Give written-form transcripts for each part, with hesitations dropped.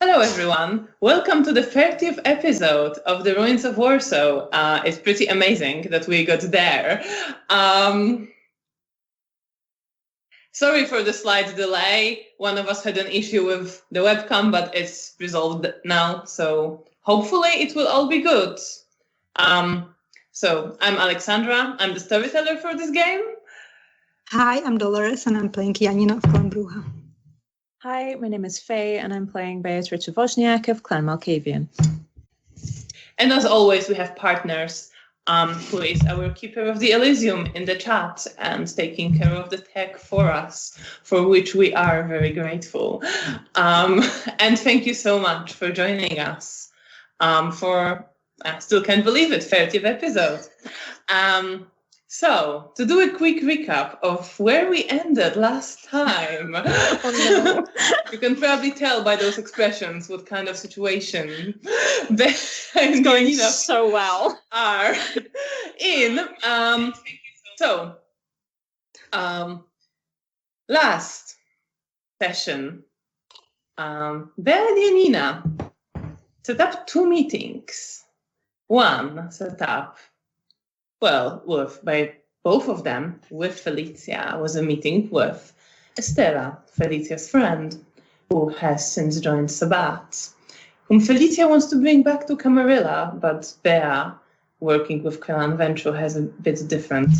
Hello, everyone. Welcome to the 30th episode of The Ruins of Warsaw. It's pretty amazing that we got there. Sorry for the slight delay. One of us had an issue with the webcam, but it's resolved now. So hopefully it will all be good. So I'm Alexandra. I'm the storyteller for this game. Hi, I'm Dolores, and I'm playing Janina of Clan Bruja. Hi, my name is Faye, and I'm playing Beatrice Wozniak of Clan Malkavian. And as always, we have partners, who is our keeper of the Elysium in the chat and taking care of the tech for us, for which we are very grateful. And thank you so much for joining us I still can't believe it, 30th episode. So, to do a quick recap of where we ended last time. Oh, no. You can probably tell by those expressions what kind of situation it's going so well are in. Last session, Bea and Janina set up two meetings. One set up by both of them, with Felicia, was a meeting with Estela, Felicia's friend, who has since joined Sabat, whom Felicia wants to bring back to Camarilla, but Bea, working with Clan Venture, has a bit different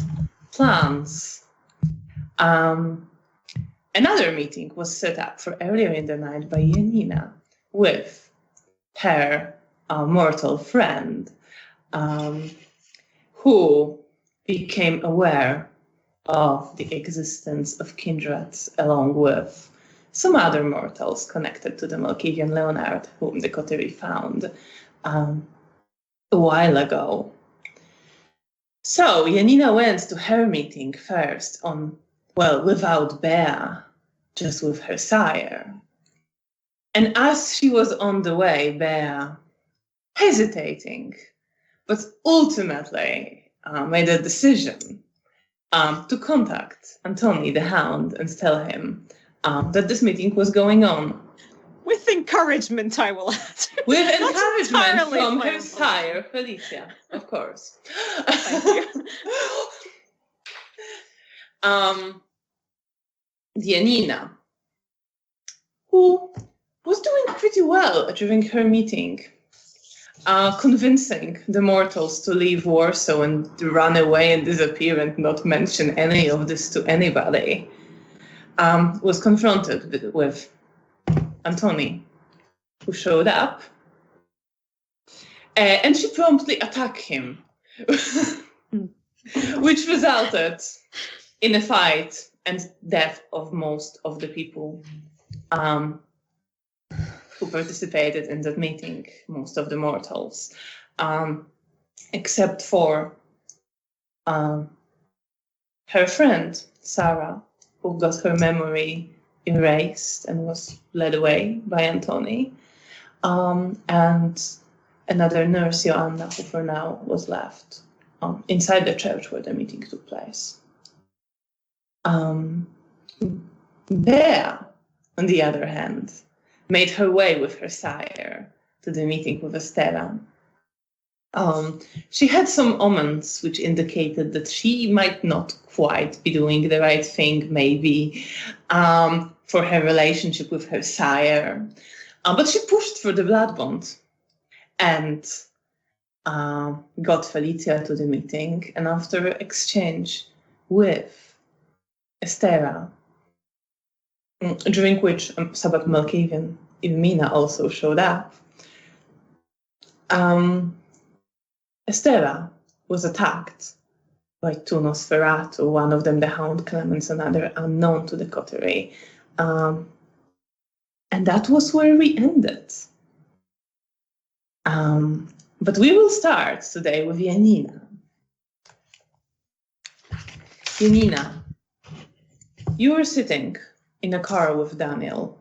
plans. Another meeting was set up for earlier in the night by Janina with her mortal friend, who became aware of the existence of kindreds along with some other mortals connected to the Malkavian Leonard, whom the coterie found a while ago. So Janina went to her meeting first without Bea, just with her sire. And as she was on the way, Bea, hesitating, but ultimately made a decision to contact Antoni the Hound and tell him that this meeting was going on. With encouragement, I will add. With encouragement from her sire, Felicia, of course. Thank you. Janina, who was doing pretty well during her meeting, convincing the mortals to leave Warsaw and to run away and disappear and not mention any of this to anybody, was confronted with Antoni, who showed up, and she promptly attacked him, which resulted in a fight and death of most of the people who participated in that meeting, most of the mortals, except for her friend, Sarah, who got her memory erased and was led away by Antoni, and another nurse, Joanna, who for now was left inside the church where the meeting took place. Bea, on the other hand, made her way with her sire to the meeting with Estela. She had some omens which indicated that she might not quite be doing the right thing, maybe, for her relationship with her sire. But she pushed for the blood bond and got Felicia to the meeting. And after an exchange with Estela, during which Sabat Malkavian Irmina also showed up, Estela was attacked by two Nosferatu, one of them the Hound Clemens, another unknown to the coterie. And that was where we ended. But we will start today with Janina. Janina, you were sitting in a car with Daniel.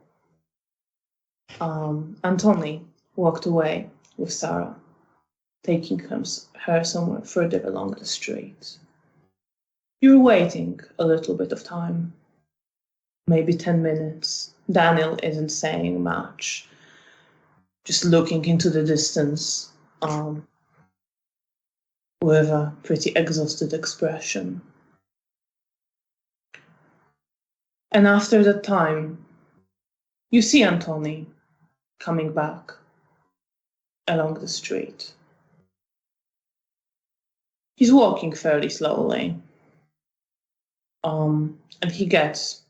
Antoni walked away with Sarah, taking her somewhere further along the street. You're waiting a little bit of time, maybe 10 minutes. Daniel isn't saying much. just looking into the distance with a pretty exhausted expression. And after that time, you see Antoni coming back along the street. He's walking fairly slowly, and he gets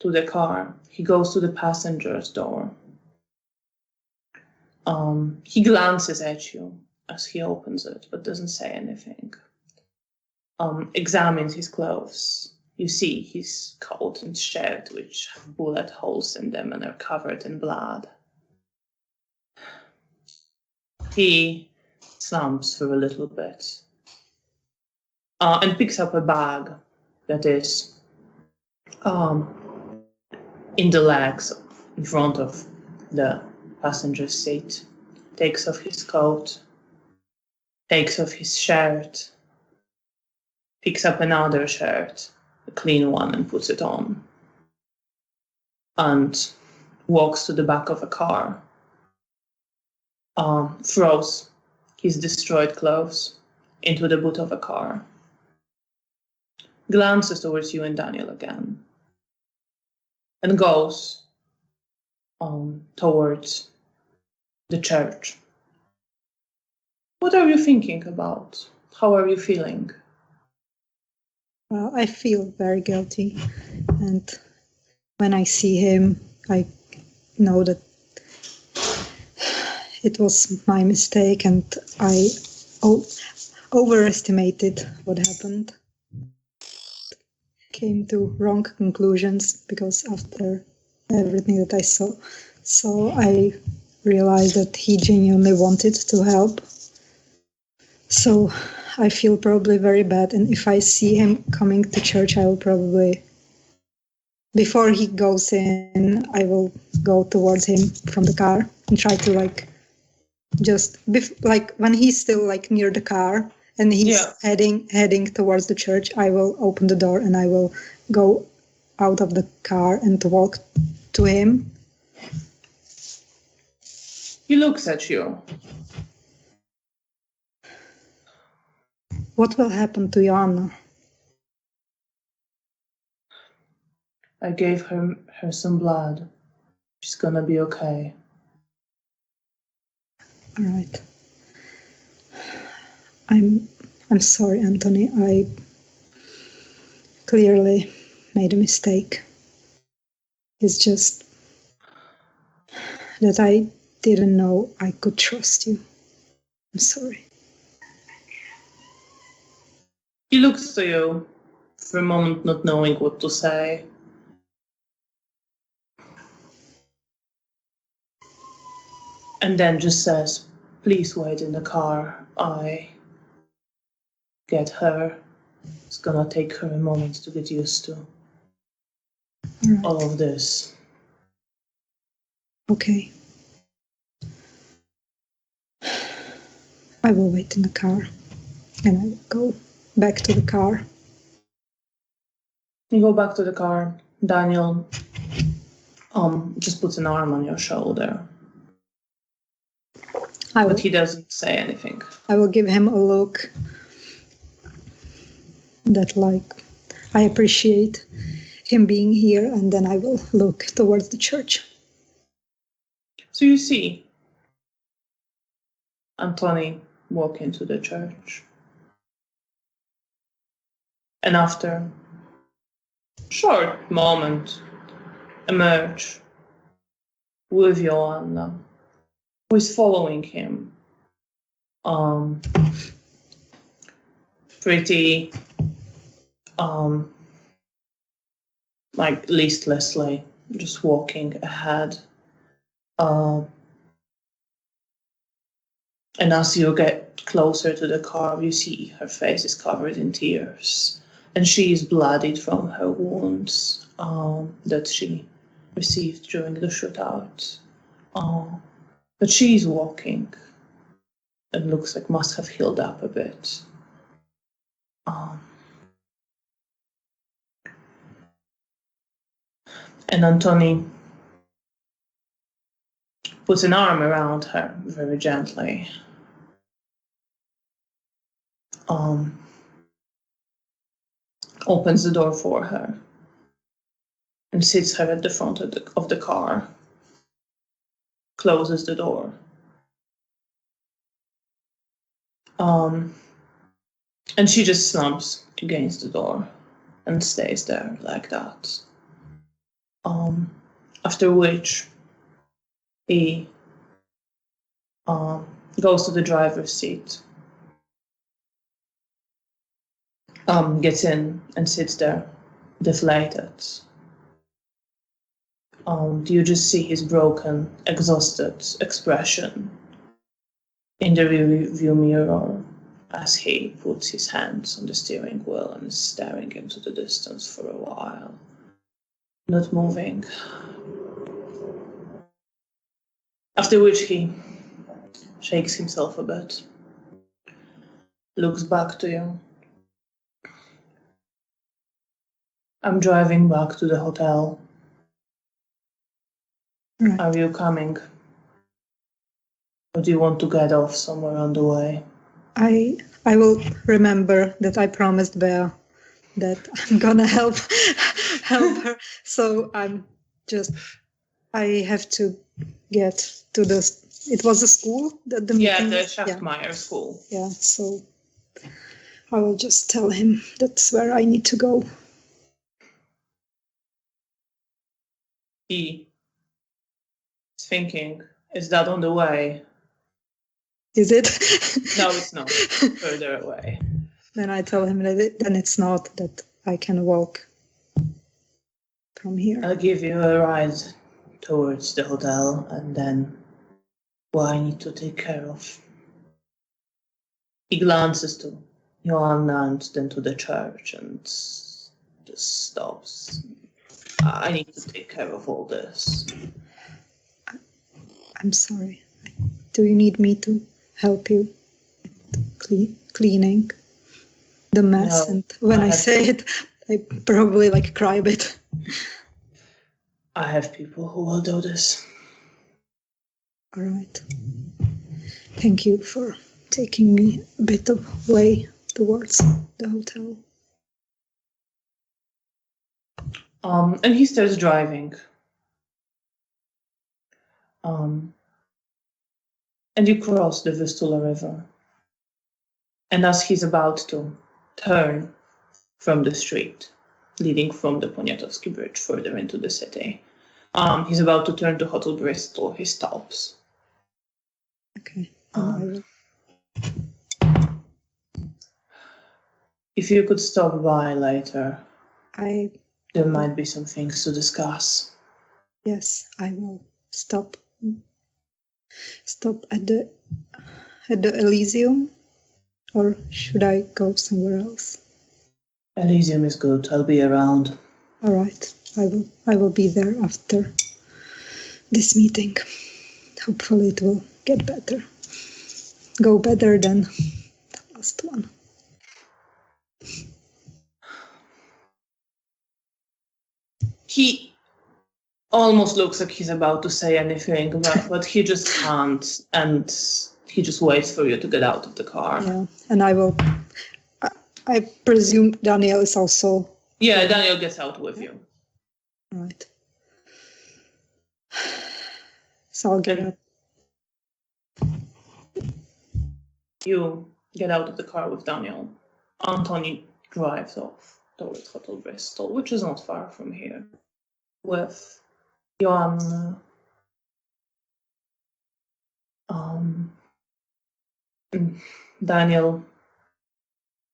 to the car. He goes to the passenger's door. He glances at you as he opens it, but doesn't say anything. Examines his clothes. You see his coat and shirt, which have bullet holes in them and are covered in blood. He slumps for a little bit and picks up a bag that is in the legs in front of the passenger seat, takes off his coat, takes off his shirt, picks up another shirt, a clean one, and puts it on, and walks to the back of a car, throws his destroyed clothes into the boot of a car, glances towards you and Daniel again, and goes towards the church. What are you thinking about? How are you feeling? Well, I feel very guilty, and when I see him, I know that it was my mistake, and I overestimated what happened. Came to wrong conclusions because after everything that I saw, so I realized that he genuinely wanted to help. So I feel probably very bad, and if I see him coming to church, I will probably, before he goes in, I will go towards him from the car and try to when he's still near the car and he's heading towards the church, I will open the door and I will go out of the car and walk to him. He looks at you. What will happen to Joanna? I gave her some blood. She's gonna be okay. All right. I'm sorry, Antoni. I clearly made a mistake. It's just that I didn't know I could trust you. I'm sorry. He looks to you for a moment, not knowing what to say. And then just says, "Please wait in the car. I get her. It's gonna take her a moment to get used to all of this." Okay. I will wait in the car and I will go back to the car. You go back to the car. Daniel just puts an arm on your shoulder. But he doesn't say anything. I will give him a look that I appreciate him being here, and then I will look towards the church. So you see Antoni walk into the church. And after a short moment, emerge with Joanna, who is following him. Pretty listlessly, just walking ahead. And as you get closer to the car, you see her face is covered in tears, and she is bloodied from her wounds that she received during the shootout. But she is walking and looks like must have healed up a bit. And Antoni puts an arm around her very gently. Opens the door for her and sits her at the front of the car. Closes the door. And she just slumps against the door and stays there like that. After which he goes to the driver's seat, gets in and sits there, deflated. You just see his broken, exhausted expression in the rearview mirror as he puts his hands on the steering wheel and is staring into the distance for a while, not moving. After which he shakes himself a bit, looks back to you. I'm driving back to the hotel. Right. Are you coming? Or do you want to get off somewhere on the way? I will remember that I promised Bea that I'm gonna help her. So I have to get to the. It was a school that the Yeah, meeting the was? Szachtmajer school. Yeah, so I will just tell him that's where I need to go. He is thinking, is that on the way? Is it? No, it's not. It's further away. Then I tell him that then it's not, that I can walk from here. I'll give you a ride towards the hotel and then what I need to take care of. He glances to Joanna and then to the church and just stops. I need to take care of all this. I'm sorry. Do you need me to help you cleaning the mess? No, And when I say it, I probably cry a bit. I have people who will do this. All right. Thank you for taking me a bit of way towards the hotel. And he starts driving. And you cross the Vistula River. And as he's about to turn from the street, leading from the Poniatowski Bridge further into the city, he's about to turn to Hotel Bristol. He stops. Okay. If you could stop by later, there might be some things to discuss. Yes, I will stop at the Elysium, or should I go somewhere else? Elysium is good. I'll be around. All right, I will be there after this meeting. Hopefully it will get better. Go better than the last one. He almost looks like he's about to say anything, but he just can't, and he just waits for you to get out of the car. Yeah, and I presume Daniel is also... Yeah, Daniel gets out with you. Right. So I'll get up. You get out of the car with Daniel. Anthony drives off towards Hotel Bristol, which is not far from here, with Joanna. Daniel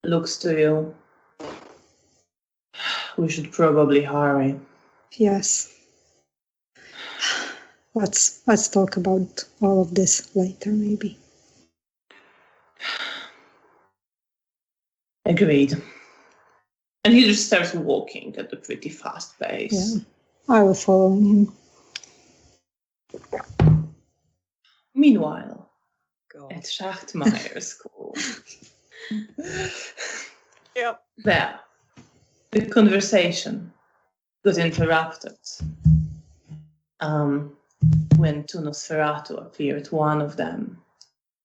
looks to you. We should probably hurry. Yes. Let's talk about all of this later, maybe. Agreed. And he just starts walking at a pretty fast pace. Yeah, I will follow him. Meanwhile, at Szachtmajer school, Yep. there, the conversation got interrupted when two Nosferatu appeared. One of them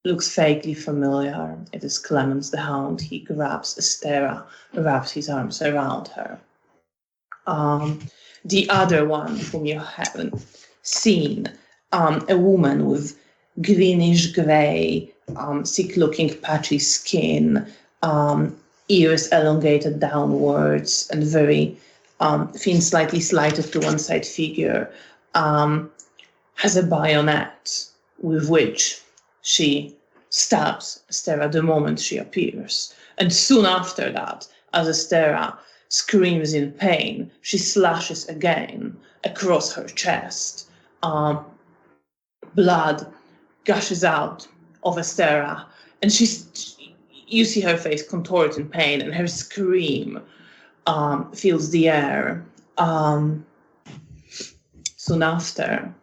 looks vaguely familiar. It is Clemens the Hound. He grabs Estera, wraps his arms around her. The other one, whom you haven't seen, a woman with greenish grey, sick-looking patchy skin, ears elongated downwards, and very thin, slightly slighted to one side figure, has a bayonet with which she stabs Estera the moment she appears. And soon after that, as Estera screams in pain, she slashes again across her chest. Blood gushes out of Estera, and you see her face contort in pain, and her scream fills the air. Soon after,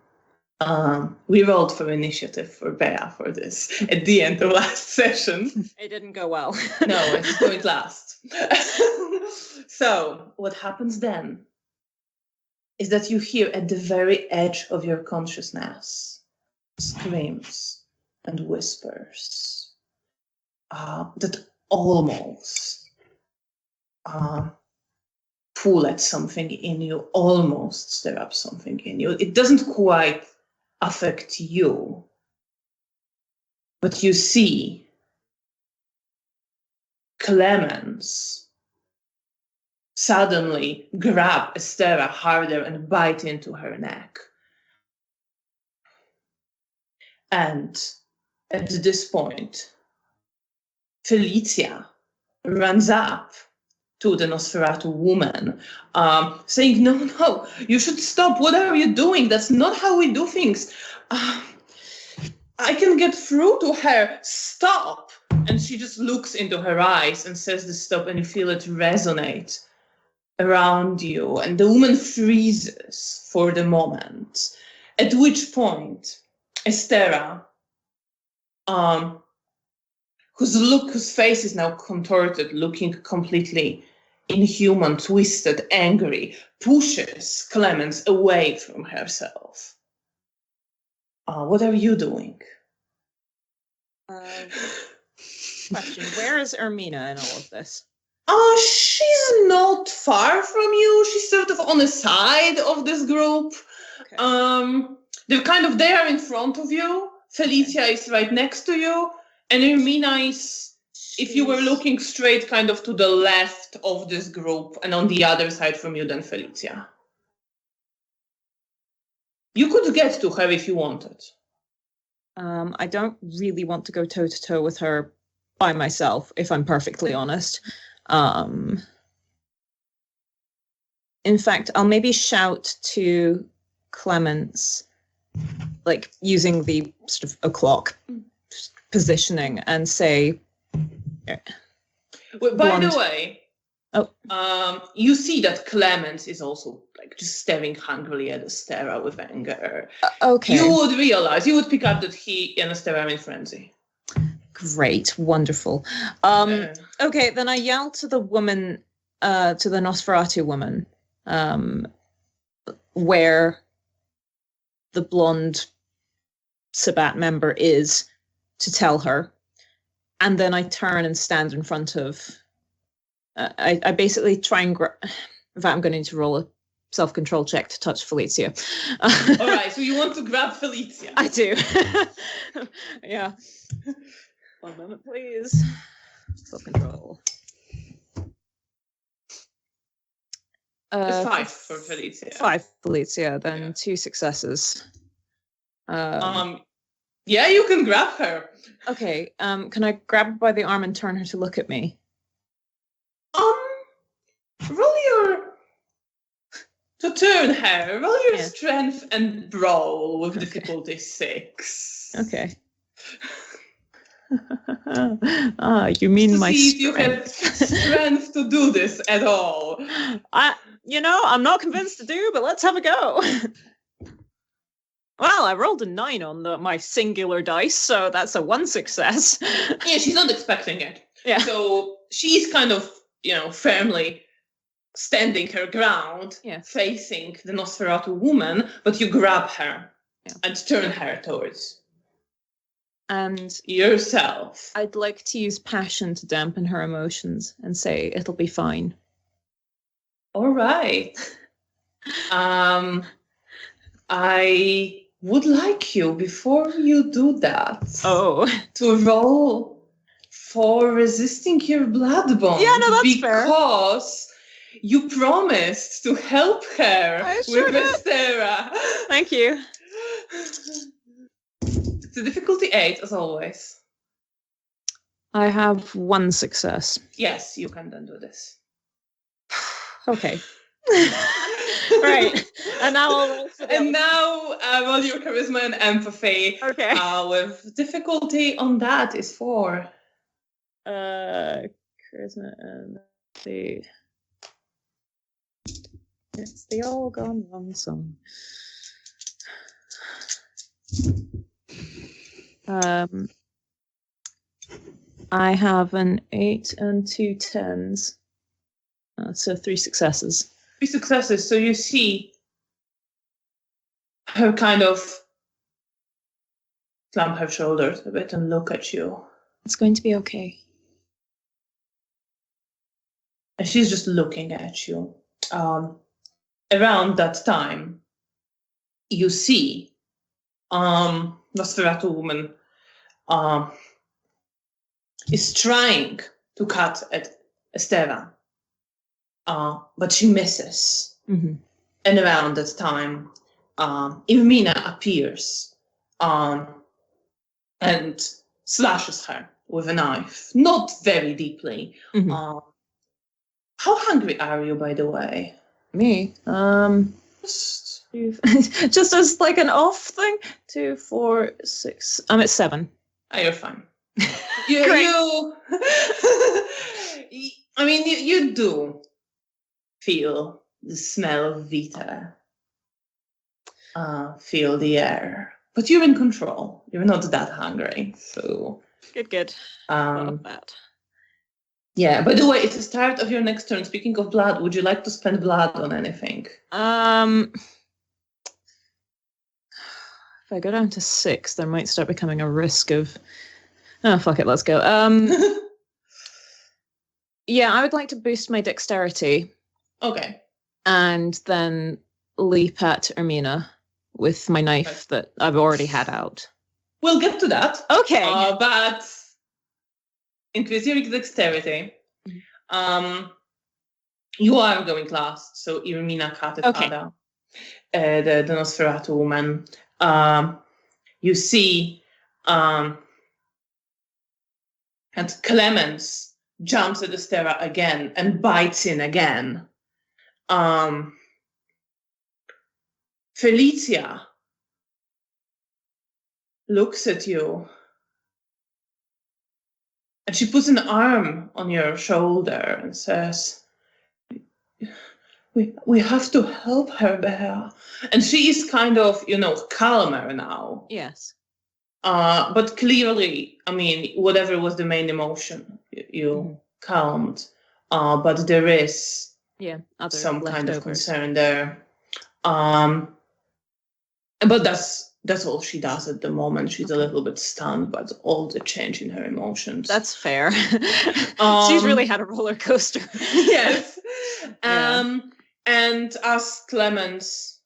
we rolled for initiative for Bea for this at the end of last session. It didn't go well. No, it's going last. So what happens then is that you hear at the very edge of your consciousness screams and whispers that almost pull at something in you, almost stir up something in you. It doesn't quite affect you, but you see Clemens suddenly grab Estera harder and bite into her neck. And at this point, Felicia runs up to the Nosferatu woman, saying, no, you should stop. What are you doing? That's not how we do things. I can get through to her. Stop. And she just looks into her eyes and says the stop, and you feel it resonate around you. And the woman freezes for the moment, at which point Estera, whose face is now contorted, looking completely inhuman, twisted, angry, pushes Clemens away from herself. What are you doing? Question, where is Ermina in all of this? She's not far from you. She's sort of on the side of this group. Okay. They are in front of you. Felicia is right next to you. And Ermina is, if you were looking straight kind of to the left of this group and on the other side from you than Felicia. You could get to her if you wanted. I don't really want to go toe-to-toe with her by myself, if I'm perfectly honest. In fact, I'll maybe shout to Clemens, like using the sort of o'clock positioning, and say, well, by the way, you see that Clemens is also like just staring hungrily at Estera with anger. Okay. You would pick up that he and Estera are in frenzy. Great, wonderful. Okay, then I yell to the woman, to the Nosferatu woman, where the blonde Sabbat member is, to tell her. And then I turn and stand in front of, I basically try and, in fact, I'm going to roll a self-control check to touch Felicia. All right, so you want to grab Felicia. I do. Yeah. One moment, please. Self-control. 5 for Felicia. 5 Felicia, then 2 successes. Yeah, you can grab her. Okay, can I grab her by the arm and turn her to look at me? To turn her, roll your strength and brawl with difficulty 6. Okay. You mean my see if you have strength to do this at all. I'm not convinced to do, but let's have a go. Well, I rolled a 9 on my singular dice, so that's a 1 success. Yeah, she's not expecting it. Yeah. So she's kind of, firmly standing her ground, facing the Nosferatu woman, but you grab her and turn her towards And yourself. I'd like to use passion to dampen her emotions and say it'll be fine. All right. I would like you, before you do that, to roll for resisting your blood bond. Yeah, no, that's fair. Because you promised to help her with Estera. Thank you. It's a difficulty 8, as always. I have 1 success. Yes, you can then do this. Okay. Right. And now I'll roll for the And now roll your charisma and empathy. Okay. With difficulty on that is 4. Charisma and the... It's the all gone wrong song. I have an 8 and 2 10s. So 3 successes. 3 successes. So you see her kind of slam her shoulders a bit and look at you. It's going to be okay. And she's just looking at you. Around that time, you see Nosferatu woman is trying to cut at Estera, but she misses. Mm-hmm. And around that time, Irmina appears and slashes her with a knife, not very deeply. Mm-hmm. How hungry are you, by the way? Me? Just as like an off thing. 2, 4, 6. I'm at 7. Oh, you're fine. You I mean, you do feel the smell of Vita. Feel the air. But you're in control. You're not that hungry. So Good. Love that. Yeah, by the way, it's the start of your next turn. Speaking of blood, would you like to spend blood on anything? If I go down to 6, there might start becoming a risk of... Oh, fuck it, let's go. Yeah, I would like to boost my dexterity. Okay. And then leap at Irmina with my knife that I've already had out. We'll get to that. Okay. But increase your dexterity. You are going last, so Irmina cut it harder. The Nosferatu woman. You see, and Clemens jumps at Estera again and bites in again. Felicia looks at you and she puts an arm on your shoulder and says, we have to help her, Bear. And she is kind of, calmer now. Yes. But clearly, I mean, whatever was the main emotion, you calmed. But there is some kind of concern there. But that's all she does at the moment. She's a little bit stunned by all the change in her emotions. That's fair. She's really had a roller coaster. Yes. And as Clemens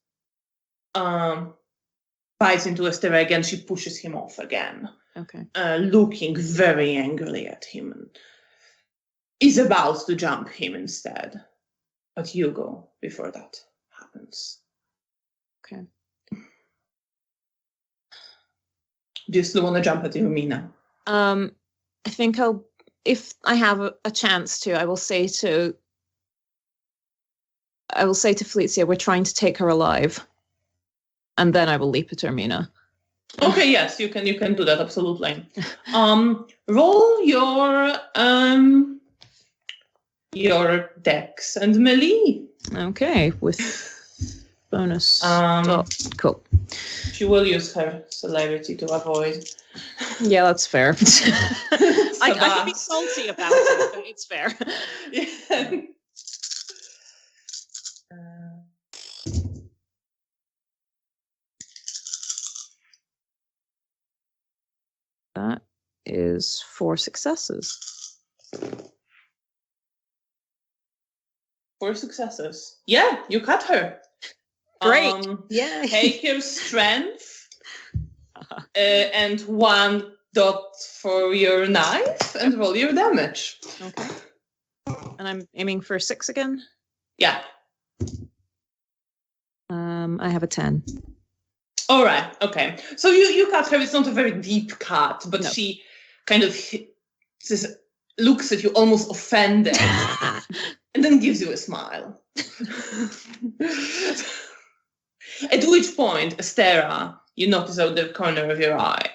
bites into Estera again, she pushes him off again. Okay. Looking very angrily at him, and is about to jump him instead. But you go before that happens. Okay. Do you still want to jump at Irmina? I think if I have a chance to, I will say to Felicia, we're trying to take her alive. And then I will leap at Irmina. Okay, yes, you can do that, absolutely. Roll your dex and melee. Okay, with bonus. Cool. She will use her celerity to avoid. Yeah, that's fair. I can be salty about it, but it's fair. Yeah. That is 4 successes. 4 successes. Yeah, you cut her. Great. Yeah. Take your strength and 1 dot for your knife and roll your damage. Okay. And I'm aiming for 6 again. Yeah. I have a 10. All right. Okay. So you cut her. It's not a very deep cut, but No. she kind of looks at you almost offended and then gives you a smile. At which point, Astera, you notice out the corner of your eye,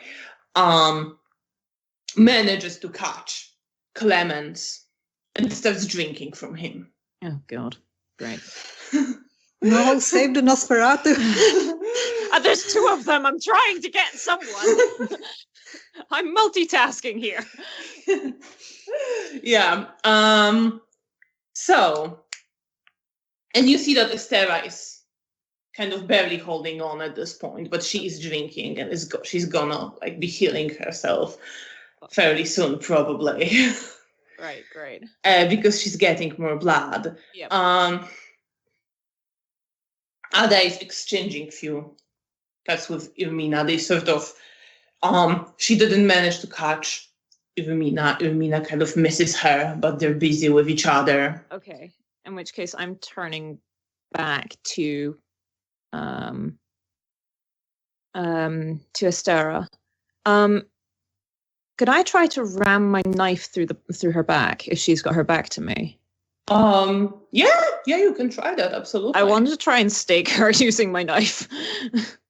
manages to catch Clemens and starts drinking from him. Oh, God. Great. No, save the Nosferatu. There's 2 of them. I'm trying to get someone. I'm multitasking here. Yeah. So, and you see that Astera is kind of barely holding on at this point, but she is drinking and she's gonna like be healing herself fairly soon, probably. Right, great. Because she's getting more blood. Yep. Ada is exchanging few cuts with Irmina. They sort of, she didn't manage to catch Irmina. Irmina kind of misses her, but they're busy with each other. Okay. In which case, I'm turning back to Astera. Could I try to ram my knife through her back if she's got her back to me? Yeah, you can try that, absolutely. I wanted to try and stake her using my knife.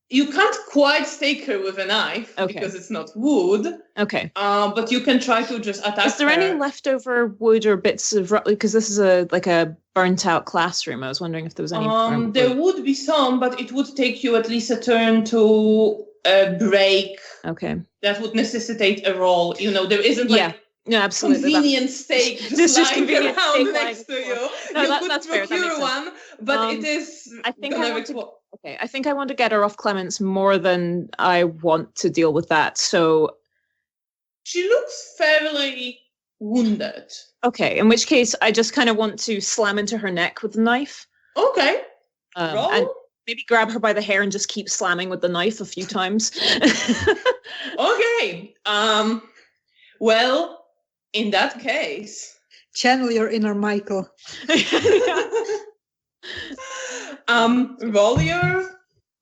You can't quite stake her with a knife because it's not wood. Okay. But you can try to just attack her. Is there any leftover wood or bits of because this is a burnt out classroom? I was wondering if there was any. There would be some, but it would take you at least a turn to break. Okay. That would necessitate a roll. There isn't no, absolutely. Convenient steak just lying convenient around steak next to you. No, You could that's fair. procure one, but it is. I think I think I want to get her off Clemens more than I want to deal with that. So she looks fairly wounded. Okay, in which case I just kind of want to slam into her neck with the knife. Okay. Roll. And maybe grab her by the hair and just keep slamming with the knife a few times. Okay. Well, in that case, channel your inner Michael. Roll your.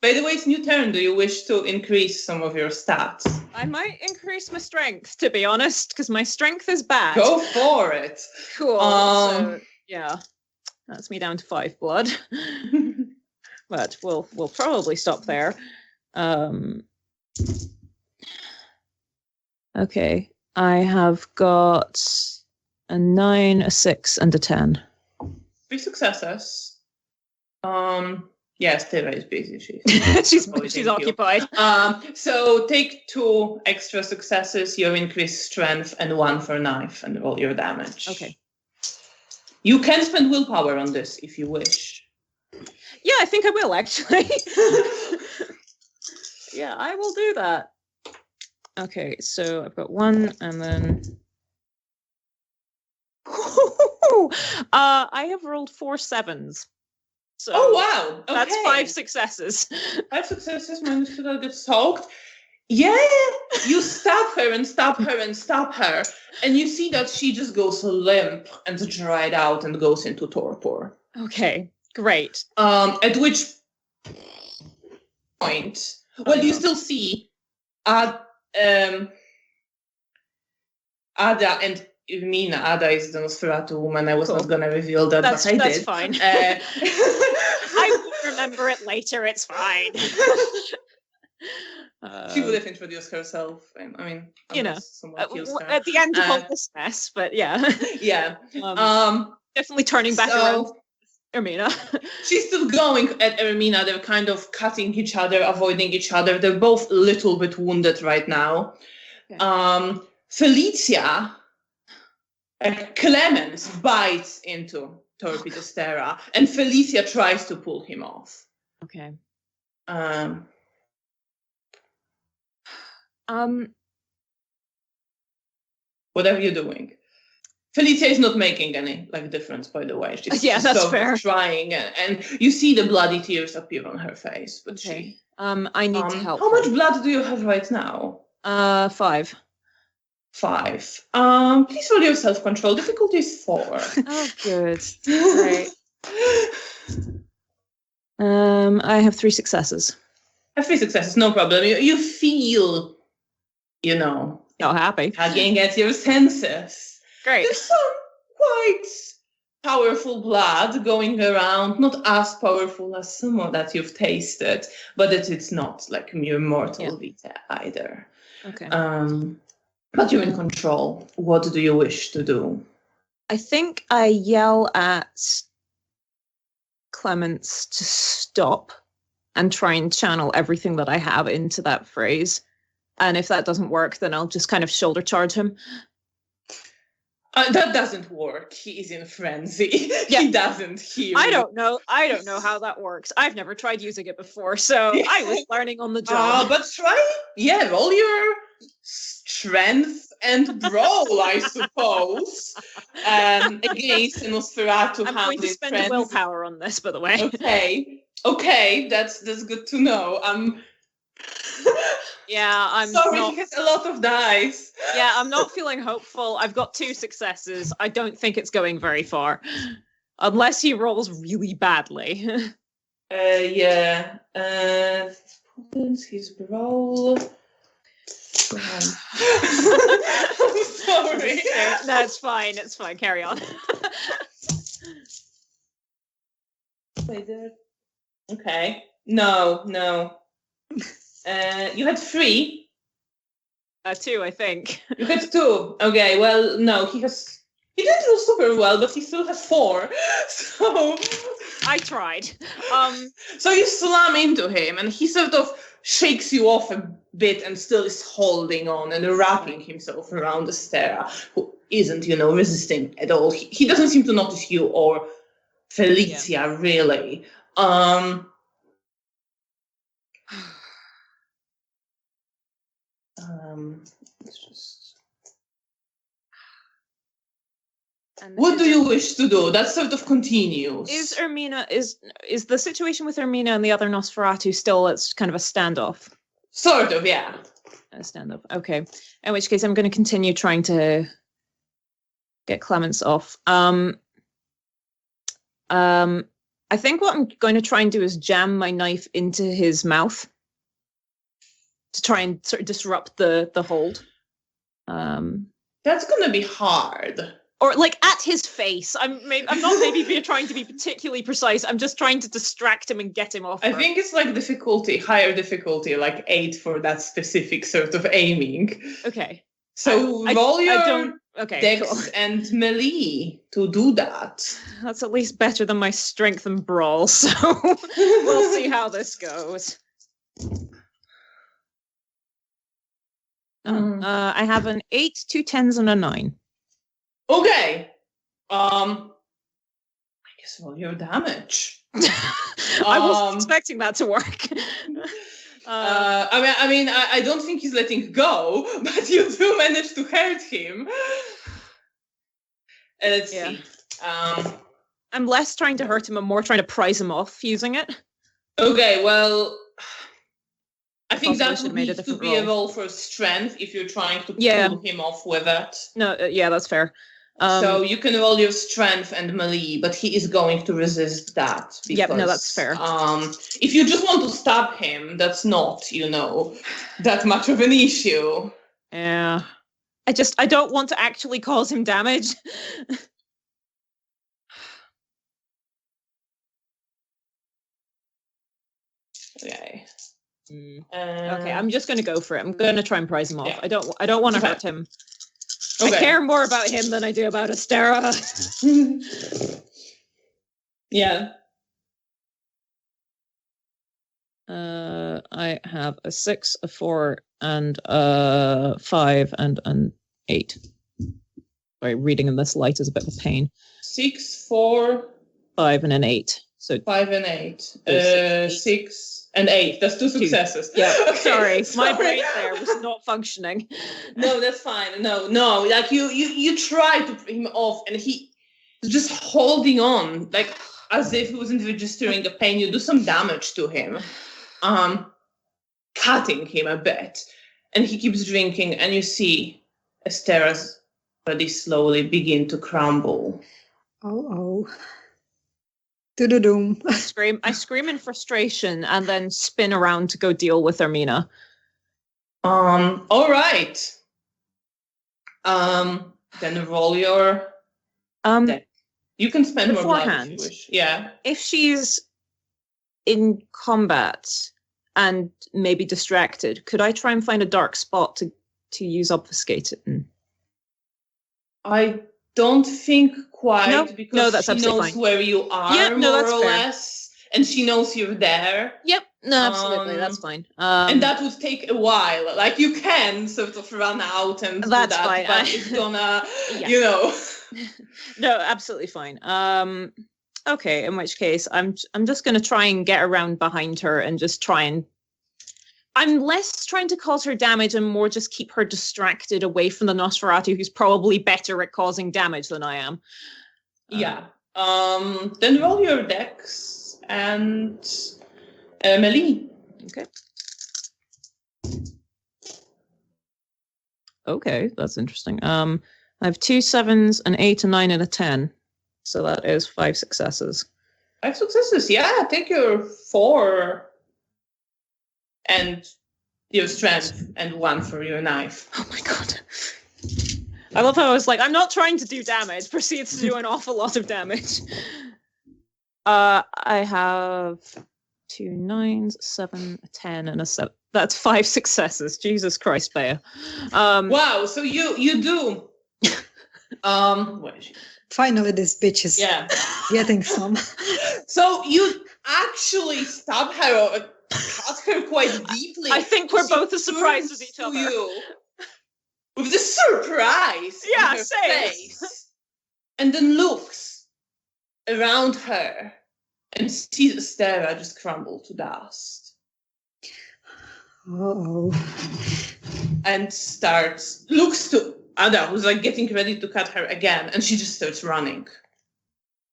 By the way, it's new turn. Do you wish to increase some of your stats? I might increase my strength, to be honest, because my strength is bad. Go for it. Cool. So, yeah, that's me down to 5 blood. But we'll probably stop there. Okay, I have got a 9, a 6, and a 10. 3 successes. Yes, Teva is busy. She's occupied. So take 2 extra successes, your increased strength, and 1 for knife, and roll your damage. Okay. You can spend willpower on this if you wish. Yeah, I think I will actually. Yeah, I will do that. Okay, so I've got 1, and then I have rolled 4 7s. So oh wow! Okay. That's 5 successes. 5 successes minus 2 that get soaked. Yeah, you stab her and stab her and stab her, and you see that she just goes limp and dried out and goes into torpor. Okay, great. At which point, you still see Ada and Irmina. Ada is the Nosferatu woman. I was not going to reveal that, but I did. That's fine. I will remember it later. It's fine. She would have introduced herself. I mean, at the end of all this mess, but yeah. Yeah. Definitely turning back around. Irmina. She's still going at Irmina. They're kind of cutting each other, avoiding each other. They're both a little bit wounded right now. Okay. Felicia, Clemens bites into Torpidostera, and Felicia tries to pull him off. Okay. Whatever you're doing. Felicia is not making any difference, by the way. She's that's fair. Trying, and you see the bloody tears appear on her face. But okay. I need to help. How much blood do you have right now? 5. 5. Please roll your self-control. Difficulty is 4. Oh, good. Great. I have 3 successes. Have 3 successes, no problem. You feel, not happy. Tugging at your senses. Great. There's some quite powerful blood going around, not as powerful as some that you've tasted, but it's not like mere mortal vita either. Okay. But you're in control. What do you wish to do? I think I yell at Clements to stop and try and channel everything that I have into that phrase. And if that doesn't work, then I'll just kind of shoulder charge him. That doesn't work. He is in frenzy. Yeah. He doesn't hear. I don't know how that works. I've never tried using it before, so I was learning on the job. But try, roll your strength and brawl, I suppose. Against Nosferatu. I'm going to spend willpower on this, by the way. Okay, that's good to know. I'm sorry, not. He has a lot of dice. Yeah, I'm not feeling hopeful. I've got 2 successes. I don't think it's going very far, unless he rolls really badly. His brawl. I'm sorry. No, it's fine. It's fine. Carry on. Okay. No. You had 3. 2, I think. You had 2. Okay. Well, no. He didn't do super well, but he still has 4. So I tried. So you slam into him, and he sort of shakes you off a bit, and still is holding on and wrapping himself around Astera, who isn't, resisting at all. He doesn't seem to notice you or Felicia really. What do you wish to do? That sort of continues. Is Ermina is the situation with Ermina and the other Nosferatu still it's kind of a standoff? Sort of, yeah. A standoff. Okay. In which case I'm going to continue trying to get Clements off. I think what I'm going to try and do is jam my knife into his mouth to try and sort of disrupt the hold. That's going to be hard. Or at his face. I'm not maybe trying to be particularly precise. I'm just trying to distract him and get him off. I think it's higher difficulty, 8 for that specific sort of aiming. Okay. So roll your dex cool. and melee to do that. That's at least better than my strength and brawl, so we'll see how this goes. I have an 8, 2 10s, and a 9. Okay. I guess roll your damage. I wasn't expecting that to work. I don't think he's letting go, but you do manage to hurt him. Let's see. I'm less trying to hurt him and more trying to prise him off using it. Okay, well, I think that would need need to be a roll for strength if you're trying to pull him off with it. No, that's fair. So you can roll your strength and melee, but he is going to resist that. Because, that's fair. If you just want to stab him, that's not, that much of an issue. Yeah. I don't want to actually cause him damage. Okay. Okay, I'm just going to go for it. I'm going to try and prise him off. Yeah. I don't want to hurt him. Okay. I care more about him than I do about Astera. Yeah. I have a 6, a 4, and a 5, and an 8. Sorry, reading in this light is a bit of a pain. 6, 4, 5, and an 8. So 5 and 8. Six. 6 and 8. That's 2 successes. Yeah, Okay, sorry. My brain there was not functioning. No, that's fine. No. Like you try to put him off, and he just holding on, like as if he wasn't registering the pain. You do some damage to him, cutting him a bit, and he keeps drinking. And you see Estera's body slowly begin to crumble. Oh. Do-do-doom. I scream in frustration and then spin around to go deal with Ermina. All right. Then roll your deck. You can spend more blood if you wish. Yeah. If she's in combat and maybe distracted, could I try and find a dark spot to use obfuscate it in? I don't think quite, because that's she knows fine. where you are, more or less, and she knows you're there. Yep, no, absolutely, that's fine. And that would take a while. Like, you can sort of run out and that's do that, fine. but it's gonna, No, absolutely fine. Okay, in which case, I'm just gonna try and get around behind her and just try and. I'm less trying to cause her damage and more just keep her distracted away from the Nosferatu, who's probably better at causing damage than I am. Yeah. Then roll your dex and melee. Okay, that's interesting. I have 2 7s, an 8, a 9, and a 10. So that is 5 successes. 5 successes, yeah. Take your 4 and your strength and 1 for your knife. Oh my god. I love how I was like, I'm not trying to do damage. Proceeds to do an awful lot of damage. I have 2 9s, 7, a 10, and a 7. That's 5 successes. Jesus Christ, Bea. Wow, so you do. Where is she? Finally, this bitch is getting some. So you actually stab her or cut her quite deeply. I think we're both as surprised as each other. You, with the surprise on her face. And then looks around her and sees Estera just crumble to dust. Uh-oh. And looks to Ada, who's like getting ready to cut her again, and she just starts running.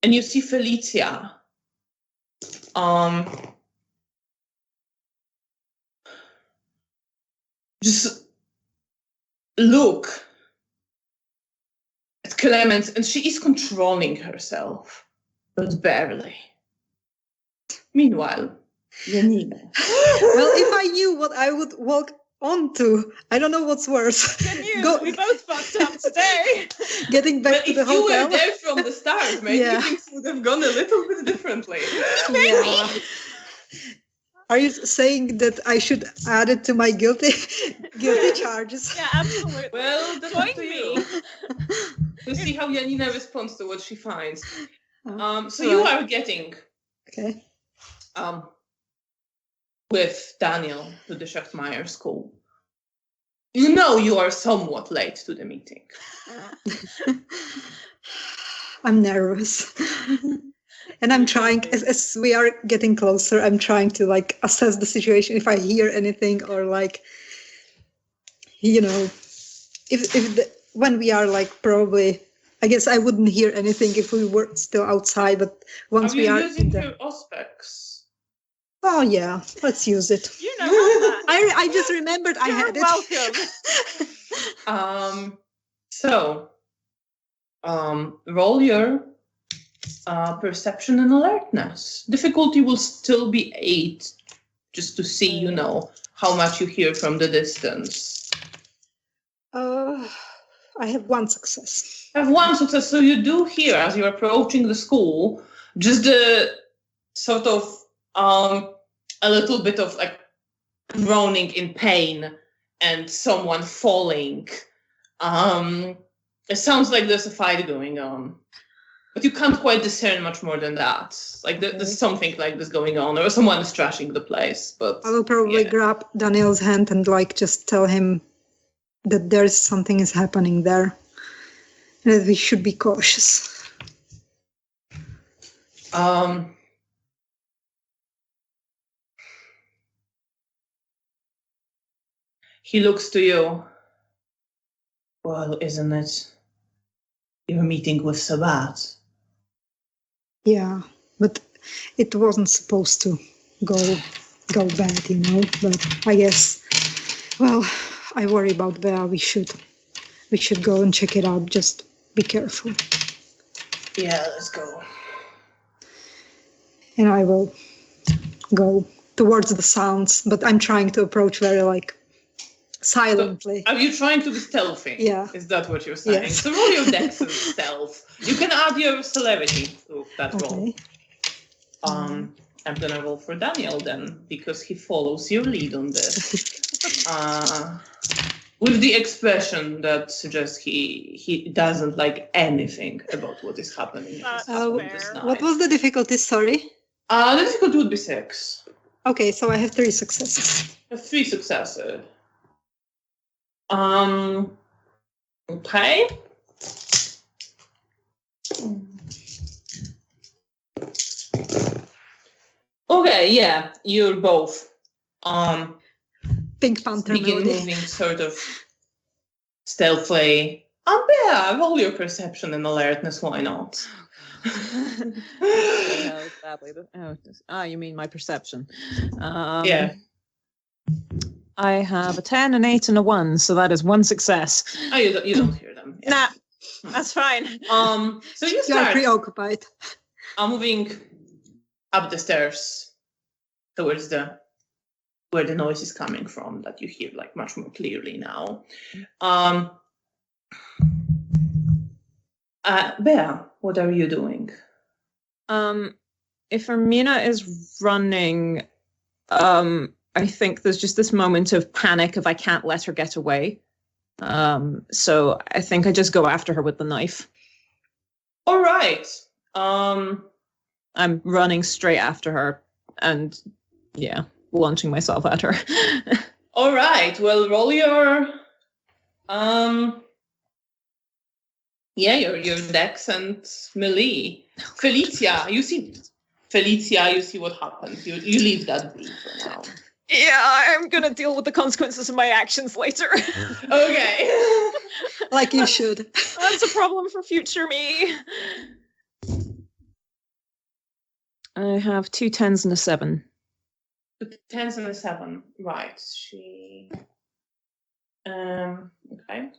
And you see Felicia. Just look at Clemens, and she is controlling herself, but barely. Meanwhile, Janina. Well, if I knew what I would walk onto, I don't know what's worse. We both fucked up today. Getting back to the hotel. If you were there from the start, maybe things would have gone a little bit differently. Yeah. Are you saying that I should add it to my guilty charges? Yeah, absolutely. Well, that's up to you. We'll see how Janina responds to what she finds. So you are getting with Daniel to the Szachtmajer school. You know you are somewhat late to the meeting. I'm nervous. And I'm trying, as we are getting closer, I'm trying to like assess the situation, if I hear anything or like, when we are like probably, I guess I wouldn't hear anything if we were still outside, but once we are using your Auspex? Oh yeah, let's use it. You know that. I just remembered I had it. Welcome. So, roll your perception and alertness. Difficulty will still be 8, just to see, how much you hear from the distance. I have 1 success. I have 1 success, so you do hear, as you're approaching the school, just the sort of a little bit of like groaning in pain and someone falling. It sounds like there's a fight going on. But you can't quite discern much more than that. Like there's something like this going on, or someone is trashing the place. But I will probably grab Daniel's hand and like just tell him that there's something is happening there, and that we should be cautious. He looks to you. Well, isn't it? You're meeting with Sabat. Yeah, but it wasn't supposed to go bad, you know. But I guess, well, I worry about Bea. We should go and check it out. Just be careful. Yeah, let's go. And I will go towards the sounds, but I'm trying to approach very silently. So, are you trying to be stealthy? Yeah. Is that what you're saying? Yes. So roll your dex and stealth. You can add your celerity to that roll. I'm gonna roll for Daniel then, because he follows your lead on this. With the expression that suggests he doesn't like anything about what is happening. What was the difficulty? Sorry. The difficulty would be 6. Okay, so I have 3 successes. 3 successes. Okay. Okay, yeah, you're both Pink Panther begin movie. moving sort of stealthily. Yeah, roll your perception and alertness, why not? You mean my perception? Yeah. I have a 10, an 8, and a 1, so that is 1 success. Oh, you don't hear them. Yeah. Nah, that's fine. So you You are start preoccupied. moving up the stairs towards where the noise is coming from, that you hear like much more clearly now. Bea, what are you doing? If Ermina is running, I think there's just this moment of panic if I can't let her get away. So I think I just go after her with the knife. All right. I'm running straight after her and, yeah, launching myself at her. All right. Well, roll your your dex and melee. Felicia, you see what happens. You leave that be for now. Yeah, I'm gonna deal with the consequences of my actions later. Okay. Like you should. That's a problem for future me. I have 2 10s and a 7. 2 10s and a 7. Right. She. Okay.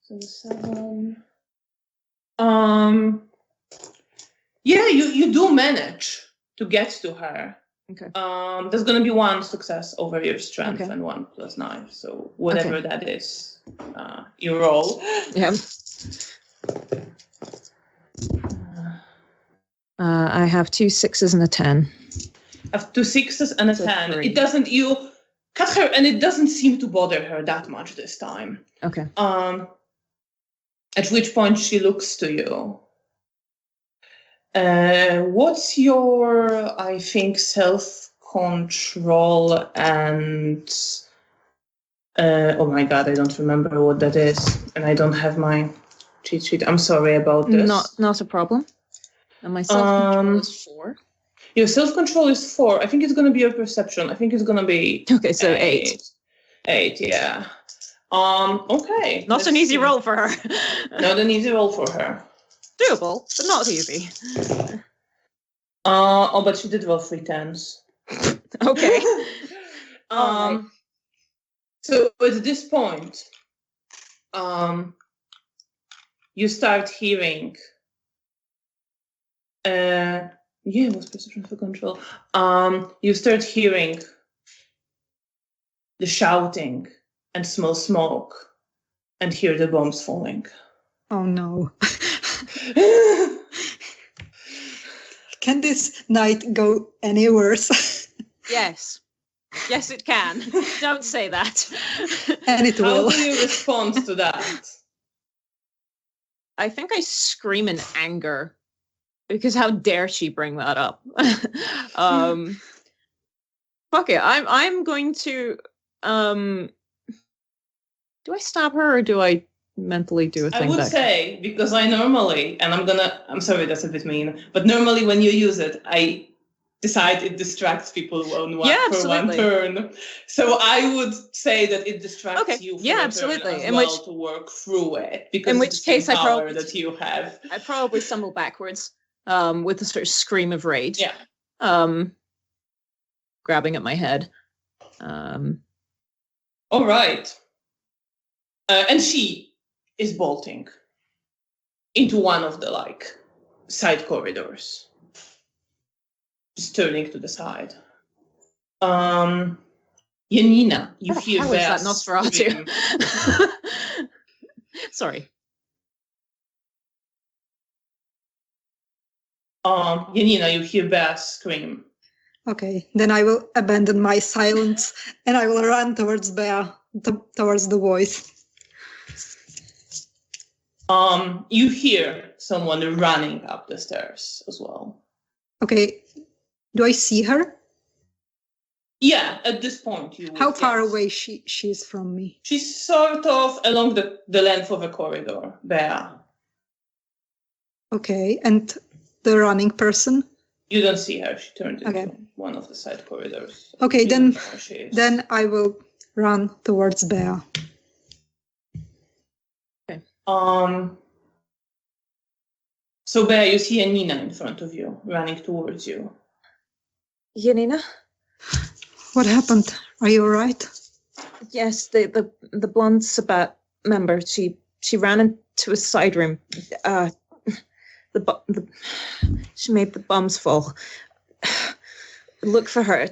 So the 7. Yeah, you do manage to get to her. Okay. There's gonna be 1 success over your strength Okay. and 1 + 9. So whatever that is, you roll. Yeah. I have 2 6s and a 10. Have 2 6s and a So 10. 3. It doesn't. You cut her, and it doesn't seem to bother her that much this time. Okay. At which point she looks to you. What's your, I think, self-control and... oh my god, I don't remember what that is. And I don't have my cheat sheet. I'm sorry about this. Not a problem. And my self-control is 4. Your self-control is 4. I think it's going to be your perception. I think it's going to be... Okay, so 8. 8, yeah. Okay. Not an easy roll for her. Not an easy roll for her. Doable, but not easy. But she did roll 3 10s. Okay. Right. So at this point, you start hearing. It was perception for control. You start hearing the shouting and smell smoke, and hear the bombs falling. Oh no. Can this night go any worse? Yes. Yes, it can. Don't say that. And it will. How do you respond to that? I think I scream in anger because how dare she bring that up? Fuck it. I'm going to. Do I stab her or do I mentally do a thing? I would say, because I normally, and I'm sorry, that's a bit mean, but normally when you use it, I decide it distracts people one absolutely. turn. So I would say that it distracts you for a absolutely. turn as well to work through it, because in it's which the case same I power probably that you have. I probably stumble backwards with a sort of scream of rage. Yeah. Grabbing at my head. All right. And she is bolting into one of the side corridors, just turning to the side. Janina, you hear How is that Bea's Nosferatu? scream. Sorry. Janina, you hear Bea's scream. Okay, then I will abandon my silence and I will run towards Bea, towards the voice. You hear someone running up the stairs as well. Okay, do I see her? Yeah, at this point you would. How far away she is from me? She's sort of along the length of a corridor, Bea. Okay, and the running person? You don't see her. She turned into Okay. one of the side corridors. Okay, You don't know where she is. then I will run towards Bea. Okay. So Bea, you see Janina in front of you, running towards you. Janina? What happened? Are you all right? Yes, the blonde Sabbat member. She ran into a side room. She made the bombs fall. Look for her.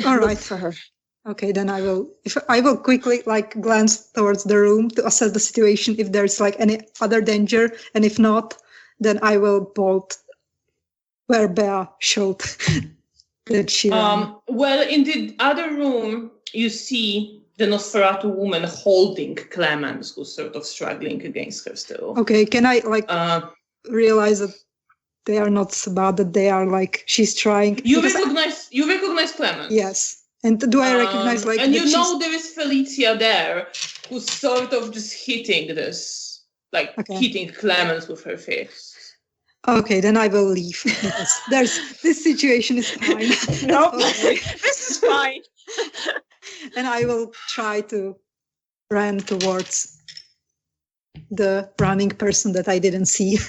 All right. Look for her. Okay, then I will quickly glance towards the room to assess the situation if there's any other danger, and if not, then I will bolt where Bea showed that she ran. Well, in the other room, you see the Nosferatu woman holding Clemens, who's sort of struggling against her still. Okay, can I realize that they are not Sabbat, that they are she's trying? You recognize Clemens. Yes. And do I recognize and you know there is Felicia there, who's sort of just hitting this, hitting Clemens with her fist. Okay, then I will leave. This situation is fine. Nope. Okay. This is fine. And I will try to run towards the running person that I didn't see.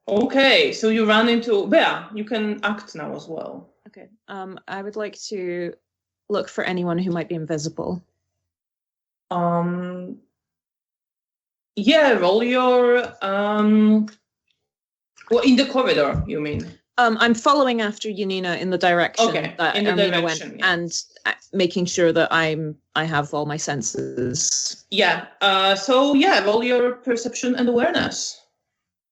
Okay, so you run into Bea. You can act now as well. Okay. I would like to look for anyone who might be invisible. Yeah, roll your well, in the corridor, you mean? I'm following after Janina in the direction that Ermina went, and making sure that I have all my senses. Yeah. So yeah, roll your perception and awareness.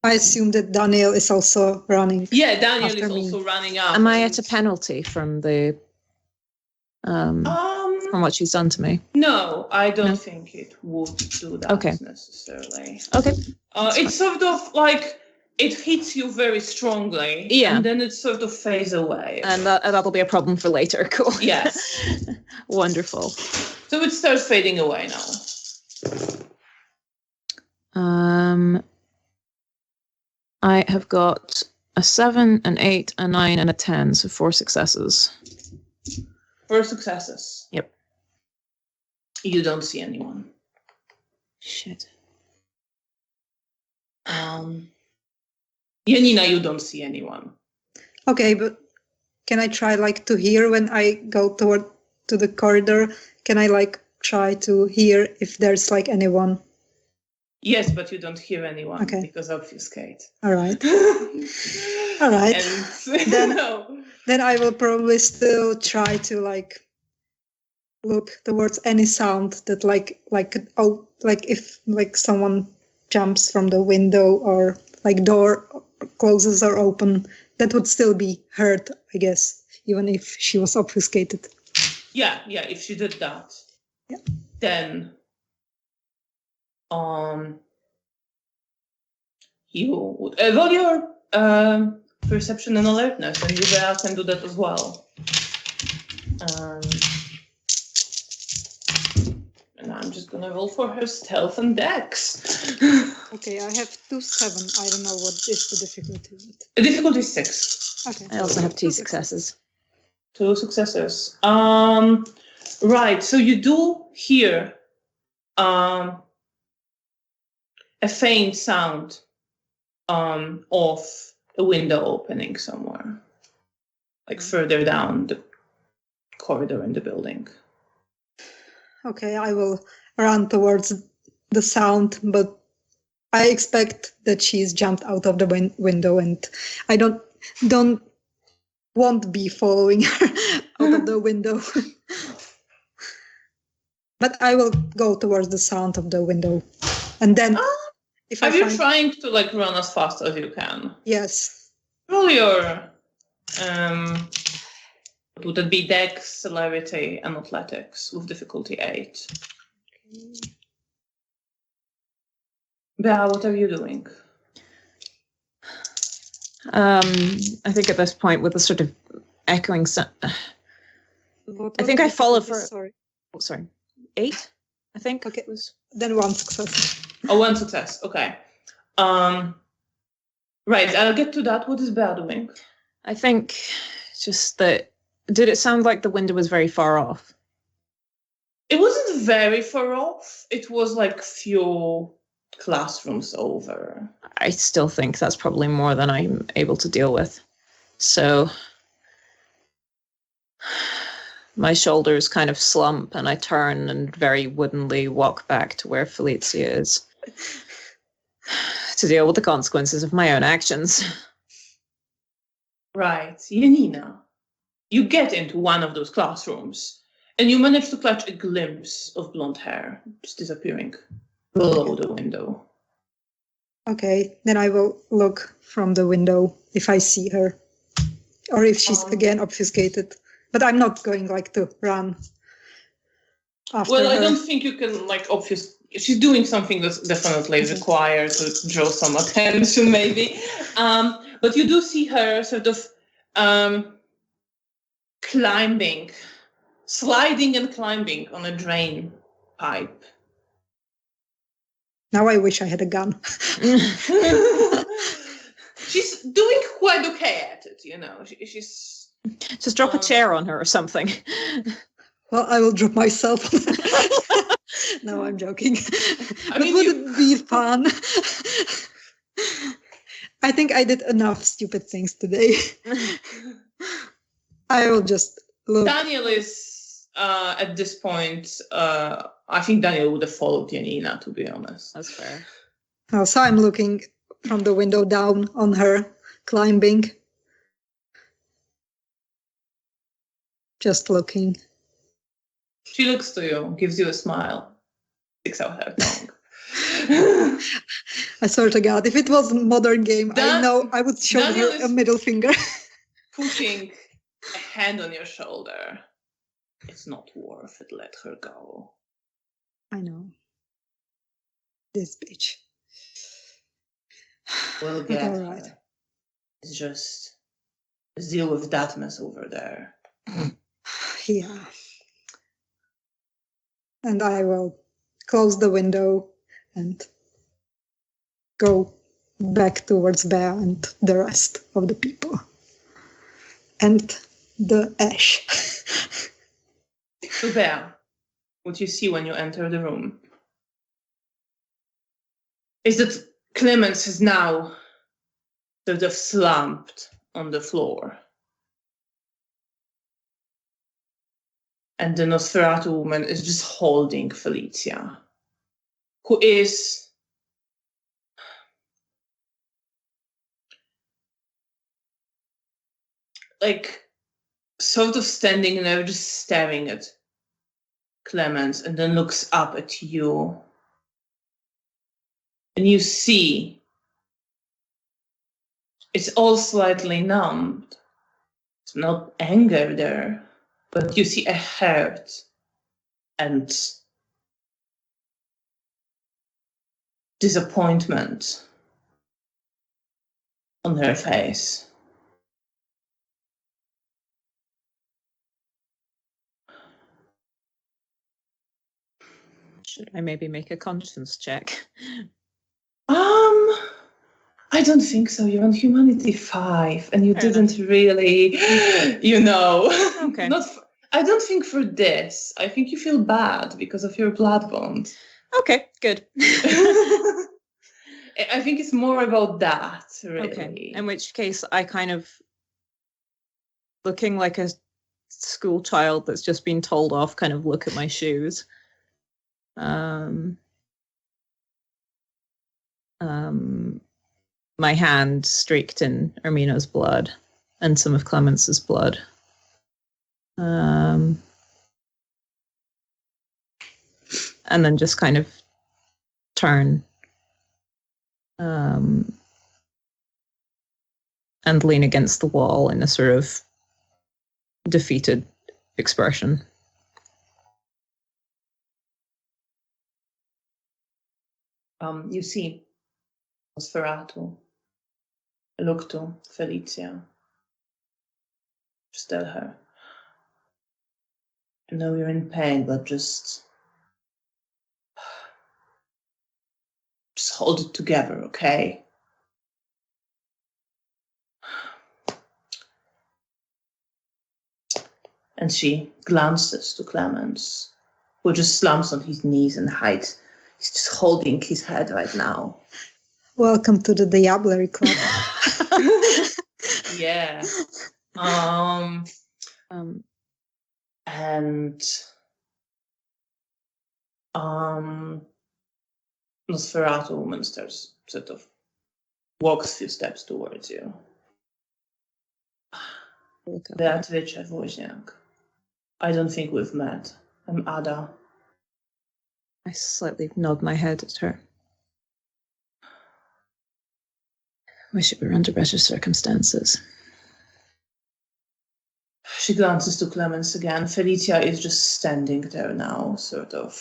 I assume that Daniel is also running. Yeah, Daniel is also running up. Am I at a penalty from the from what she's done to me? No, I don't think it would do that necessarily. Okay. It's sort of it hits you very strongly. Yeah. And then it sort of fades away. And that'll be a problem for later. Cool. Yes. Wonderful. So it starts fading away now. I have got a 7, an 8, a 9, and a 10, so 4 successes. 4 successes. Yep. You don't see anyone. Shit. Janina, you don't see anyone. Okay, but can I try to hear when I go to the corridor? Can I try to hear if there's anyone? Yes, but you don't hear anyone because obfuscate. All right. All right. And then I will probably still try to look towards any sound that if someone jumps from the window or door closes or open, that would still be heard, I guess, even if she was obfuscated. Yeah, if she did that. Yeah. Then you would roll your perception and alertness, and you can do that as well. And I'm I'm just gonna roll for her stealth and dex. Okay, I have 2 7. I don't know what is the difficulty. The difficulty is 6. Okay. I also have 2 successes. 2 successes. Right. So you do hear a faint sound of a window opening somewhere, like further down the corridor in the building. Okay, I will run towards the sound, but I expect that she's jumped out of the window, and I won't be following her out of the window. But I will go towards the sound of the window, and then if I Are you find trying to like run as fast as you can? yes, Roll your would it be dex, celerity, and athletics with difficulty 8? Bea, what are you doing? I think at this point, with the sort of echoing sound, what I was think the I follow difficulty? for. Sorry. Oh, sorry, 8. I think. Okay. Was. Then 1 success. Oh, 1 success. Okay. Right. I'll get to that. What is Bea doing? I think just that. Did it sound like the window was very far off? It wasn't very far off. It was like few classrooms over. I still think that's probably more than I'm able to deal with. So my shoulders kind of slump and I turn and very woodenly walk back to where Felicia is to deal with the consequences of my own actions. Right. Janina, you get into one of those classrooms and you manage to catch a glimpse of blonde hair just disappearing below the window. Okay, then I will look from the window if I see her, or if she's again obfuscated. But I'm not going like to run after Well, I her. don't think you can like obfuscate. She's doing something that's definitely required to draw some attention, maybe. But you do see her sort of climbing, sliding and climbing on a drain pipe. Now I wish I had a gun. She's doing quite okay at it, you know. She's Just drop a chair on her or something. Well, I will drop myself. No, I'm joking. I But mean, would it be fun? I think I did enough stupid things today. I will just look. Daniel is at this point. I think Daniel would have followed Janina, to be honest. That's fair. Oh, so I'm looking from the window down on her, climbing. Just looking. She looks to you, gives you a smile, sticks out her tongue. I swear to God, if it was a modern game, I know I would show Daniel her a middle finger. Putting a hand on your shoulder. It's not worth it. Let her go. I know. This bitch. We'll But get all her. right. It's just let's deal with that mess over there. Yeah. And I will close the window and go back towards Bea and the rest of the people. And the ash. So Bea, what you see when you enter the room is that Clemens is now sort of slumped on the floor. And the Nosferatu woman is just holding Felicia, who is like sort of standing there, just staring at Clemens, and then looks up at you. And you see it's all slightly numbed. It's not anger there, but you see a hurt and disappointment on her face. Should I maybe make a conscience check? I don't think so. You're on humanity 5, and you Fair didn't really, Okay. I don't think for this. I think you feel bad because of your blood bond. Okay, good. I think it's more about that, really. Okay. In which case, I kind of, looking like a school child that's just been told off, kind of look at my shoes. My hand streaked in Ermina's blood and some of Clemence's blood. And then just kind of turn and lean against the wall in a sort of defeated expression. You see Nosferatu look to Felicia. Just tell her, I know you're in pain, but just hold it together, okay? And she glances to Clemens, who just slumps on his knees and hides. He's just holding his head right now. Welcome to the Diablerie Club. Yeah. And Nosferatu woman starts sort of walks a few steps towards you. Beatrice Woźniak. I don't think we've met. I'm Ada. I slightly nod my head at her. Wish it were under better circumstances. She glances to Clemens again. Felicia is just standing there now, sort of.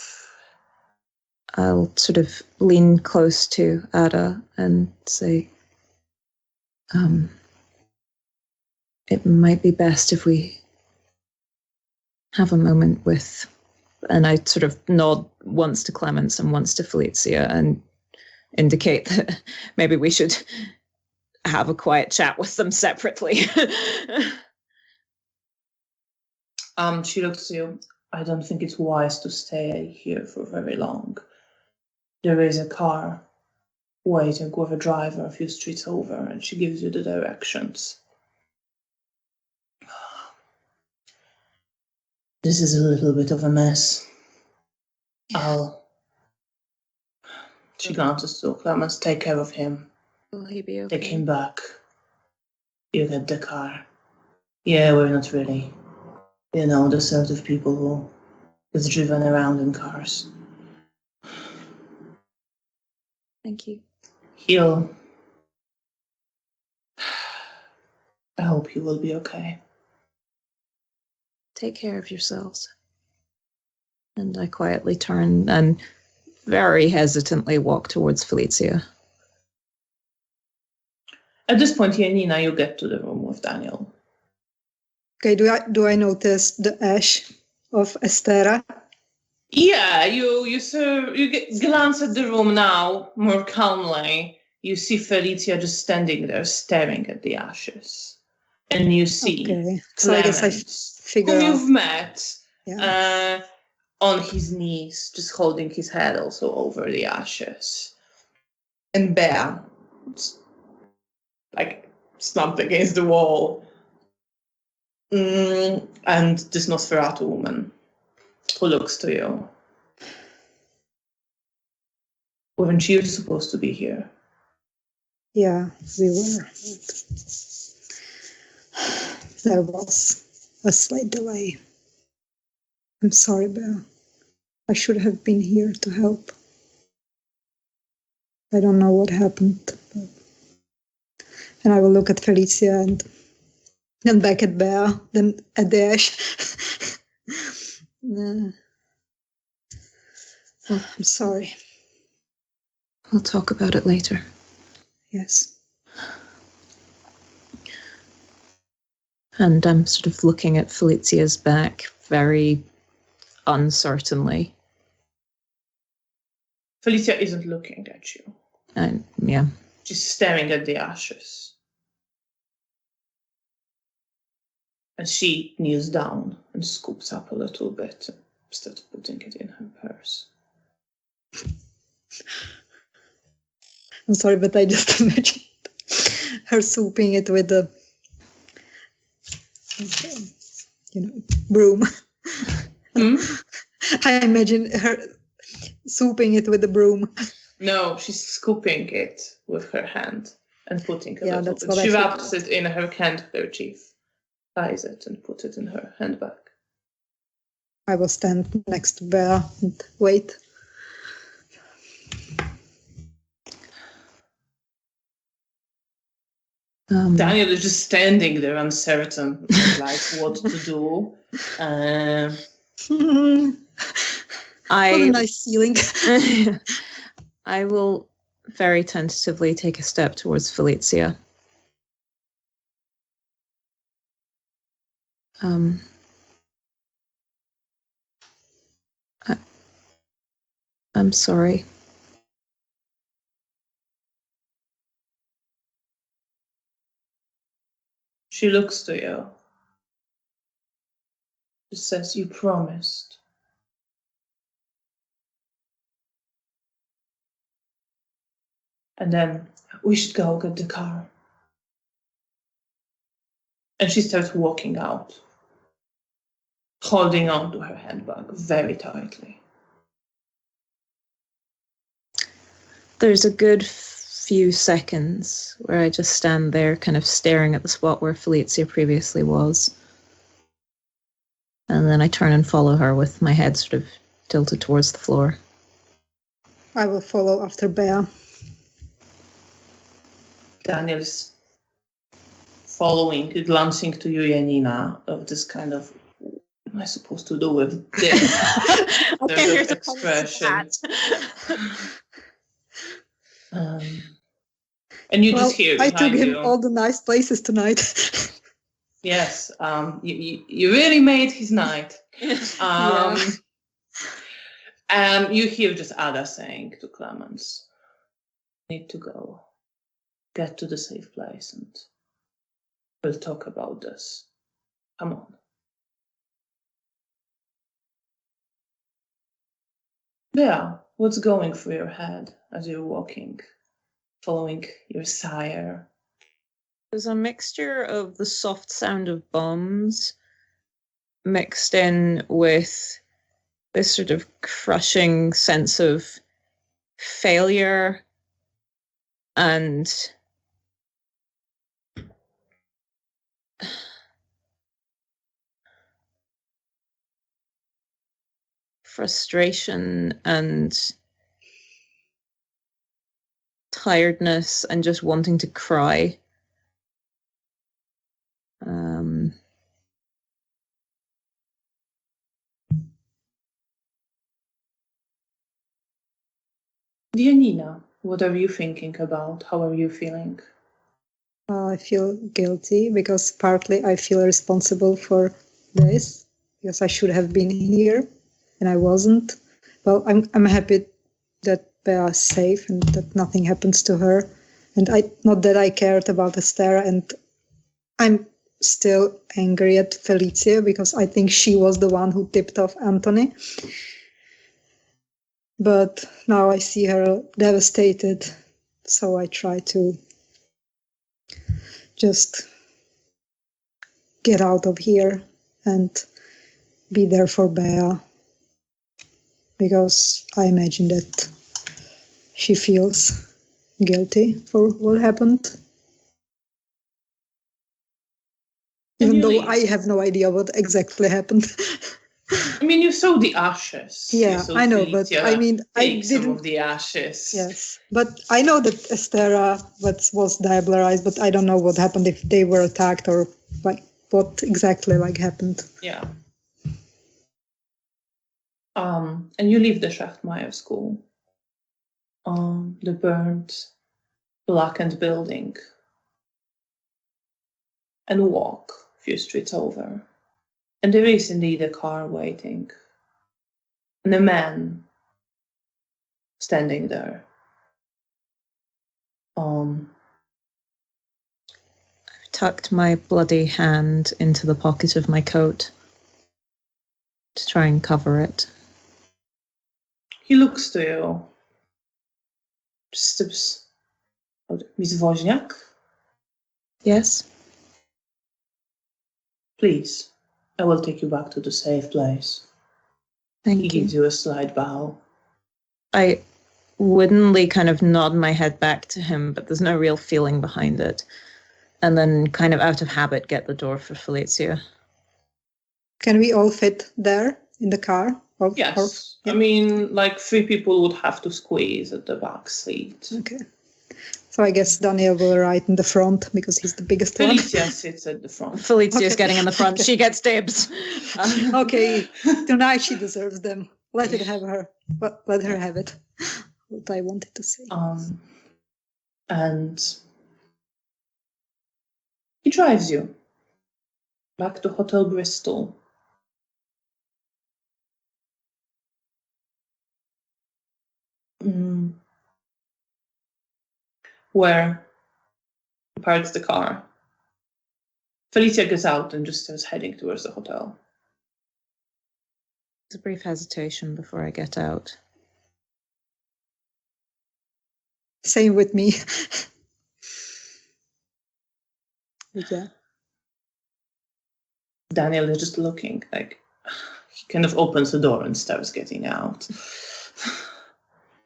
I'll sort of lean close to Ada and say, it might be best if we have a moment with, and I sort of nod once to Clemens and once to Felicia and indicate that maybe we should have a quiet chat with them separately. She looks to you. I don't think it's wise to stay here for very long. There is a car waiting with a driver a few streets over, and she gives you the directions. This is a little bit of a mess. She glances to Clemens. Take care of him. Will he be okay? Take him back. You get the car. Yeah, we're not really, the sort of people who is driven around in cars. Thank you. I hope he will be okay. Take care of yourselves. And I quietly turn and very hesitantly walk towards Felicia. At this point, Janina, you get to the room with Daniel. Okay, do I notice the ash of Estera? Yeah, you glance at the room now more calmly. You see Felicia just standing there staring at the ashes. And you see Okay. So Clemens, I guess I figure whom out. you've met, Yeah. on his knees, just holding his head also over the ashes. And Bea, like, slumped against the wall. And this Nosferatu woman who looks to you. Weren't you supposed to be here? Yeah, we were. There was a slight delay. I'm sorry, Bea. I should have been here to help. I don't know what happened. And I will look at Felicia and then back at Bea, then at Dash. I'm sorry. We'll talk about it later. Yes. And I'm sort of looking at Felicia's back very uncertainly. Felicia isn't looking at you. Yeah. She's staring at the ashes. And she kneels down and scoops up a little bit instead of putting it in her purse. I'm sorry, but I just imagined her swooping it with the, broom. I imagine her swooping it with the broom. No, she's scooping it with her hand and putting a little bit. What She I wraps it in her handkerchief, ties it, and puts it in her handbag. I will stand next to Bea and wait. Daniel is just standing there, uncertain, like what to do. What a nice feeling. I will very tentatively take a step towards Felicia. I'm sorry. She looks to you. She says, "You promised." And then, "We should go get the car." And she starts walking out, holding on to her handbag very tightly. There's a good few seconds where I just stand there kind of staring at the spot where Felicia previously was. And then I turn and follow her with my head sort of tilted towards the floor. I will follow after Bea. Daniel's following, glancing to you, Janina, of this kind of, what am I supposed to do with this? There's an expression. And you just hear I behind took him you. all the nice places tonight. Yes, you really made his night. You hear just Ada saying to Clemens, "Need to go. Get to the safe place and we'll talk about this. Come on." Yeah, what's going through your head as you're walking, following your sire? There's a mixture of the soft sound of bombs mixed in with this sort of crushing sense of failure and frustration and tiredness and just wanting to cry. Janina, what are you thinking about? How are you feeling? I feel guilty because partly I feel responsible for this because I should have been here and I wasn't. Well, I'm happy that Bea is safe and that nothing happens to her. And not that I cared about Estera, and I'm still angry at Felicia because I think she was the one who tipped off Anthony. But now I see her devastated, so I try to just get out of here and be there for Bea, because I imagine that she feels guilty for what happened. Even though I have no idea what exactly happened. I mean, you saw the ashes. Yeah, I know, but I mean, I take some didn't. of the ashes. Yes, but I know that Estera was diablerized, but I don't know what happened, if they were attacked or like what exactly happened. Yeah. And you leave the Szachtmajer school, the burned, blackened building, and walk a few streets over. And there is indeed a car waiting. And a man standing there. I've tucked my bloody hand into the pocket of my coat to try and cover it. He looks to you. Steps out. Miss Woźniak, Yes? please, I will take you back to the safe place. He Thank you. gives you a slight bow. I woodenly kind of nod my head back to him, but there's no real feeling behind it. And then kind of out of habit get the door for Felicia. Can we all fit there in the car? Yes. Yeah. I mean, like 3 people would have to squeeze at the back seat. Okay. So I guess Daniel will ride in the front because he's the biggest one. Felicia sits at the front. Felicia's Okay. getting in the front. She gets dibs. Okay, tonight she deserves them. Let it have her. Let her have it. What I wanted to say. And he drives you back to Hotel Bristol. Where he parks the car. Felicia gets out and just starts heading towards the hotel. There's a brief hesitation before I get out. Same with me. Yeah. Daniel is just looking like he kind of opens the door and starts getting out.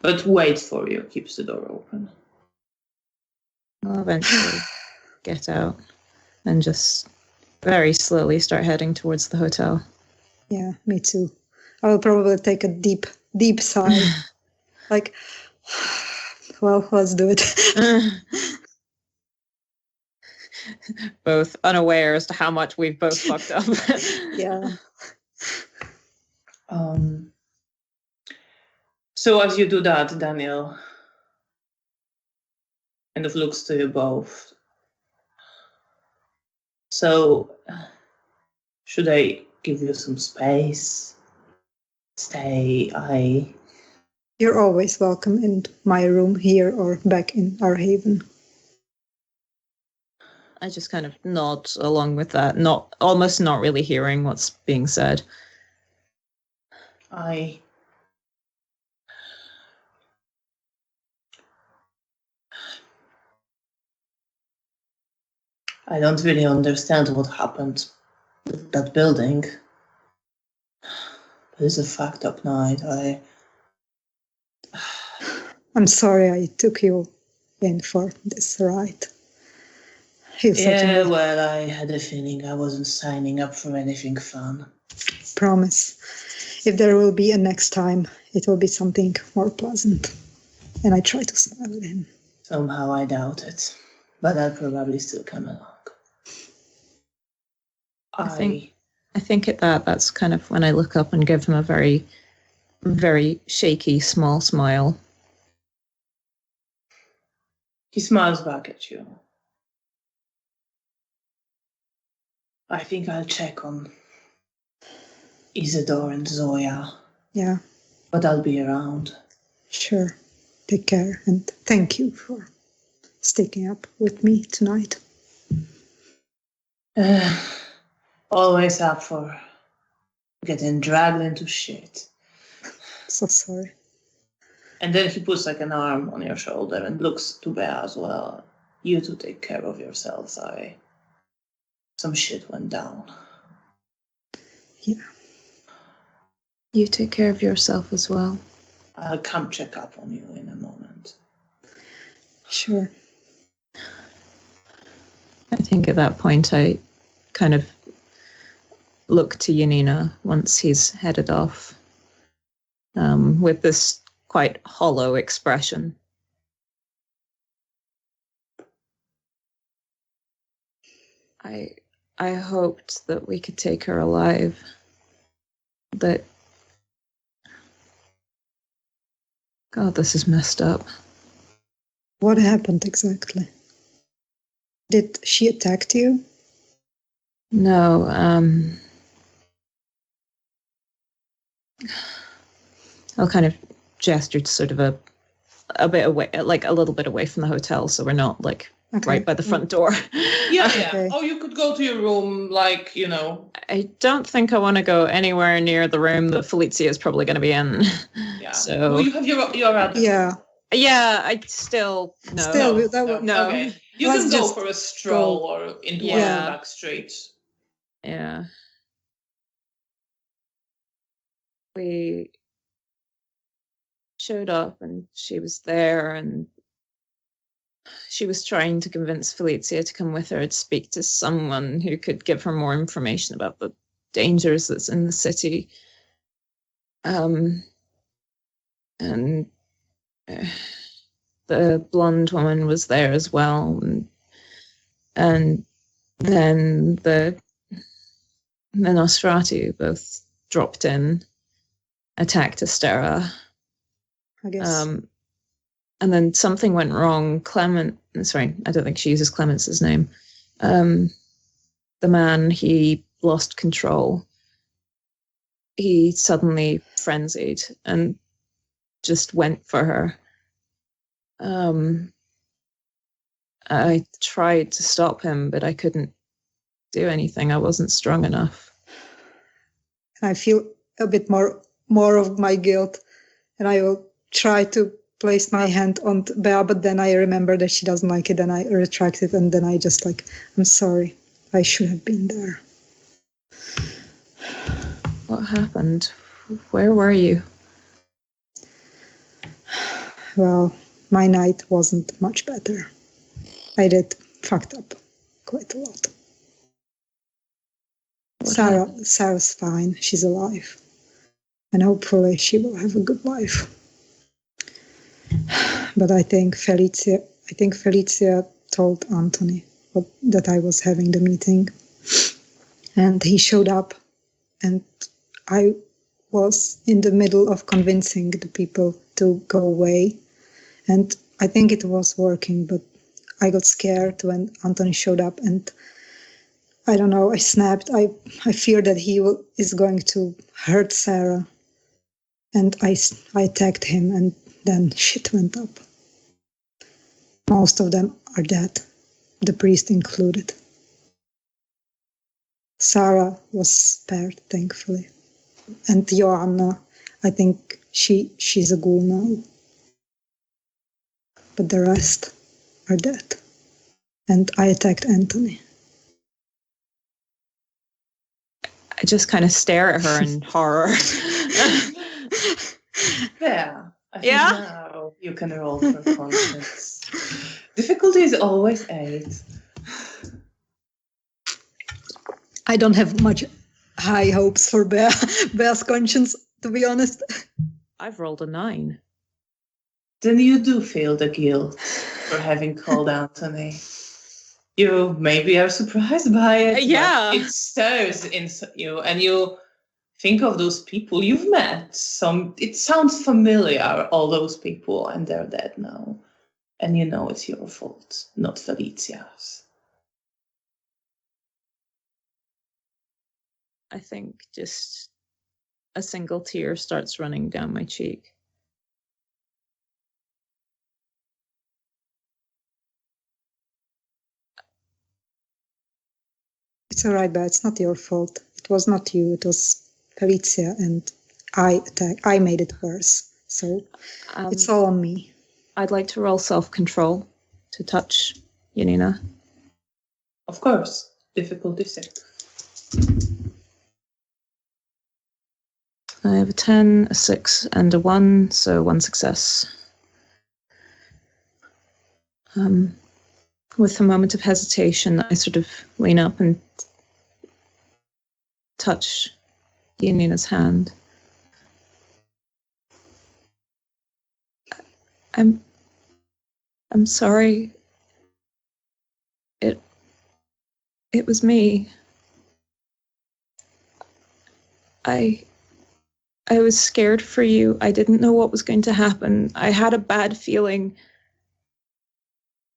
But wait for you, keeps the door open. I'll eventually get out and just very slowly start heading towards the hotel. Yeah, me too. I will probably take a deep sigh. Like, well, let's do it. Both unaware as to how much we've both fucked up. Yeah. So as you do that, Daniel kind of looks to you both. So, should I give you some space? Stay? You're always welcome in my room here or back in our haven. I just kind of nod along with that, almost not really hearing what's being said. I don't really understand what happened with that building. But it's a fucked up night. I'm sorry I took you in for this ride. Yeah, well, I had a feeling I wasn't signing up for anything fun. Promise. If there will be a next time, it will be something more pleasant. And I try to smile at him. Somehow I doubt it. But I'll probably still come along. I think at that's kind of when I look up and give him a very, very shaky, small smile. He smiles back at you. I think I'll check on Isidore and Zoya. Yeah. But I'll be around. Sure. Take care and thank you for sticking up with me tonight. Always up for getting dragged into shit. So sorry. And then he puts like an arm on your shoulder and looks to Bea as well. You two take care of yourselves. Some shit went down. Yeah. You take care of yourself as well. I'll come check up on you in a moment. Sure. I think at that point I kind of look to Janina once he's headed off with this quite hollow expression. I hoped that we could take her alive. That... God, this is messed up. What happened exactly? Did she attack you? No, I'll kind of gestured sort of a bit away, like a little bit away from the hotel, so we're not like right by the front door. Yeah. Okay. Or you could go to your room, like, I don't think I want to go anywhere near the room that Felicia is probably going to be in. Yeah. So Well, you have your other. Yeah. I still no. Still, that would, No. Okay. You Let's can go just for a stroll or into one of Yeah. the back streets. Yeah. We showed up and she was there, and she was trying to convince Felicia to come with her to speak to someone who could give her more information about the dangers that's in the city. And the blonde woman was there as well, and then the Nosferatu both dropped in, attacked Astera. I guess. And then something went wrong. Sorry, I don't think she uses Clemence's name. The man, he lost control. He suddenly frenzied and just went for her. I tried to stop him, but I couldn't do anything. I wasn't strong enough. I feel a bit more of my guilt, and I will try to place my hand on Bea, but then I remember that she doesn't like it, and I retract it, and then I just like, I'm sorry, I should have been there. What happened? Where were you? Well, my night wasn't much better. I did fucked up quite a lot. Sarah's fine. She's alive. And hopefully she will have a good life. But I think Felicia told Anthony that I was having the meeting. And he showed up, and I was in the middle of convincing the people to go away. And I think it was working, but I got scared when Anthony showed up, and I don't know, I snapped. I fear that he is going to hurt Sarah. And I attacked him, and then shit went up. Most of them are dead, the priest included. Sarah was spared, thankfully. And Joanna, I think she's a ghoul now. But the rest are dead. And I attacked Anthony. I just kind of stare at her in horror. Yeah. I think Yeah? now you can roll for conscience. Difficulty is always 8. I don't have much high hopes for Bea's conscience, to be honest. I've rolled a 9. Then you do feel the guilt for having called Anthony. You maybe are surprised by it. Yeah. But it stirs in you, and you think of those people you've met. It sounds familiar, all those people, and they're dead now. And you know it's your fault, not Felicia's. I think just a single tear starts running down my cheek. It's all right, Bea. It's not your fault. It was not you. It was Felicia, and I made it worse. So it's all on me. I'd like to roll self-control to touch Janina. Of course, difficulty 6. I have a 10, a 6, and a 1, so 1 success. With a moment of hesitation, I sort of lean up and touch Janina's hand. I'm sorry. It was me. I was scared for you. I didn't know what was going to happen. I had a bad feeling.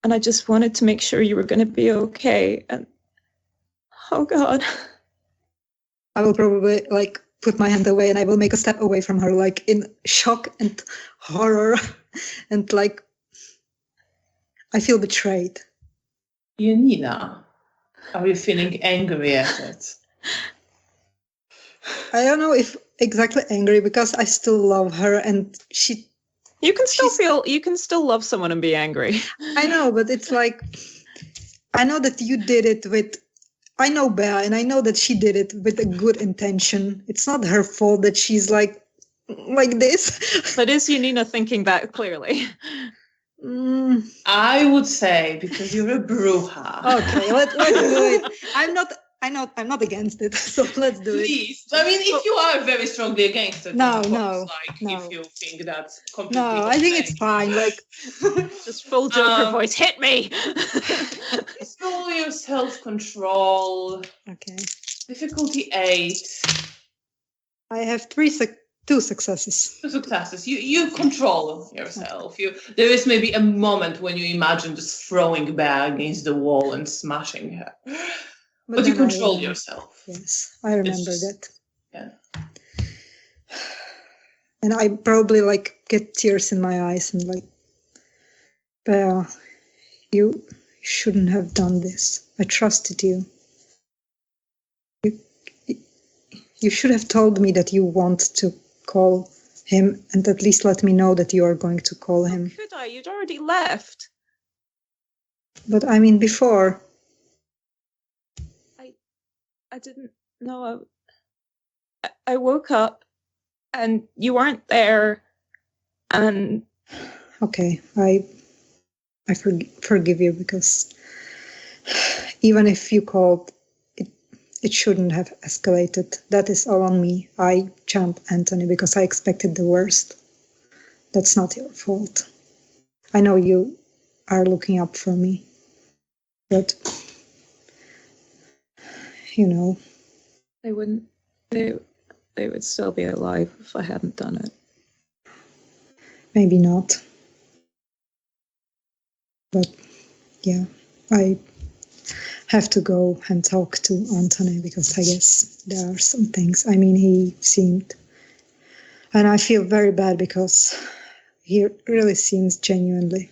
And I just wanted to make sure you were going to be okay. And oh God. I will probably put my hand away and I will make a step away from her, like in shock and horror. And like, I feel betrayed. Janina, are you feeling angry at it? I don't know if exactly angry, because I still love her and You can still love someone and be angry. I know, but it's like, I know that you did it I know Bea, and I know that she did it with a good intention. It's not her fault that she's like this. But is Janina thinking that clearly? I would say because you're a bruja. Okay, let's do it. I'm not against it, so let's do it. Please. I mean, if you are very strongly against it, No, of course, no, like no. if you think that's completely No, I think it's fine. Like, Just full Joker voice, hit me! Roll your self-control. okay. Difficulty 8. I have two successes. 2 successes. You control yourself. There is maybe a moment when you imagine just throwing Bea against the wall and smashing her. But you then control yourself. Yes, I remember that. Yeah. And I probably like get tears in my eyes and like, Bea, you shouldn't have done this. I trusted you. You should have told me that you want to call him and at least let me know that you are going to call him. How could I? You'd already left. But I mean, before. I didn't know. I woke up and you weren't there. And okay, I forgive you, because even if you called, it shouldn't have escalated. That is all on me. I jumped Anthony because I expected the worst. That's not your fault. I know you are looking up for me, but you know, they wouldn't. They would still be alive if I hadn't done it. Maybe not. But yeah, I have to go and talk to Anthony because I guess there are some things. I mean, he seemed, and I feel very bad because he really seems genuinely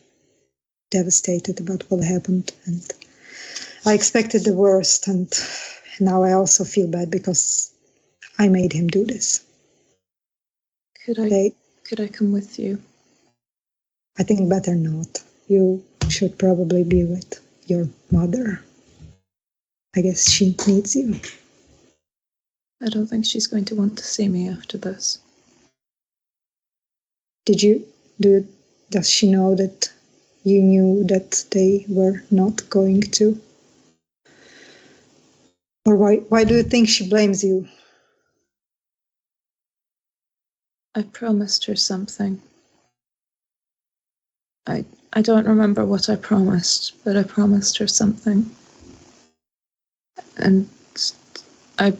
devastated about what happened, and I expected the worst, and now I also feel bad because I made him do this. Could I come with you? I think better not. You should probably be with your mother. I guess she needs you. I don't think she's going to want to see me after this. Does she know that you knew that they were not going to? Or why do you think she blames you? I promised her something. I don't remember what I promised, but I promised her something. And I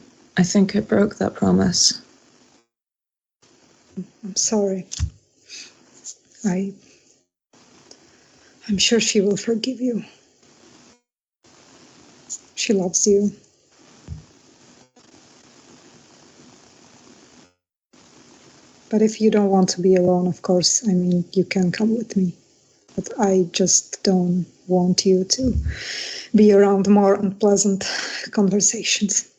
think I broke that promise. I'm sorry. I'm sure she will forgive you. She loves you. But if you don't want to be alone, of course, I mean, you can come with me. But I just don't want you to be around more unpleasant conversations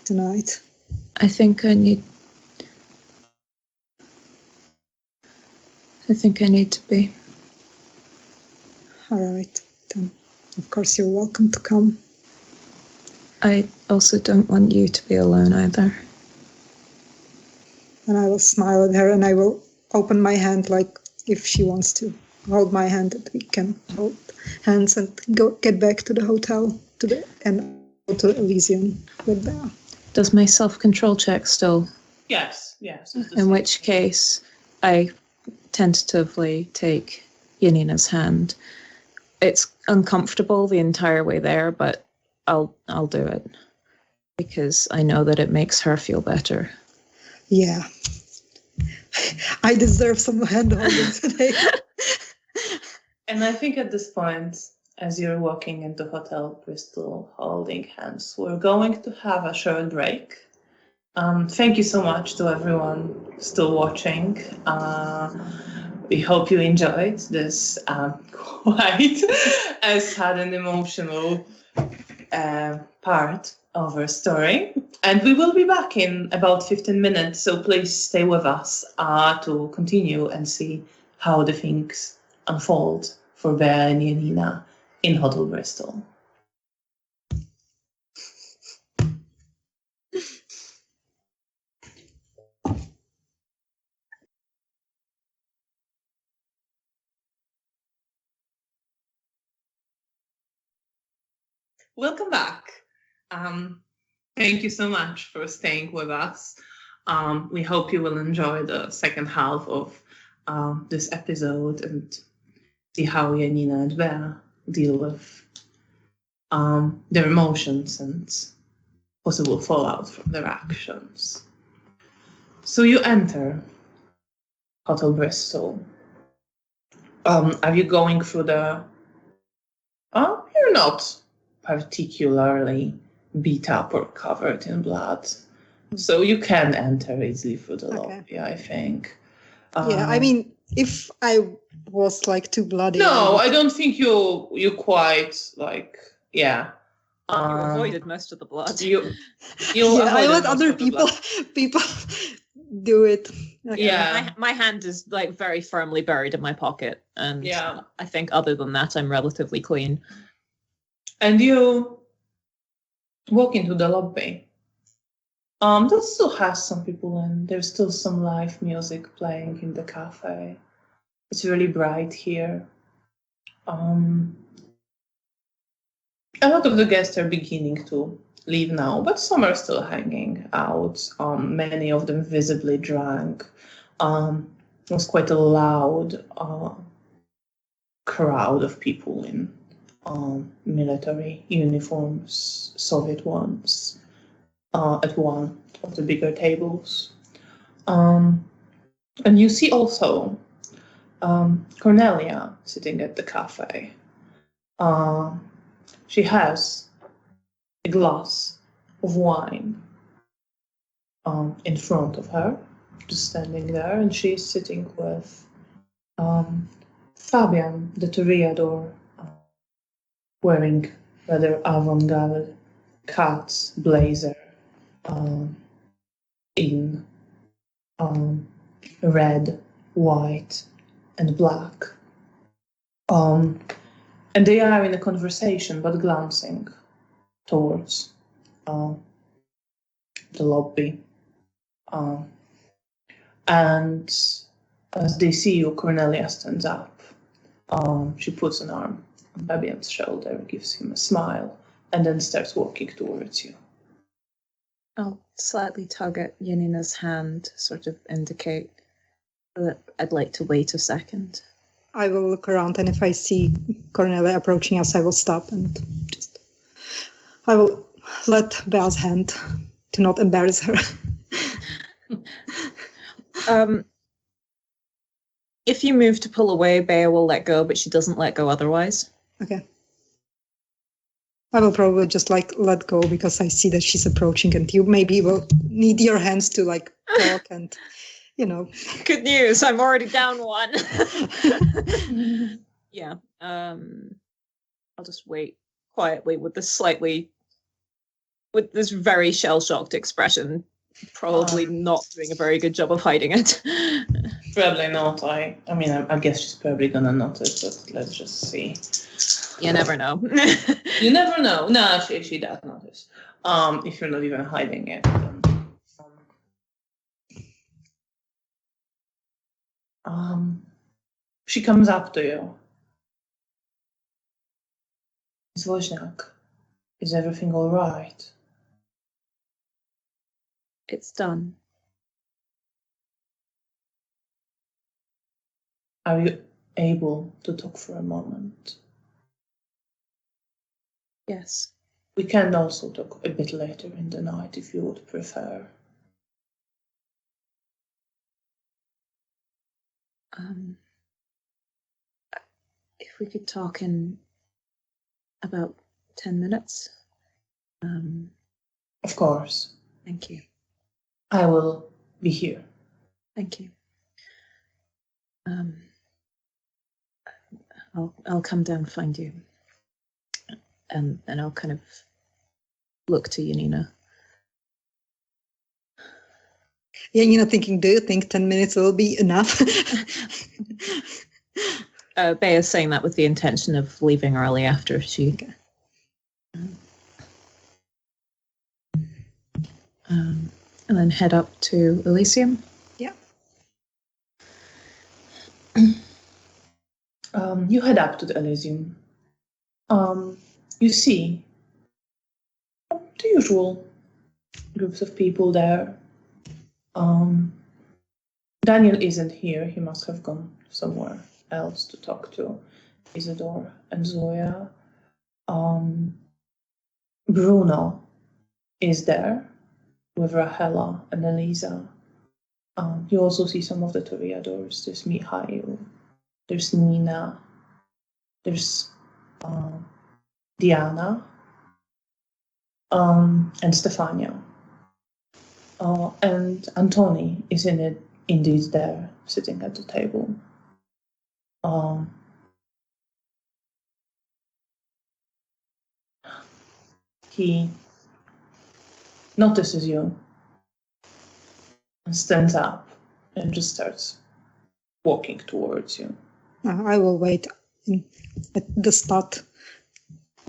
tonight. I think I need to be. All right, then of course you're welcome to come. I also don't want you to be alone either. And I will smile at her and I will open my hand, like if she wants to hold my hand, that we can hold hands and get back to the hotel and go to Elysium with Bea. Does my self-control check still? Yes. In which case, I tentatively take Janina's hand. It's uncomfortable the entire way there, but I'll do it because I know that it makes her feel better. Yeah. I deserve some hand-holding today. And I think at this point, as you're walking into Hotel Bristol holding hands, we're going to have a short break. Thank you so much to everyone still watching. We hope you enjoyed this quite a sad and emotional part of our story. And we will be back in about 15 minutes, so please stay with us to continue and see how the things unfold for Bea and Janina in Hotel Bristol. Welcome back. Thank you so much for staying with us. We hope you will enjoy the second half of this episode and see how Janina and Bea deal with their emotions and possible fallout from their actions. So you enter Hotel Bristol. Are you going through the... you're not particularly beat up or covered in blood. So you can enter easily through the lobby, I think. Yeah, I mean, if I was like too bloody... No, I don't think you quite like, yeah. You avoided most of the blood. You yeah, I let other people do it. Okay. Yeah. My hand is like very firmly buried in my pocket. And yeah. I think other than that, I'm relatively clean. And you walk into the lobby. That still has some people in. There's still some live music playing in the cafe. It's really bright here. A lot of the guests are beginning to leave now, but some are still hanging out. Many of them visibly drunk. It was quite a loud crowd of people in military uniforms, Soviet ones, at one of the bigger tables. And you see also Cornelia sitting at the cafe. She has a glass of wine in front of her, just standing there, and she's sitting with Fabian, the toreador, wearing rather avant-garde cat's blazer in red, white, and black. And they are in a conversation, but glancing towards the lobby. And as they see you, Cornelia stands up. She puts an arm on Fabian's shoulder, gives him a smile, and then starts walking towards you. I'll slightly tug at Janina's hand, sort of indicate that I'd like to wait a second. I will look around, and if I see Cornelia approaching us, I will stop and I will let Bea's hand to not embarrass her. If you move to pull away, Bea will let go, but she doesn't let go otherwise. Okay. I will probably just let go because I see that she's approaching, and you maybe will need your hands to talk and, Good news, I'm already down one. Yeah. I'll just wait quietly with this very shell-shocked expression, probably not doing a very good job of hiding it. Probably not. I guess she's probably gonna notice, but let's just see. You never know. You never know. No, she does notice. If you're not even hiding it. She comes up to you. Miss Wozniak, is everything all right? It's done. Are you able to talk for a moment? Yes. We can also talk a bit later in the night if you would prefer. If we could talk in about 10 minutes. Of course. Thank you. I will be here. Thank you. I'll come down and find you, and I'll kind of look to Janina. Janina thinking, do you think 10 minutes will be enough? Bea's saying that with the intention of leaving early after she. Okay. And then head up to Elysium. Yeah. You head up to the Elysium. You see the usual groups of people there. Daniel isn't here. He must have gone somewhere else to talk to Isidore and Zoya. Bruno is there with Rahela and Elisa. You also see some of the toreadors. There's Mihail, there's Nina, there's Diana, and Stefania. And Antoni is indeed there, sitting at the table. He notices you and stands up and just starts walking towards you. I will wait at the spot.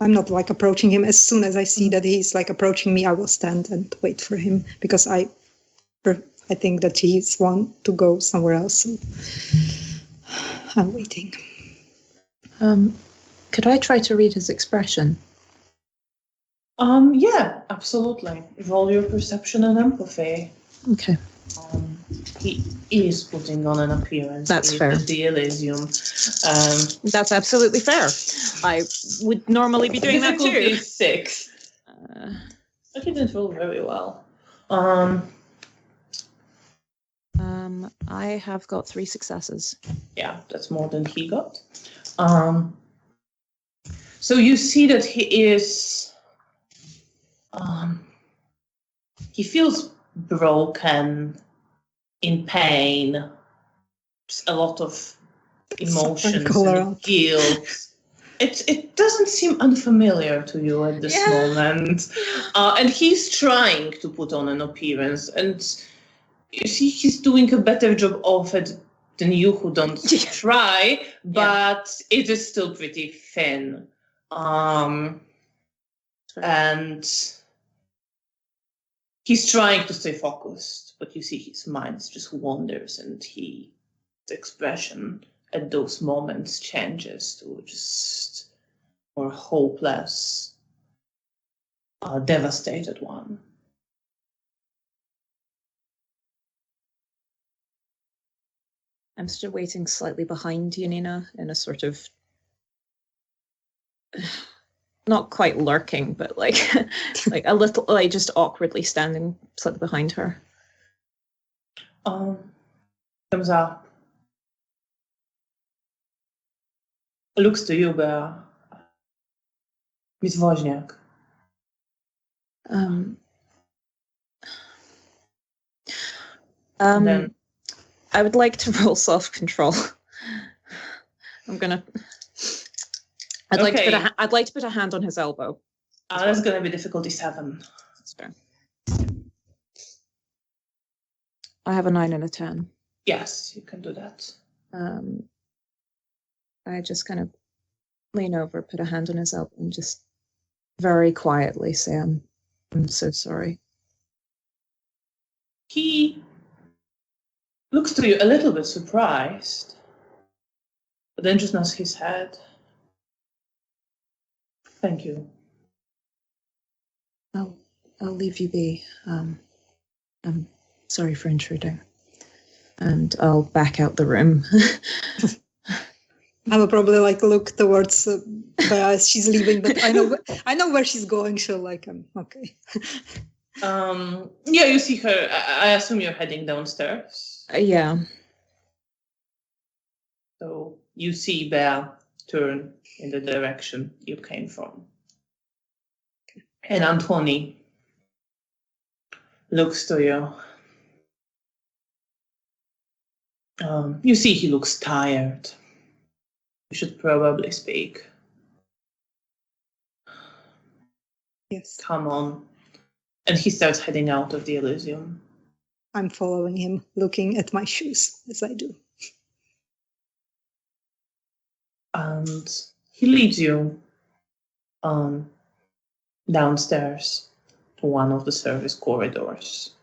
I'm not like approaching him. As soon as I see that he's like approaching me, I will stand and wait for him, because I think that he's one to go somewhere else. So I'm waiting. Could I try to read his expression? Yeah, absolutely. Roll your perception and empathy. Okay. He is putting on an appearance. That's fair. At the Elysium. That's absolutely fair. I would normally be doing that Difficulty too. 6. But he didn't roll very well. I have got 3 successes. Yeah, that's more than he got. So you see that he is. He feels broken, in pain, just a lot of emotions and guilt. It doesn't seem unfamiliar to you at this moment. And he's trying to put on an appearance, and you see he's doing a better job of it than you, who don't try, but it is still pretty thin. And he's trying to stay focused, but you see his mind just wanders, and his expression at those moments changes to just more hopeless, devastated one. I'm still waiting slightly behind Janina in a sort of not quite lurking, but like like a little, like just awkwardly standing slightly behind her. Comes up, looks to you, Bea. Miss Woźniak. Then I would like to roll self-control. I'd like to put a hand on his elbow. That's going to be difficulty 7. That's fair. I have a 9 and a 10. Yes, you can do that. I just kind of lean over, put a hand on his elbow, and just very quietly say, I'm so sorry. He looks to you a little bit surprised, but then just nods his head. Thank you. I'll leave you be. I'm sorry for intruding. And I'll back out the room. I will probably like look towards Bea as she's leaving, but I know where she's going, so like I'm okay. Yeah, you see her. I assume you're heading downstairs. Yeah. So you see Bea turn in the direction you came from. And Antoni looks to you You see he looks tired. We should probably speak. Yes, Come on. And he starts heading out of the Elysium. I'm following him, looking at my shoes as I do. And he leads you downstairs to one of the service corridors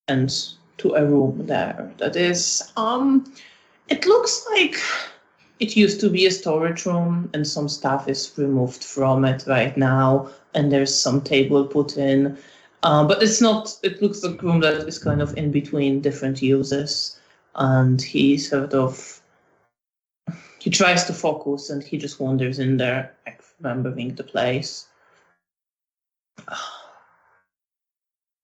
and to a room there that is, it looks like it used to be a storage room and some stuff is removed from it right now and there's some table put in. But it's not, it looks like a room that is kind of in between different uses. And he tries to focus and he just wanders in there, like remembering the place.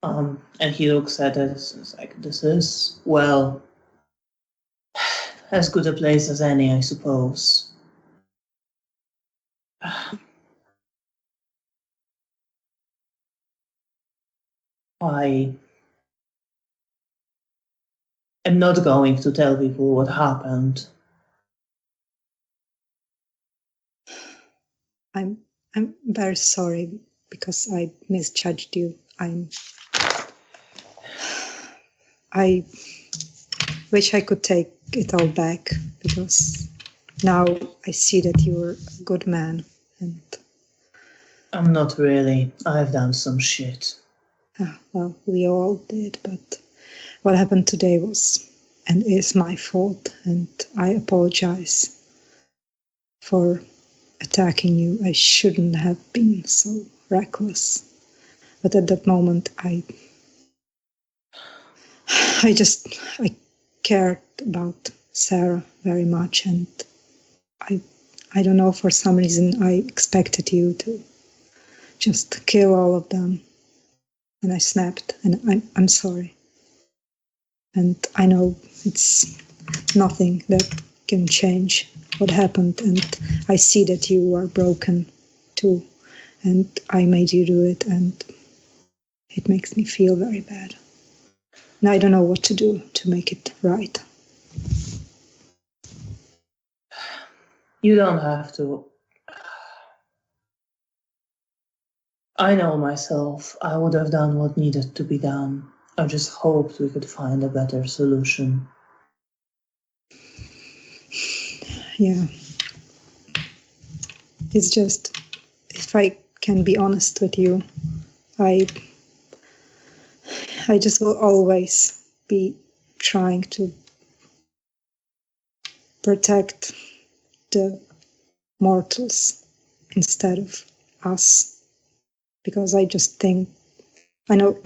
And he looks at it and is like, this is, well, as good a place as any, I suppose. I am not going to tell people what happened. I'm very sorry because I misjudged you. I wish I could take it all back because now I see that you're a good man and I'm not really. I've done some shit. well, we all did, but what happened today was and is my fault, and I apologize for attacking you. I shouldn't have been so reckless, but at that moment, I cared about Sarah very much, and I don't know, for some reason I expected you to just kill all of them, and I snapped, and I'm sorry. And I know it's nothing that can change what happened, and I see that you are broken too, and I made you do it, and it makes me feel very bad. And I don't know what to do to make it right. You don't have to. I know myself. I would have done what needed to be done. I just hoped we could find a better solution. Yeah. It's just, if I can be honest with you, I just will always be trying to protect the mortals instead of us, because I just think, I know,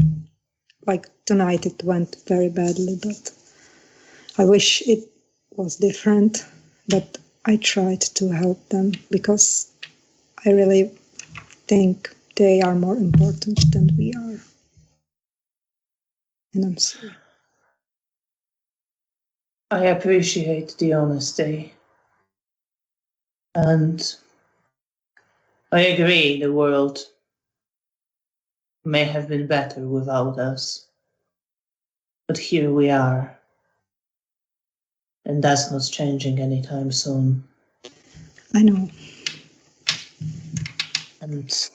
like tonight it went very badly, but I wish it was different, but I tried to help them because I really think they are more important than we are. And I'm sorry. I appreciate the honesty. And I agree, the world may have been better without us. But here we are. And that's not changing anytime soon. I know. And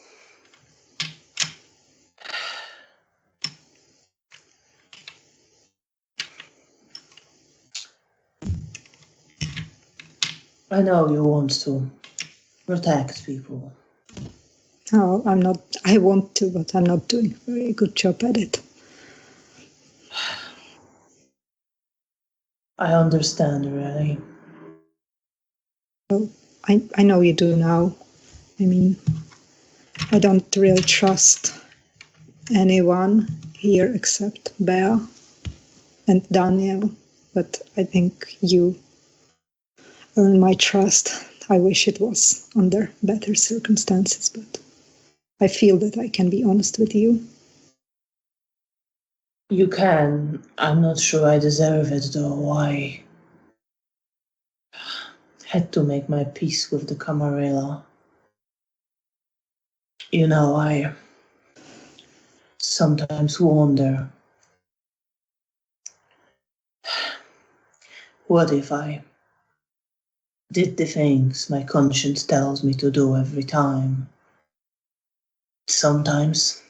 I know you want to protect people. No, I'm not. I want to, but I'm not doing a very good job at it. I understand, really. Well, I know you do now. I mean, I don't really trust anyone here except Bea and Daniel, but I think you earn my trust. I wish it was under better circumstances, but I feel that I can be honest with you. You can. I'm not sure I deserve it, though. I had to make my peace with the Camarilla. You know, I sometimes wonder What if I did the things my conscience tells me to do every time? Sometimes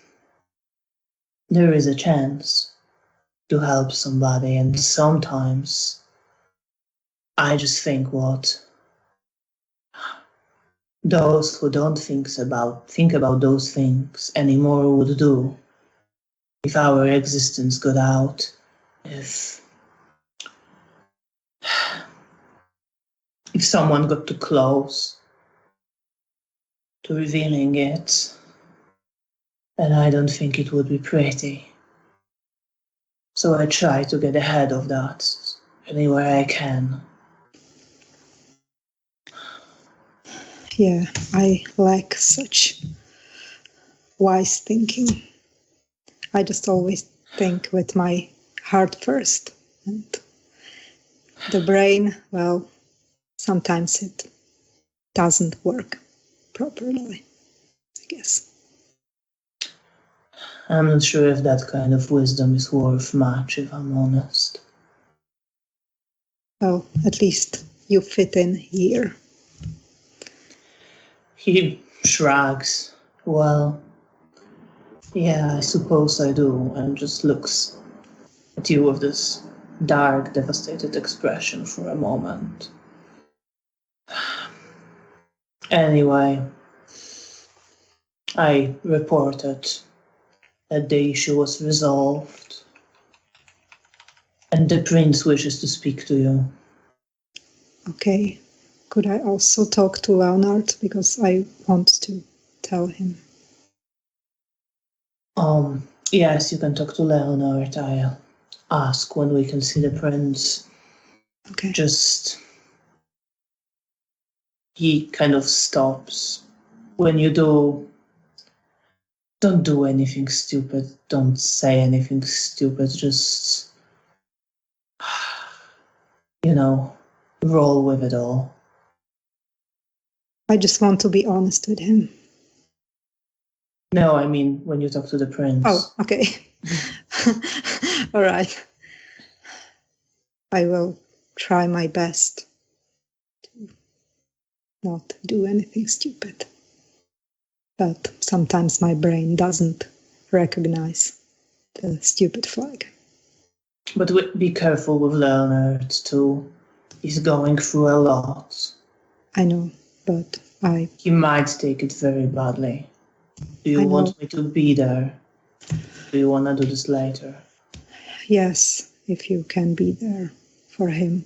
there is a chance to help somebody, and sometimes I just think what those who don't think about those things anymore would do if our existence got out, if someone got too close to revealing it, and I don't think it would be pretty. So I try to get ahead of that anywhere I can. Yeah, I lack such wise thinking. I just always think with my heart first. And the brain, well, sometimes it doesn't work properly, I guess. I'm not sure if that kind of wisdom is worth much, if I'm honest. Well, at least you fit in here. He shrugs. Well, yeah, I suppose I do, and just looks at you with this dark, devastated expression for a moment. Anyway, I reported that the issue was resolved, and the prince wishes to speak to you. Okay. Could I also talk to Leonard? Because I want to tell him. Yes, you can talk to Leonard. I'll ask when we can see the prince. Okay. Just, he kind of stops. When you do, don't do anything stupid. Don't say anything stupid. Just, roll with it all. I just want to be honest with him. No, I mean when you talk to the prince. Oh, okay. All right. I will try my best to not do anything stupid. But sometimes my brain doesn't recognize the stupid flag. But be careful with Leonard too. He's going through a lot. I know, but He might take it very badly. Do you want me to be there? Do you want to do this later? Yes, if you can be there for him.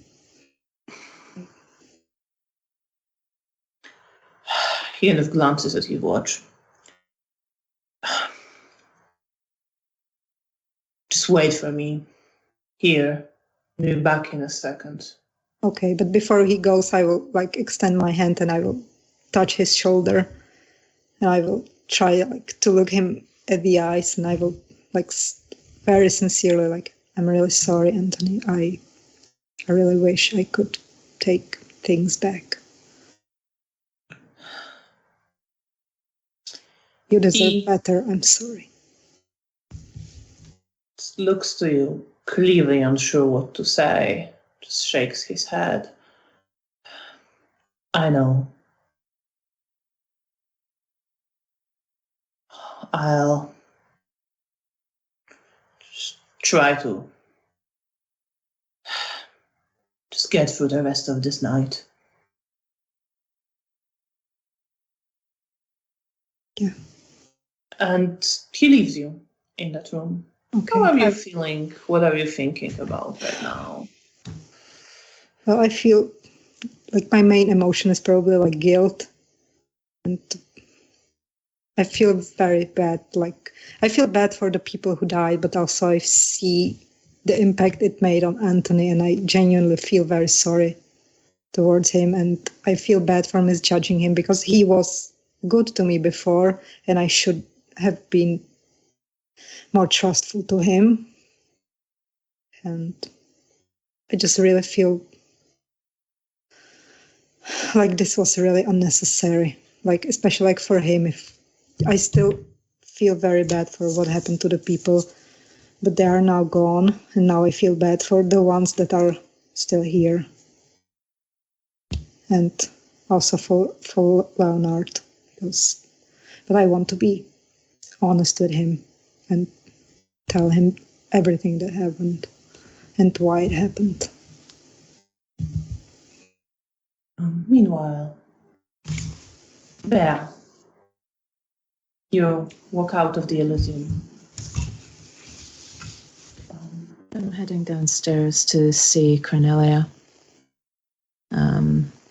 He kind of glances at his watch. Just wait for me. Here. I'll be back in a second. Okay, but before he goes, I will extend my hand and I will touch his shoulder, and I will try to look him at the eyes, and I will very sincerely I'm really sorry, Anthony. I really wish I could take things back. You deserve better. I'm sorry. Looks to you, clearly unsure what to say. Just shakes his head. I know. I'll just try to just get through the rest of this night. Yeah. And he leaves you in that room. Okay. How are you feeling? What are you thinking about right now? Well, I feel my main emotion is probably guilt, and I feel very bad. I feel bad for the people who died, but also I see the impact it made on Anthony, and I genuinely feel very sorry towards him, and I feel bad for misjudging him because he was good to me before, and I should have been more trustful to him. And I just really feel like this was really unnecessary, especially for him. If I still feel very bad for what happened to the people, but they are now gone, and now I feel bad for the ones that are still here. And also for Leonard. But I want to be honest with him and tell him everything that happened and why it happened. Meanwhile, Bear, you walk out of the Elysium. I'm heading downstairs to see Cornelia.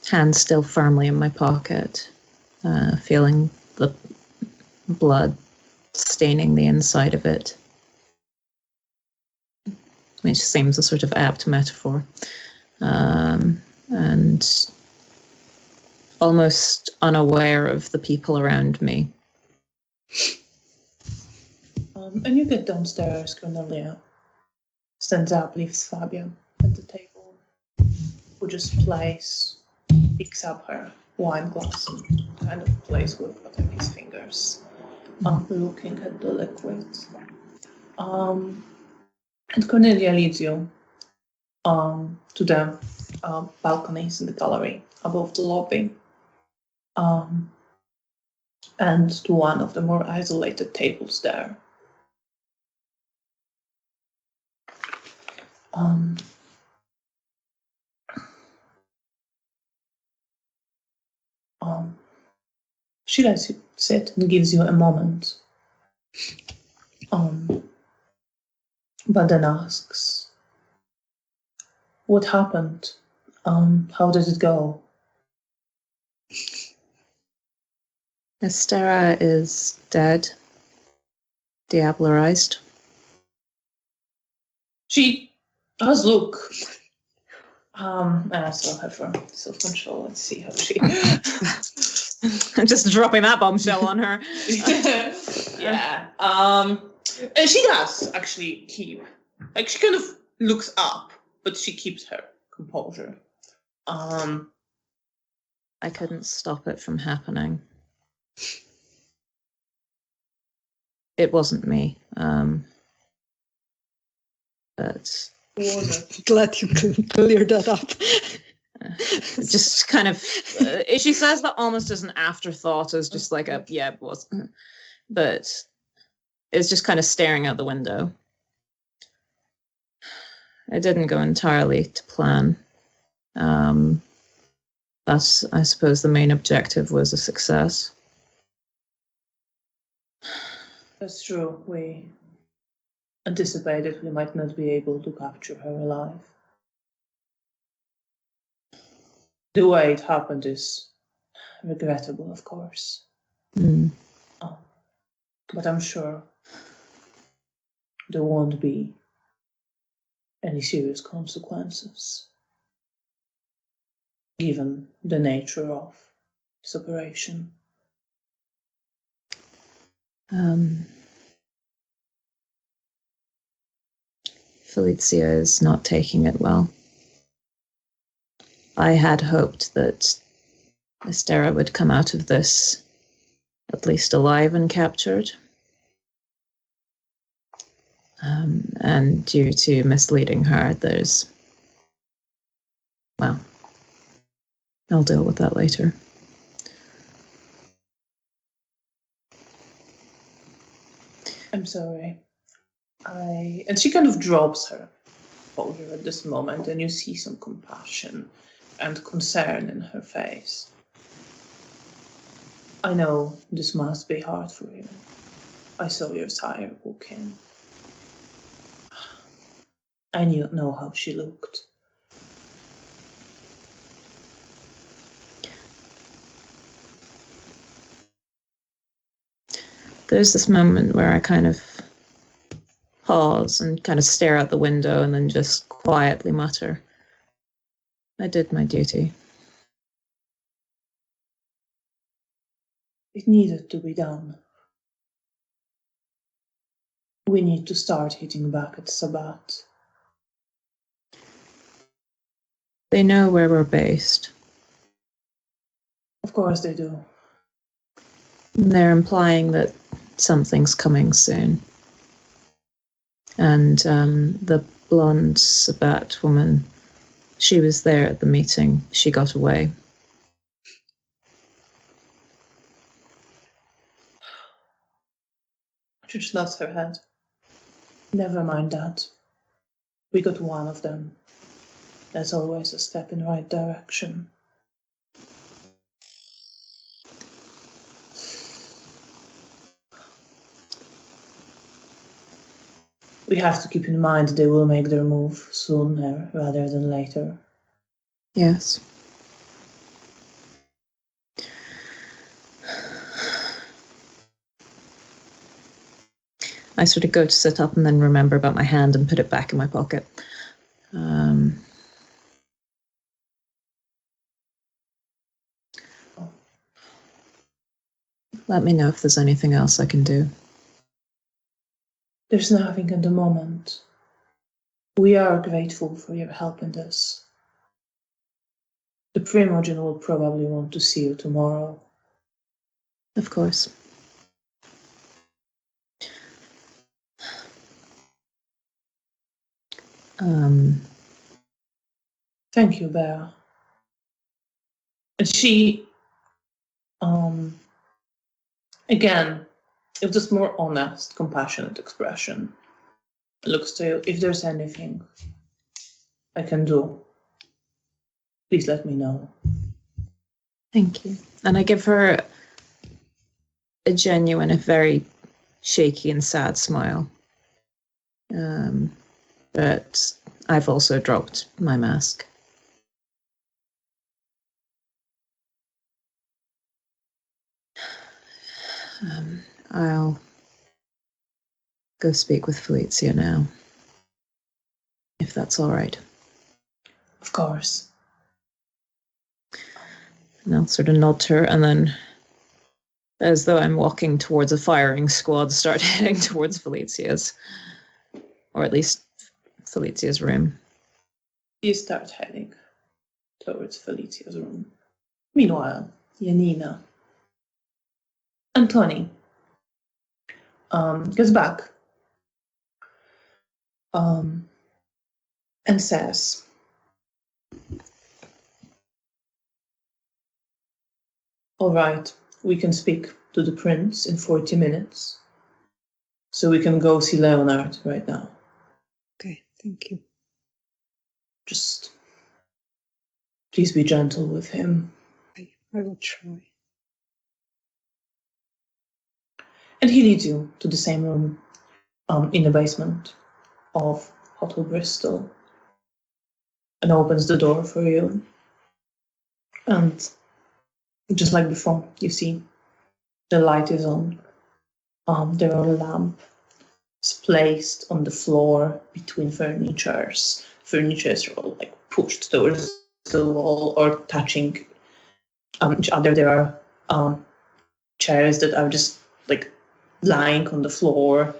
Hand still firmly in my pocket, feeling the blood staining the inside of it, which seems a sort of apt metaphor. And almost unaware of the people around me. And you get downstairs, Cornelia stands up, leaves Fabian at the table, who just picks up her wine glass and kind of plays with it in his fingers, looking at the liquid. And Cornelia leads you to the balconies in the gallery above the lobby, and to one of the more isolated tables there. She lets you sit and gives you a moment, but then asks, "What happened? How did it go?" Estera is dead, diablerized. She does look. And I still have her self-control. Let's see how she. I'm just dropping that bombshell on her. Yeah. And she does actually keep. Like, she kind of looks up, but she keeps her composure. I couldn't stop it from happening. It wasn't me. But Glad you could clear that up. Just kind of, she says that almost as an afterthought, as just like a, yeah, it was. But it's just kind of staring out the window. It didn't go entirely to plan. That's, I suppose, the main objective was a success. That's true. We anticipated we might not be able to capture her alive. The way it happened is regrettable, of course. But I'm sure there won't be any serious consequences, given the nature of this operation. Felicia is not taking it well. I had hoped that Estera would come out of this at least alive and captured. And due to misleading her, well, I'll deal with that later. I'm sorry. And she kind of drops her folder at this moment, and you see some compassion and concern in her face. I know this must be hard for you. I saw your sire walk in. I know how she looked. There's this moment where I kind of pause and kind of stare out the window and then just quietly mutter, I did my duty. It needed to be done. We need to start hitting back at Sabbat. They know where we're based. Of course they do. And they're implying that something's coming soon. And the blonde Sabbat woman She was there at the meeting. She got away. She just lost her head. Never mind that. We got one of them. That's always a step in the right direction. We have to keep in mind they will make their move sooner rather than later. Yes. I sort of go to sit up and then remember about my hand and put it back in my pocket. Let me know if there's anything else I can do. There's nothing at the moment. We are grateful for your help in this. The Primogen will probably want to see you tomorrow. Of course. Thank you, Bea. And she, again, it was just more honest, compassionate expression. Looks to you, if there's anything I can do, please let me know. Thank you. And I give her a genuine, if very shaky and sad smile. But I've also dropped my mask. I'll go speak with Felicia now, if that's all right. Of course. And I'll sort of nod to her, and then, as though I'm walking towards a firing squad, start heading towards Felicia's, or at least Felicia's room. You start heading towards Felicia's room. Meanwhile, Janina and Tony gets back and says, all right, we can speak to the prince in 40 minutes, so we can go see Leonard right now. Okay, thank you. Just please be gentle with him. I will try. And he leads you to the same room in the basement of Hotel Bristol and opens the door for you. And just like before, you see the light is on. There are a lamp. It's placed on the floor between furnitures. Furnitures are all like pushed towards the wall or touching each other. There are chairs that are just like lying on the floor,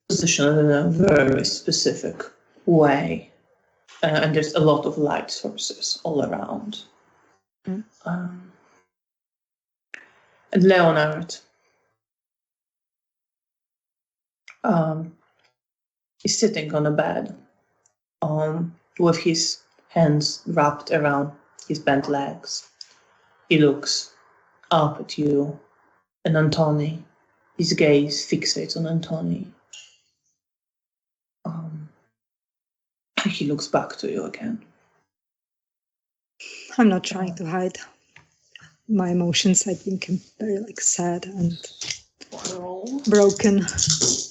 positioned in a very specific way. And there's a lot of light sources all around. And Leonard is sitting on a bed with his hands wrapped around his bent legs. He looks up at you and Antoni. His gaze fixates on Antoni. He looks back to you again. I'm not trying to hide my emotions. I think I'm very sad and broken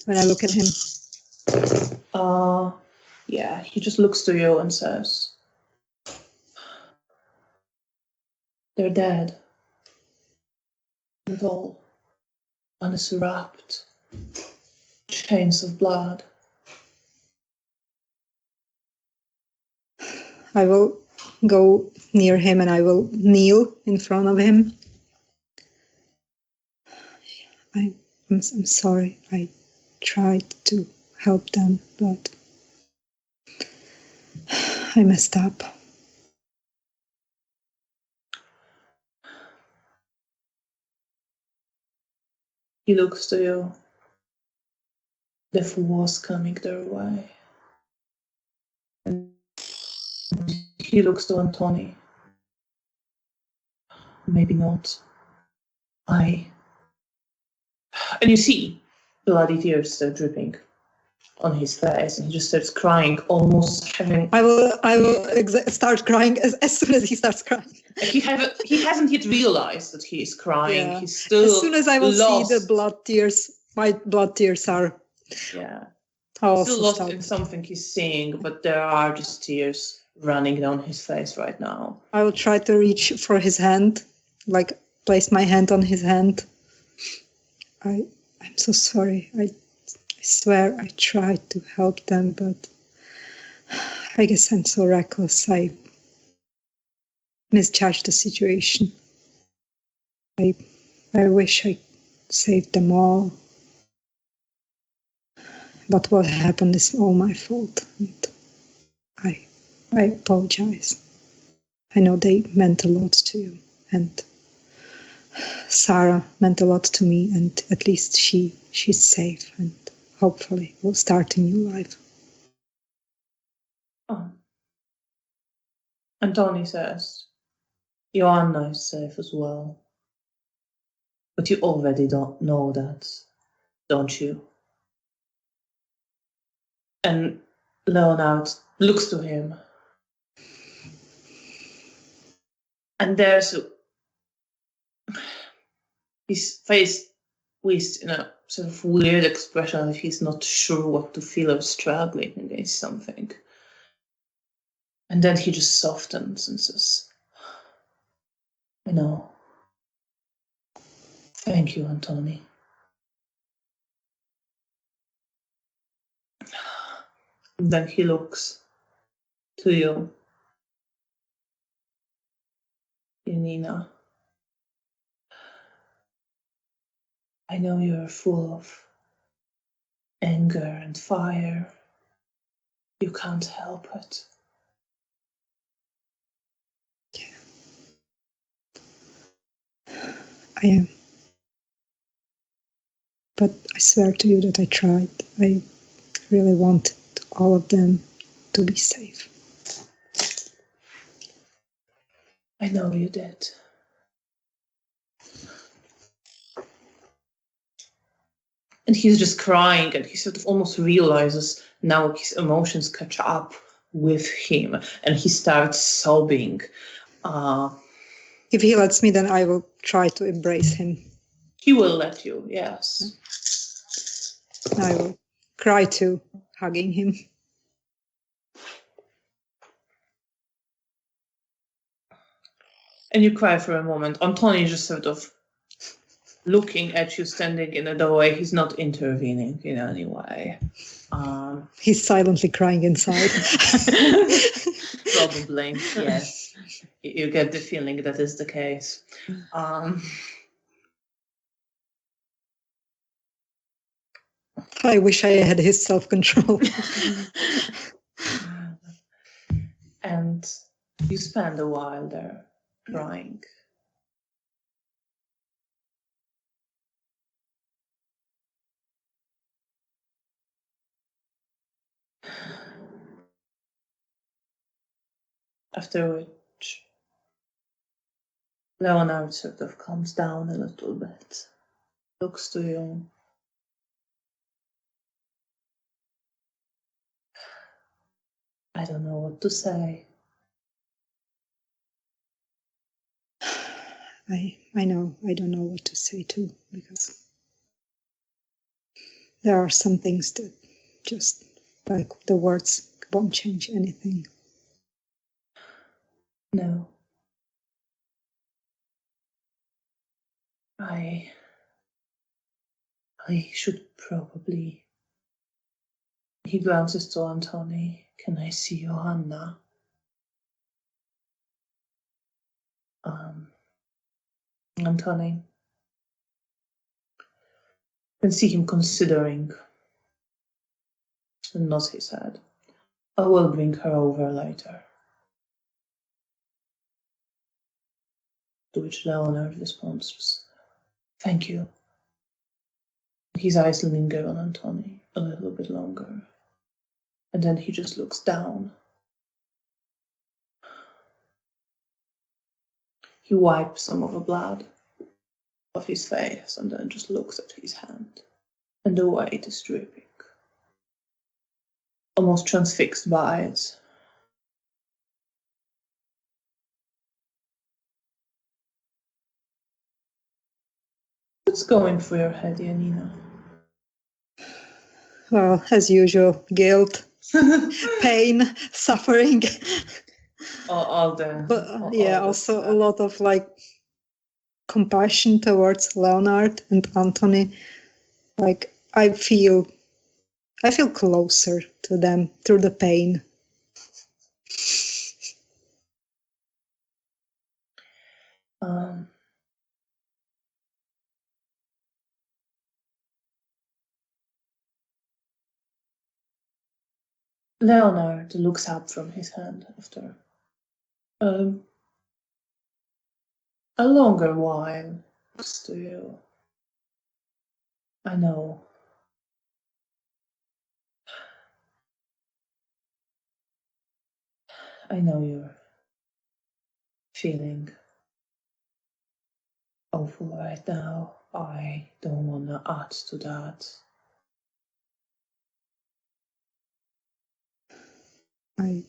when I look at him. Yeah, he just looks to you and says, they're dead. And all wrapped chains of blood. I will go near him and I will kneel in front of him. I'm sorry. I tried to help them, but I messed up. He looks to you. Death was coming their way. And he looks to Antoni. Maybe not. And you see bloody tears start dripping on his face, and he just starts crying, almost having. I will start crying as soon as he starts crying. He hasn't yet realized that he is crying. Yeah. He's still. As soon as I will lost. see the blood tears, my blood tears are. Yeah. I'll Still also lost stop. in something he's seeing, but there are just tears running down his face right now. I will try to reach for his hand, like place my hand on his hand. I'm so sorry. I swear I tried to help them, but I guess I'm so reckless. I misjudged the situation. I wish I saved them all. But what happened is all my fault. And I apologize. I know they meant a lot to you. And Sarah meant a lot to me, and at least she's safe and hopefully will start a new life. Oh. And Tony says, Joanna is safe as well. But you already don't know that, don't you? And Leonard looks to him. And there's his face twists in a sort of weird expression if he's not sure what to feel or struggling against something. And then he just softens and says, I know. Thank you, Antoni. And then he looks to you, Janina. I know you're full of anger and fire. You can't help it. I am. But I swear to you that I tried. I really wanted all of them to be safe. I know you did. And he's just crying, and he sort of almost realizes now his emotions catch up with him, and he starts sobbing. If he lets me, then I will try to embrace him. He will let you, yes. I will cry too, hugging him. And you cry for a moment. Antoni is just sort of looking at you, standing in the doorway. He's not intervening in any way. He's silently crying inside. Probably, yes. You get the feeling that is the case. I wish I had his self-control. And you spend a while there crying. After which Leonard sort of calms down a little bit, looks to you. I don't know what to say. I know, I don't know what to say too, because there are some things that just, like, the words won't change anything. No. I should probably. He glances to Antoni. Can I see Johanna? Antoni. Can see him considering. And nods his head. I will bring her over later. To which Leonard responds, thank you. His eyes linger on Antoni a little bit longer. And then he just looks down He wipes some of the blood off his face and then just looks at his hand. And the way it is dripping. Almost transfixed by it. What's going through your head, Janina? Well, as usual, guilt, pain, suffering. All Also a lot of like compassion towards Leonard and Anthony. Like I feel closer to them through the pain. Leonard looks up from his hand after a longer while. Looks to you. I know. I know you're feeling awful right now. I don't want to add to that. I'm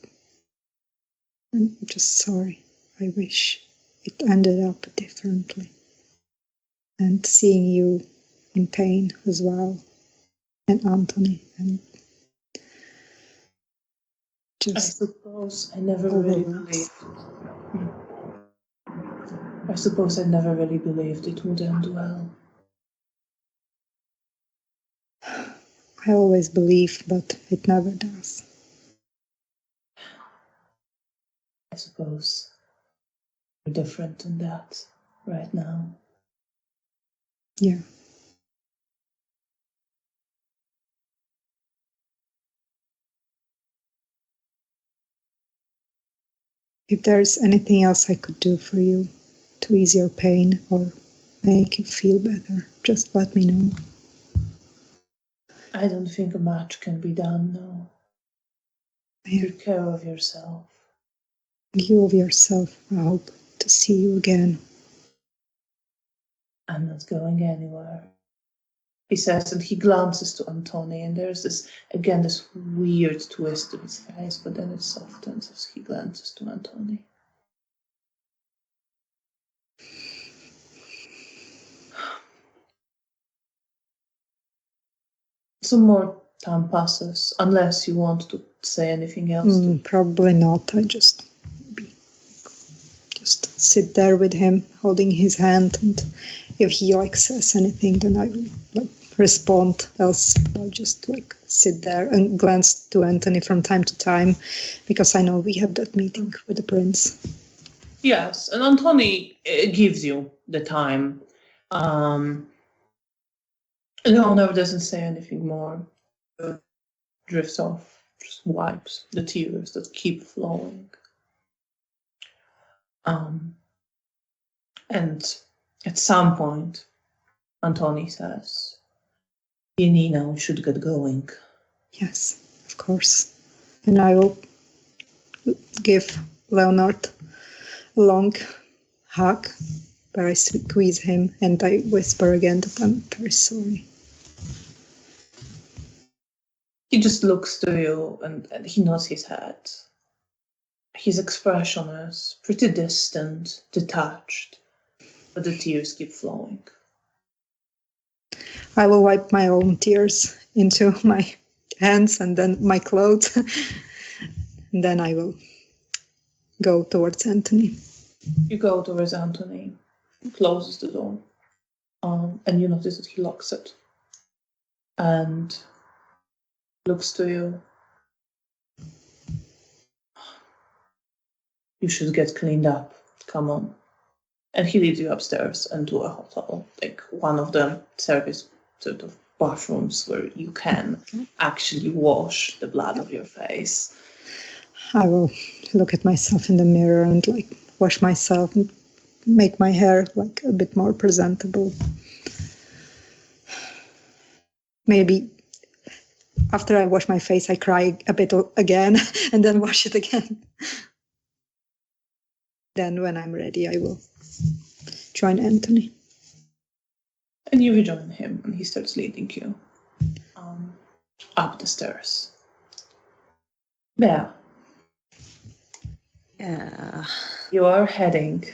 just sorry. I wish it ended up differently. And seeing you in pain as well, and Anthony, and just I suppose I never really believed. I suppose I never really believed it would end well. I always believe, but it never does. I suppose we're different in that right now. Yeah. If there's anything else I could do for you to ease your pain or make you feel better, just let me know. I don't think much can be done now. Take care of yourself. You of yourself. I hope to see you again. I'm not going anywhere, he says, and he glances to Antoni, and there's this weird twist to his face, but then it softens as he glances to Antoni. Some more time passes, unless you want to say anything else. Probably not. I just sit there with him, holding his hand, and if he says anything, then I will respond. Else I'll just sit there and glance to Anthony from time to time, because I know we have that meeting with the prince. Yes, and Antoni gives you the time. Leonor doesn't say anything more. Drifts off, just wipes the tears that keep flowing. And at some point, Antoni says, Janina, we should get going. Yes, of course. And I will give Leonard a long hug where I squeeze him and I whisper again that I'm very sorry. He just looks to you and he nods his head. His expression is pretty distant, detached, but the tears keep flowing. I will wipe my own tears into my hands and then my clothes. And then I will go towards Anthony. You go towards Anthony, he closes the door, and you notice that he locks it. And looks to you. You should get cleaned up. Come on. And he leads you upstairs into a hotel, one of the service sort of bathrooms where you can actually wash the blood of your face. I will look at myself in the mirror and wash myself and make my hair a bit more presentable. Maybe after I wash my face, I cry a bit again and then wash it again. Then when I'm ready, I will join Anthony. And you rejoin him, and he starts leading you up the stairs. Bea, Yeah. you are heading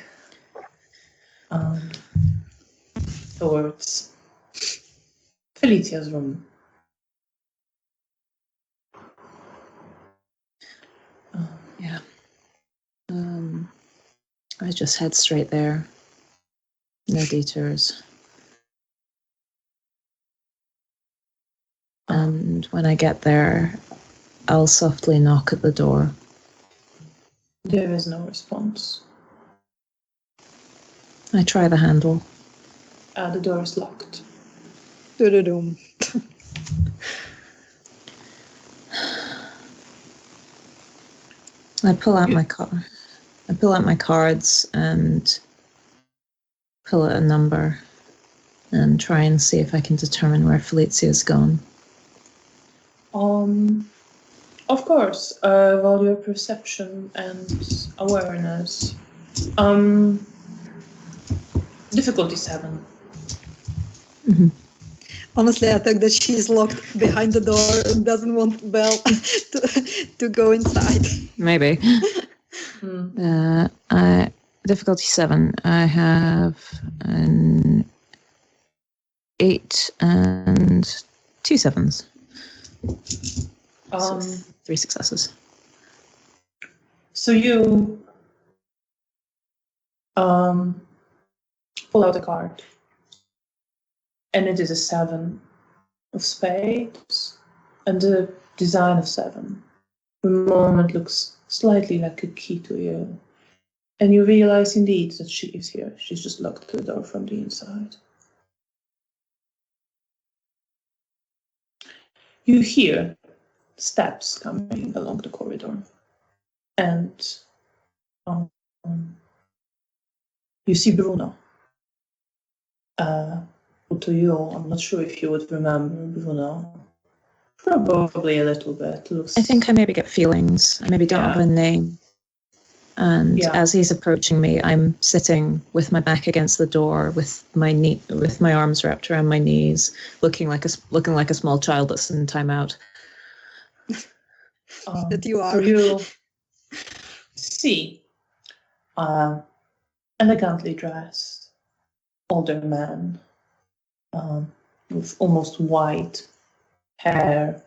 towards Felicia's room. Yeah. I just head straight there. No detours. And when I get there, I'll softly knock at the door. There is no response. I try the handle. The door is locked. Do-do-doom. I pull out my cards and pull out a number and try and see if I can determine where Felicia's gone. Of course, roll your perception and awareness. Difficulty 7. Mm-hmm. Honestly, I think that she's locked behind the door and doesn't want Belle to go inside. Maybe. Difficulty 7. I have an 8 and 2 7s. So 3 successes. So you pull out a card, and it is a 7 of spades, and the design of 7. For a moment looks slightly like a key to you, and you realize indeed that she is here. She's just locked the door from the inside. You hear steps coming along the corridor, and you see Bruno. Who to you, I'm not sure if you would remember Bruno. Probably a little bit. Looks. I think I maybe get feelings. I maybe don't have a name. And as he's approaching me, I'm sitting with my back against the door, with my arms wrapped around my knees, looking like a small child that's in timeout. That you are. So you see elegantly dressed older man with almost white hair,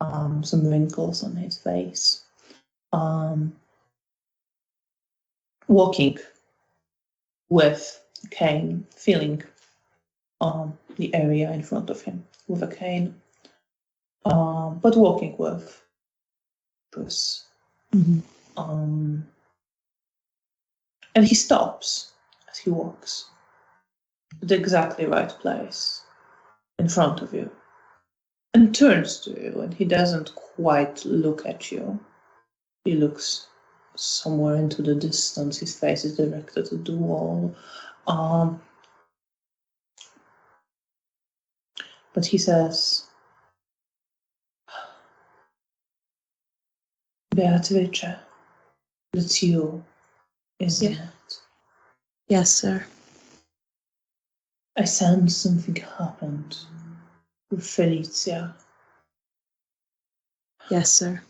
some wrinkles on his face, walking with a cane, feeling the area in front of him with a cane, but walking with Bruce. Mm-hmm. And he stops as he walks at the exactly right place in front of you and turns to you, and he doesn't quite look at you. He looks somewhere into the distance. His face is directed at the wall. But he says, Beatrice, that's you, isn't it? Yes, sir. I sense something happened with Felicia. Yes, sir.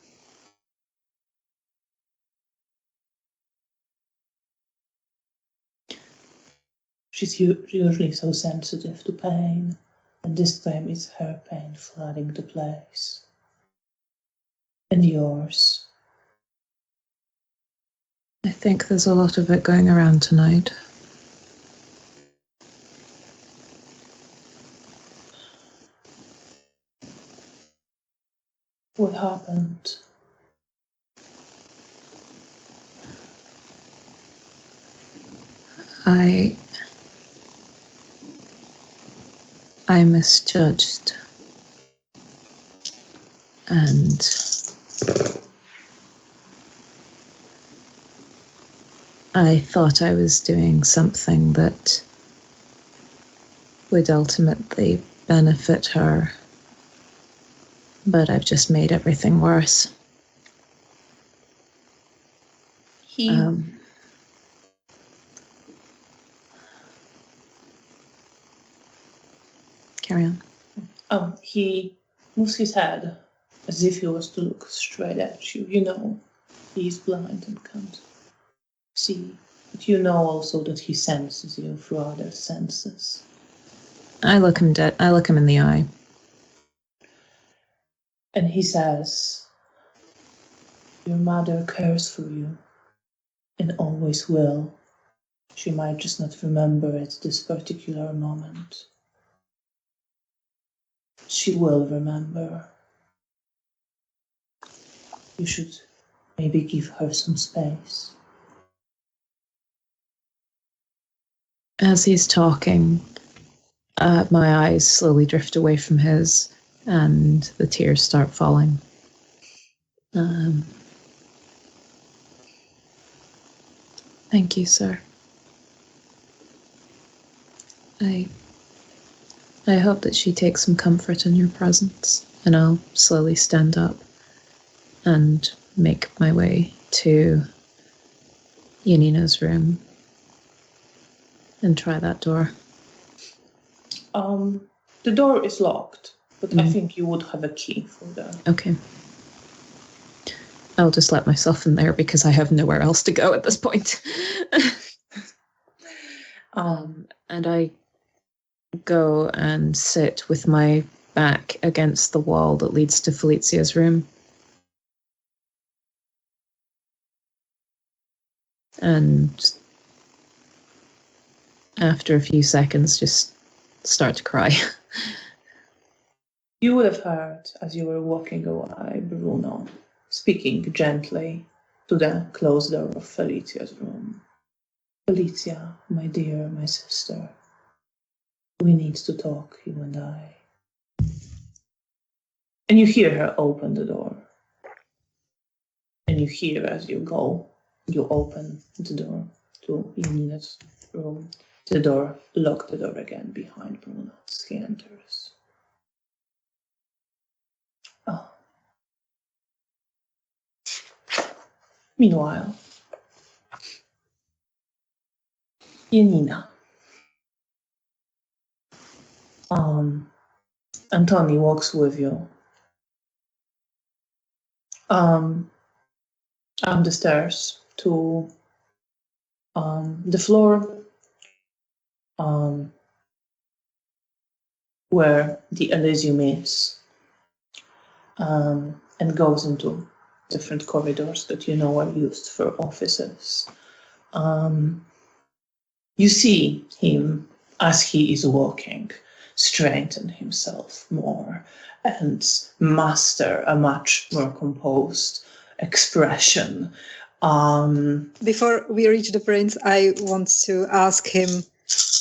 She's usually so sensitive to pain, and this time it's her pain flooding the place. And yours. I think there's a lot of it going around tonight. What happened? I misjudged. And I thought I was doing something that would ultimately benefit her, but I've just made everything worse. carry on. He moves his head as if he was to look straight at you. You know, he's blind and can't see. But you know also that he senses you through other senses. I look him in the eye. And he says, your mother cares for you and always will. She might just not remember at this particular moment. She will remember. You should maybe give her some space. As he's talking, my eyes slowly drift away from his, and the tears start falling. Thank you, sir. I hope that she takes some comfort in your presence, and I'll slowly stand up and make my way to Janina's room and try that door. The door is locked, but I think you would have a key for that. Okay. I'll just let myself in there because I have nowhere else to go at this point. And I go and sit with my back against the wall that leads to Felicia's room. And after a few seconds, just start to cry. You would have heard, as you were walking away, Bruno speaking gently to the closed door of Felicia's room. Felicia, my dear, my sister, we need to talk, you and I. And you hear her open the door. And you hear as you go, you open the door to Janina's room. Lock the door again behind Bruno as he enters. Oh. Meanwhile, Janina. Antoni walks with you. Up the stairs to the floor where the Elysium is, and goes into different corridors that you know are used for offices. You see him as he is walking strengthen himself more and master a much more composed expression. Before we reach the prince, I want to ask him,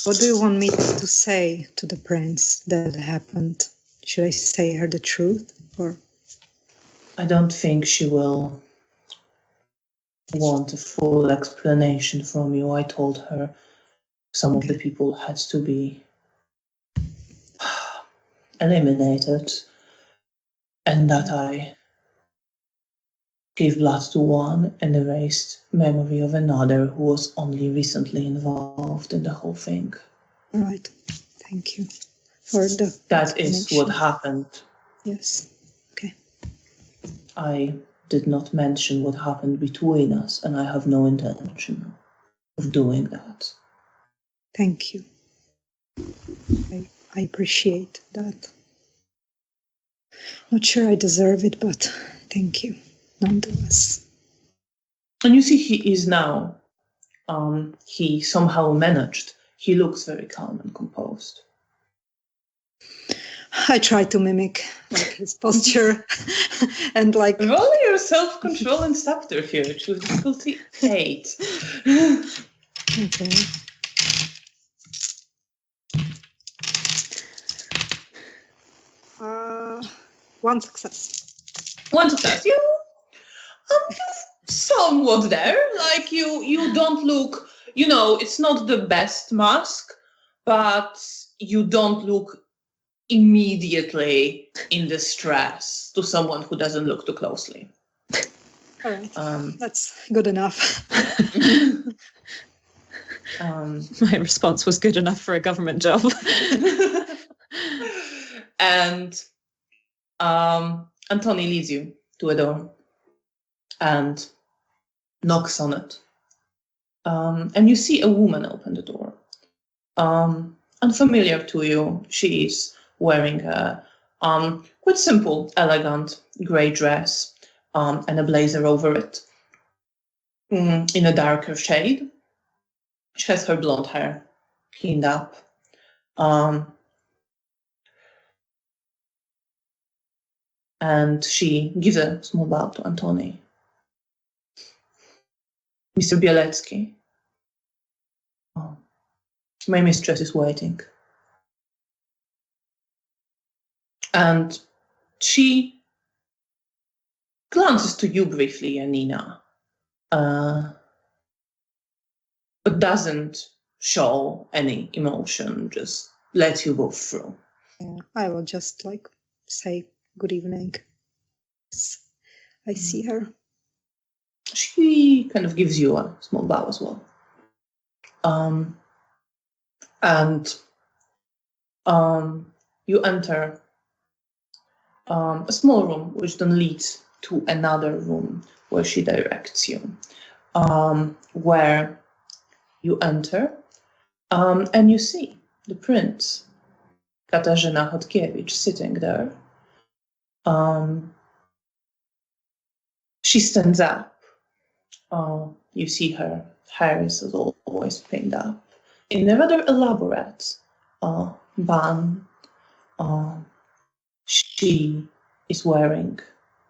what do you want me to say to the prince that happened? Should I say her the truth? Or I don't think she will want a full explanation from you. I told her some of the people had to be eliminated, and that I gave blood to one and erased memory of another who was only recently involved in the whole thing. all right, thank you for the That is what happened. Yes, okay. I did not mention what happened between us, and I have no intention of doing that. Thank you. I appreciate that. Not sure I deserve it, but thank you nonetheless. And you see he is now, he somehow managed. He looks very calm and composed. I try to mimic his posture and Roll your self-control and subterfuge with difficulty 8. Okay. One success. One success. You somewhat there. Like you don't look, it's not the best mask, but you don't look immediately in distress to someone who doesn't look too closely. All right. That's good enough. My response was good enough for a government job. And Antoni leads you to a door and knocks on it. And you see a woman open the door. Unfamiliar to you, she is wearing a quite simple, elegant grey dress and a blazer over it in a darker shade. She has her blonde hair cleaned up. And she gives a small bow to Antoni. Mr. Bielecki, my mistress is waiting. And she glances to you briefly, Janina, but doesn't show any emotion, just lets you go through. Yeah, I will just like say good evening. I see her. She kind of gives you a small bow as well. And you enter a small room, which then leads to another room where she directs you, where you enter and you see the prince, Katarzyna Chodkiewicz, sitting there. She stands up. You see her hair is as always pinned up in a rather elaborate bun. She is wearing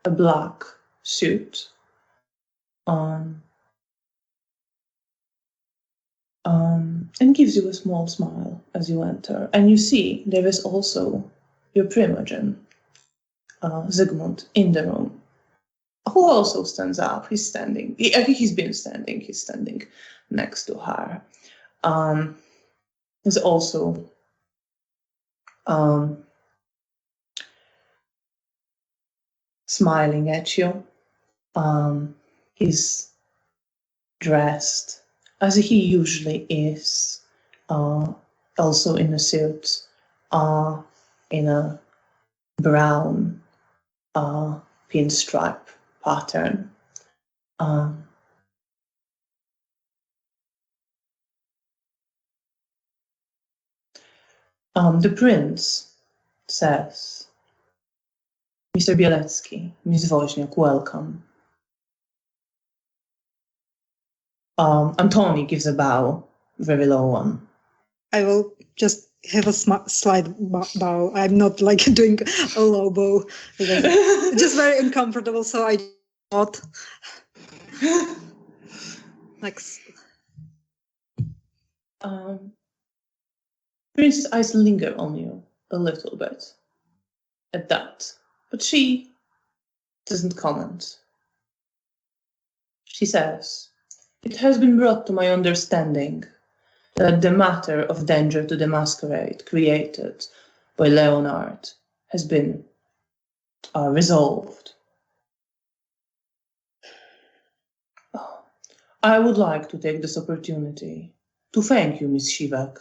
a black suit. And gives you a small smile as you enter. And you see there is also your primogen, Zygmunt, in the room, who also stands up. He's standing. I think he's been standing. He's standing next to her. He's also smiling at you. He's dressed as he usually is, also in a suit, in a brown pinstripe pattern. The prince says, Mr. Bielecki, Miss Woźniak, welcome. Antoni gives a bow, very low one. I will just have a slight bow. I'm not like doing a low bow because it's just very uncomfortable. So I not like. Prince's eyes linger on you a little bit at that, but she doesn't comment. She says, it has been brought to my understanding that the matter of danger to the Masquerade created by Leonard has been resolved. I would like to take this opportunity to thank you, Miss Shivak,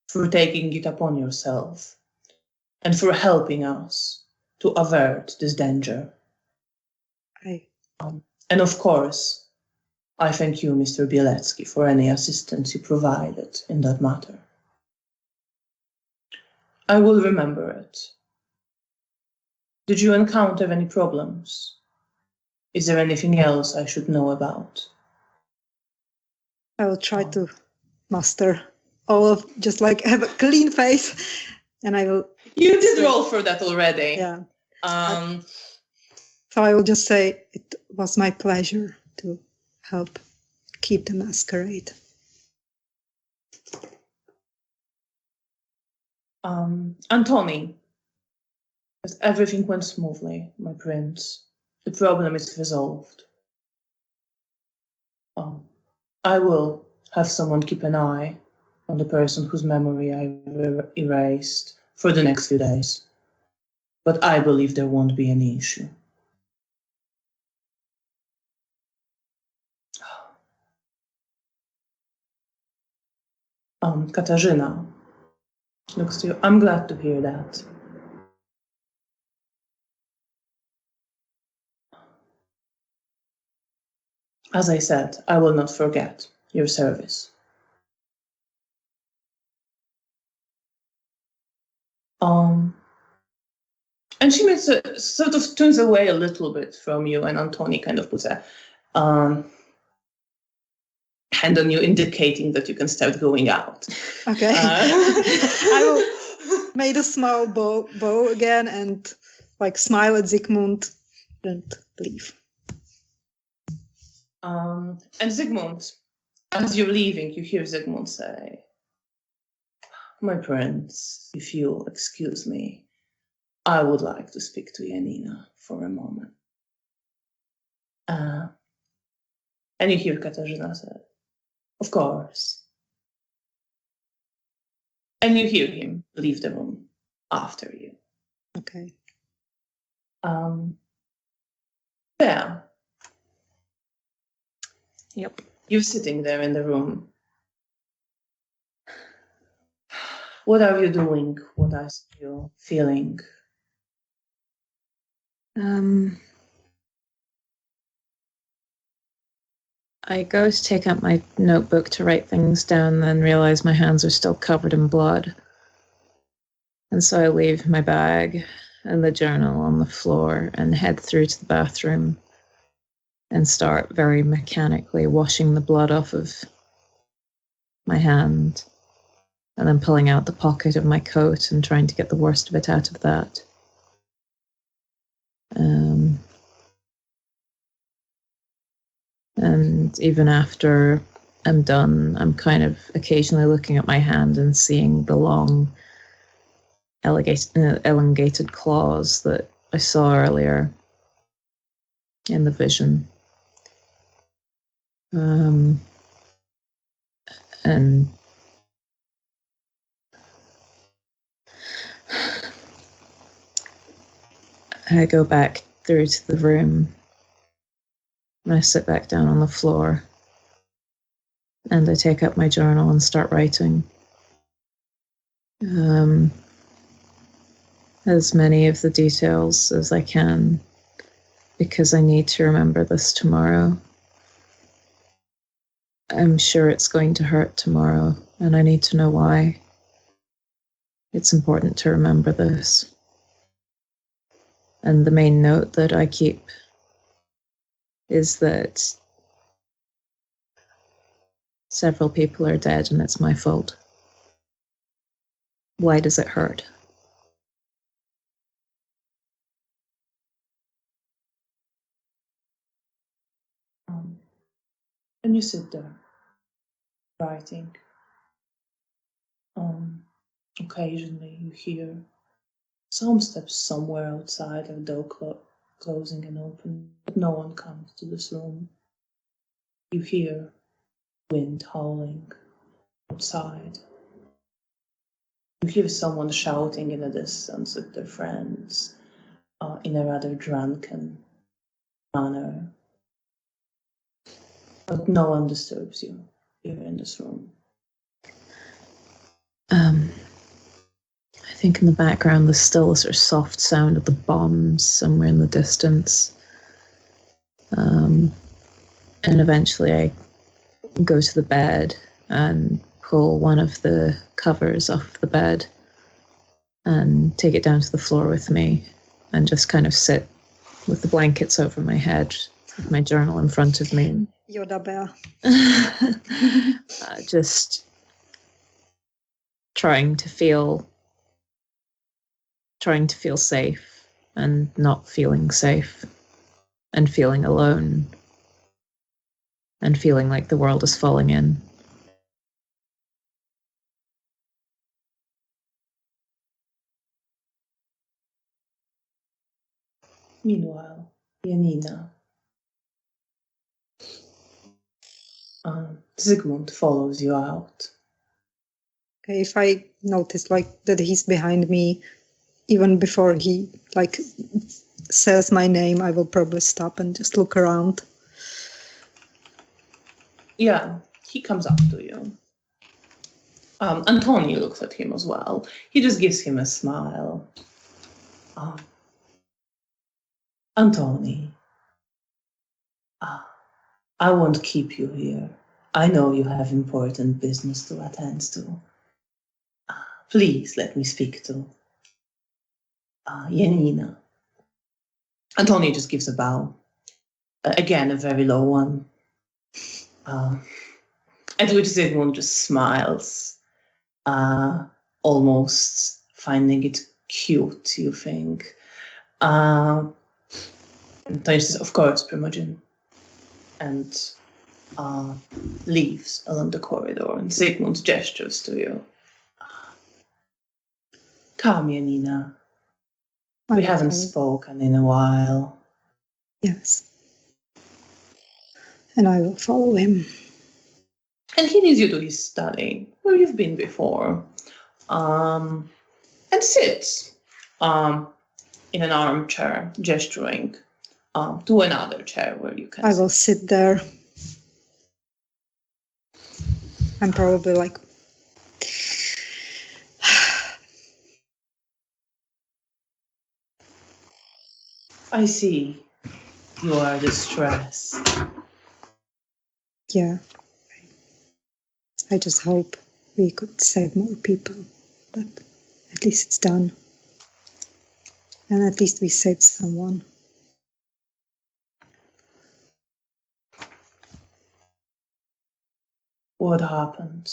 for taking it upon yourself and for helping us to avert this danger. And of course, I thank you, Mr. Bielecki, for any assistance you provided in that matter. I will remember it. Did you encounter any problems? Is there anything else I should know about? I will try to master all of, just like have a clean face, and I will. You did roll for that already. Yeah. So I will just say it was my pleasure to help keep the masquerade. Antoni, everything went smoothly, my prince. The problem is resolved. I will have someone keep an eye on the person whose memory I erased for the next few days. But I believe there won't be any issue. Katarzyna looks to you. I'm glad to hear that. As I said, I will not forget your service. And she sort of turns away a little bit from you, and Antoni kind of puts a hand on you, indicating that you can start going out. Okay. I will make a small bow again and like smile at Zygmunt and leave. And Zygmunt, as you're leaving, you hear Zygmunt say, "My prince, if you'll excuse me, I would like to speak to Janina for a moment." And you hear Katarzyna say, "Of course." And you hear him leave the room after you. Okay. Yeah. Yep. You're sitting there in the room. What are you doing? What are you feeling? I go to take out my notebook to write things down, then realize my hands are still covered in blood. And so I leave my bag and the journal on the floor and head through to the bathroom and start very mechanically washing the blood off of my hand and then pulling out the pocket of my coat and trying to get the worst of it out of that. And even after I'm done, I'm kind of occasionally looking at my hand and seeing the long, elongated claws that I saw earlier in the vision. And I go back through to the room and I sit back down on the floor and I take up my journal and start writing. As many of the details as I can, because I need to remember this tomorrow. I'm sure it's going to hurt tomorrow, and I need to know why. It's important to remember this. And the main note that I keep is that several people are dead and it's my fault. Why does it hurt? And you sit there, writing. Occasionally you hear some steps somewhere outside, a door closing and opening, but no one comes to this room. You hear wind howling outside. You hear someone shouting in the distance at their friends in a rather drunken manner. But no one disturbs you here in this room. I think in the background there's still a sort of soft sound of the bombs somewhere in the distance. And eventually I go to the bed and pull one of the covers off the bed and take it down to the floor with me and just kind of sit with the blankets over my head with my journal in front of me. Yoda bear. Just trying to feel safe and not feeling safe and feeling alone and feeling like the world is falling in. Meanwhile, Janina. Zygmunt follows you out. Okay, if I notice like that he's behind me, even before he like says my name, I will probably stop and just look around. Yeah, he comes up to you. Antoni looks at him as well. He just gives him a smile. Antoni, I won't keep you here. I know you have important business to attend to. Please let me speak to Janina. Antoni just gives a bow. Again, a very low one. At which Zygmunt just smiles, almost finding it cute, you think. And Antoni says, of course, Primogen. And leaves along the corridor, and Zygmunt gestures to you. Come, Janina. We haven't spoken in a while. Yes. And I will follow him. And he leads you to his study, where you've been before, and sits in an armchair, gesturing to another chair where you can I will sit there. I'm probably like, I see. You are distressed. yeah. I just hope we could save more people, but at least it's done. And at least we saved someone. What happened?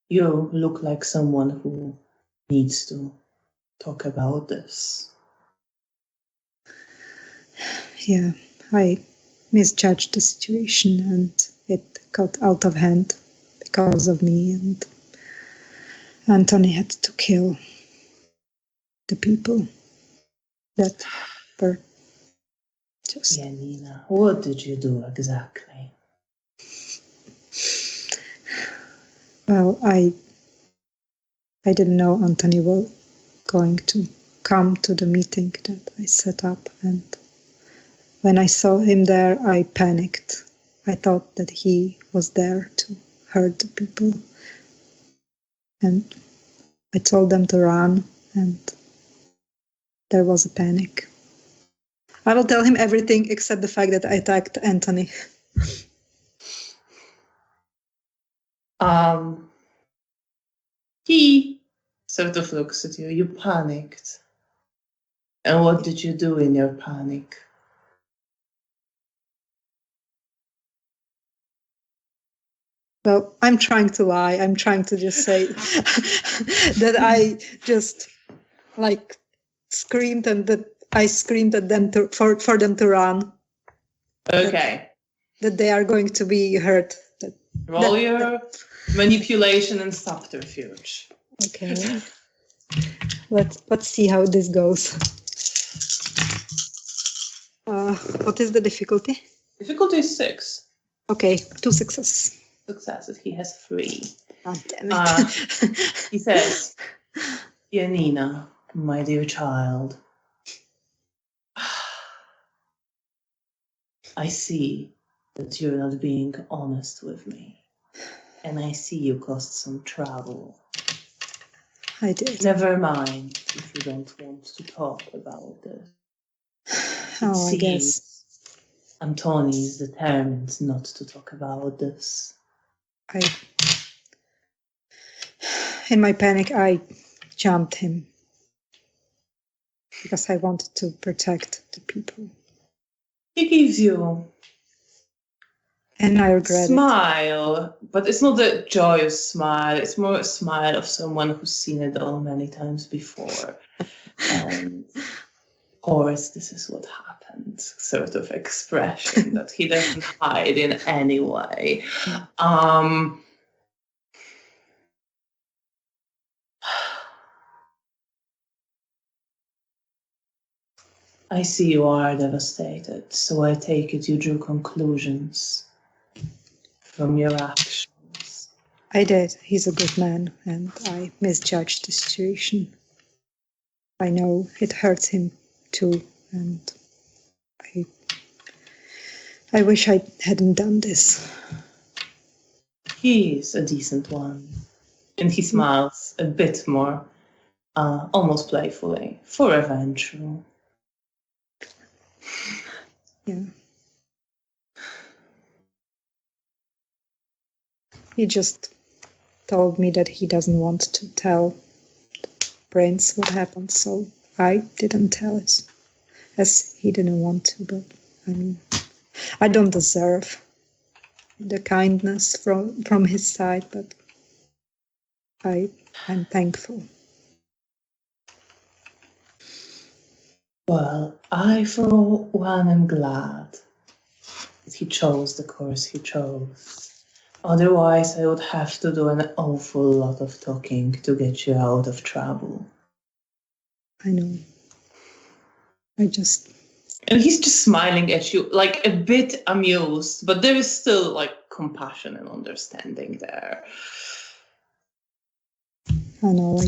You look like someone who needs to talk about this. Yeah, I misjudged the situation and it got out of hand because of me, and Antoni had to kill the people that were just... Janina, what did you do exactly? Well, I didn't know Antoni was going to come to the meeting that I set up, and when I saw him there, I panicked. I thought that he was there to hurt the people, and I told them to run, and there was a panic. I will tell him everything except the fact that I attacked Antoni. He sort of looks at you. You panicked. And what did you do in your panic? Well, I'm trying to lie. I'm trying to just say that I just like screamed, and that I screamed at them for them to run. Okay. That they are going to be hurt. Roll your manipulation and subterfuge. Okay. Let's see how this goes. What is the difficulty? Difficulty is 6. Okay, 2 successes. Successes. He has 3. Oh, damn it. He says, Janina, my dear child, I see that you're not being honest with me. And I see you caused some trouble. I did. Never mind if you don't want to talk about this. I guess. Antoni is determined not to talk about this. In my panic, I jumped him because I wanted to protect the people. He gives you and I regret smile, but it's not a joyous smile. It's more a smile of someone who's seen it all many times before. And of course, this is what happened, sort of expression that he doesn't hide in any way. I see you are devastated, so I take it you drew conclusions from your actions. I did. He's a good man, and I misjudged the situation. I know it hurts him too, and I wish I hadn't done this. He's a decent one, and he smiles a bit more, almost playfully, for a vengeful. Yeah. he just told me that he doesn't want to tell Prince what happened, so I didn't tell it, as he didn't want to. But I mean, I don't deserve the kindness from his side, but I'm thankful. Well, I for one am glad that he chose the course he chose. Otherwise, I would have to do an awful lot of talking to get you out of trouble. I know. And he's just smiling at you, like a bit amused, but there is still like compassion and understanding there. I know,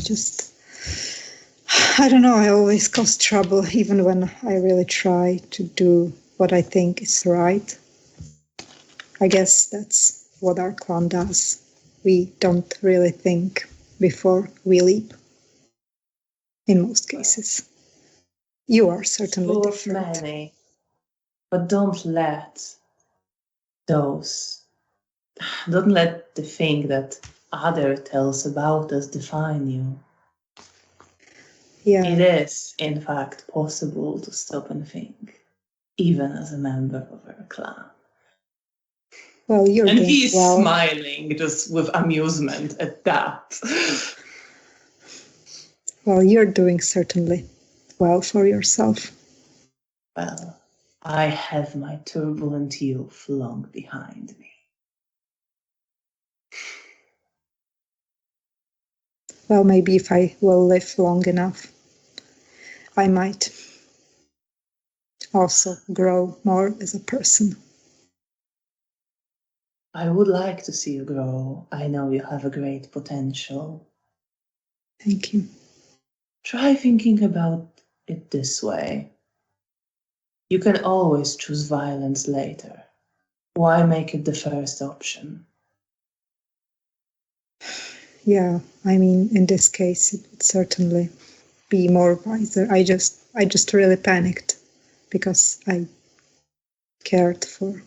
I don't know, I always cause trouble, even when I really try to do what I think is right. I guess that's what our clan does. We don't really think before we leap, in most cases. You are certainly Full of different. many, but don't let the thing that other tells about us define you. Yeah. It is, in fact, possible to stop and think, even as a member of our clan. Well, you're and doing he's well. smiling just with amusement at that. Well, you're doing certainly well for yourself. Well, I have my turbulent youth long behind me. Well, maybe if I will live long enough, I might also grow more as a person. I would like to see you grow. I know you have a great potential. Thank you. Try thinking about it this way. You can always choose violence later. Why make it the first option? Yeah, I mean, in this case, it would certainly be more wiser. I just really panicked because I cared for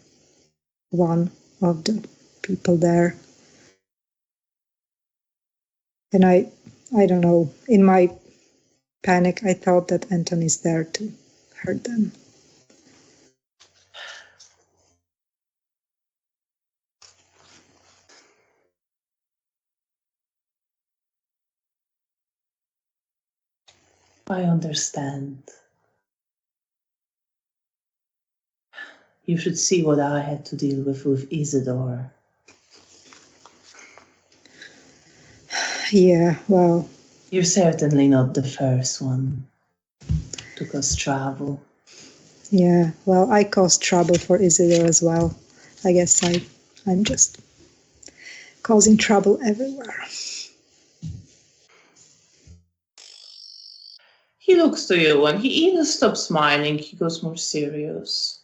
one of the people there. And I don't know, in my panic, I thought that Anthony's there to hurt them. I understand. You should see what I had to deal with Isidore. Yeah, well. You're certainly not the first one to cause trouble. Yeah, well, I caused trouble for Isidore as well. I guess I'm just causing trouble everywhere. He looks to you and he either stops smiling, he goes more serious.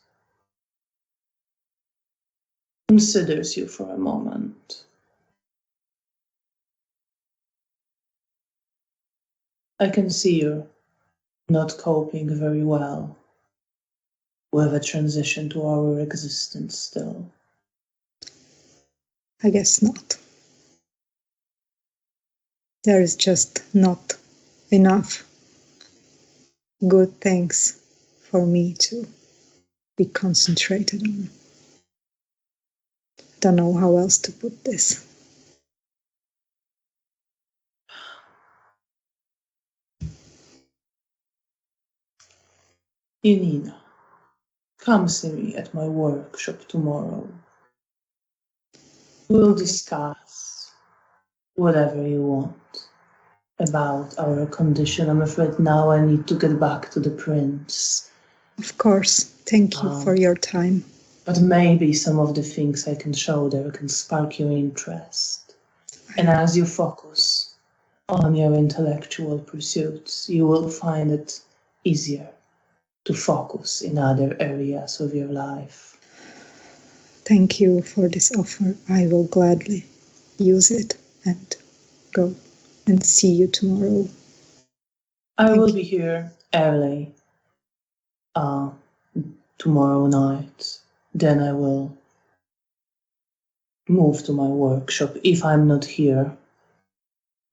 Considers you for a moment. I can see you're not coping very well with a transition to our existence still. I guess not. There is just not enough good things for me to be concentrated on. Don't know how else to put this. Janina, come see me at my workshop tomorrow. We'll discuss whatever you want about our condition. I'm afraid now I need to get back to the prince. Of course. Thank you for your time. But maybe some of the things I can show there can spark your interest. And as you focus on your intellectual pursuits, you will find it easier to focus in other areas of your life. Thank you for this offer. I will gladly use it and go and see you tomorrow. I will be here early tomorrow night. Then I will move to my workshop if I'm not here.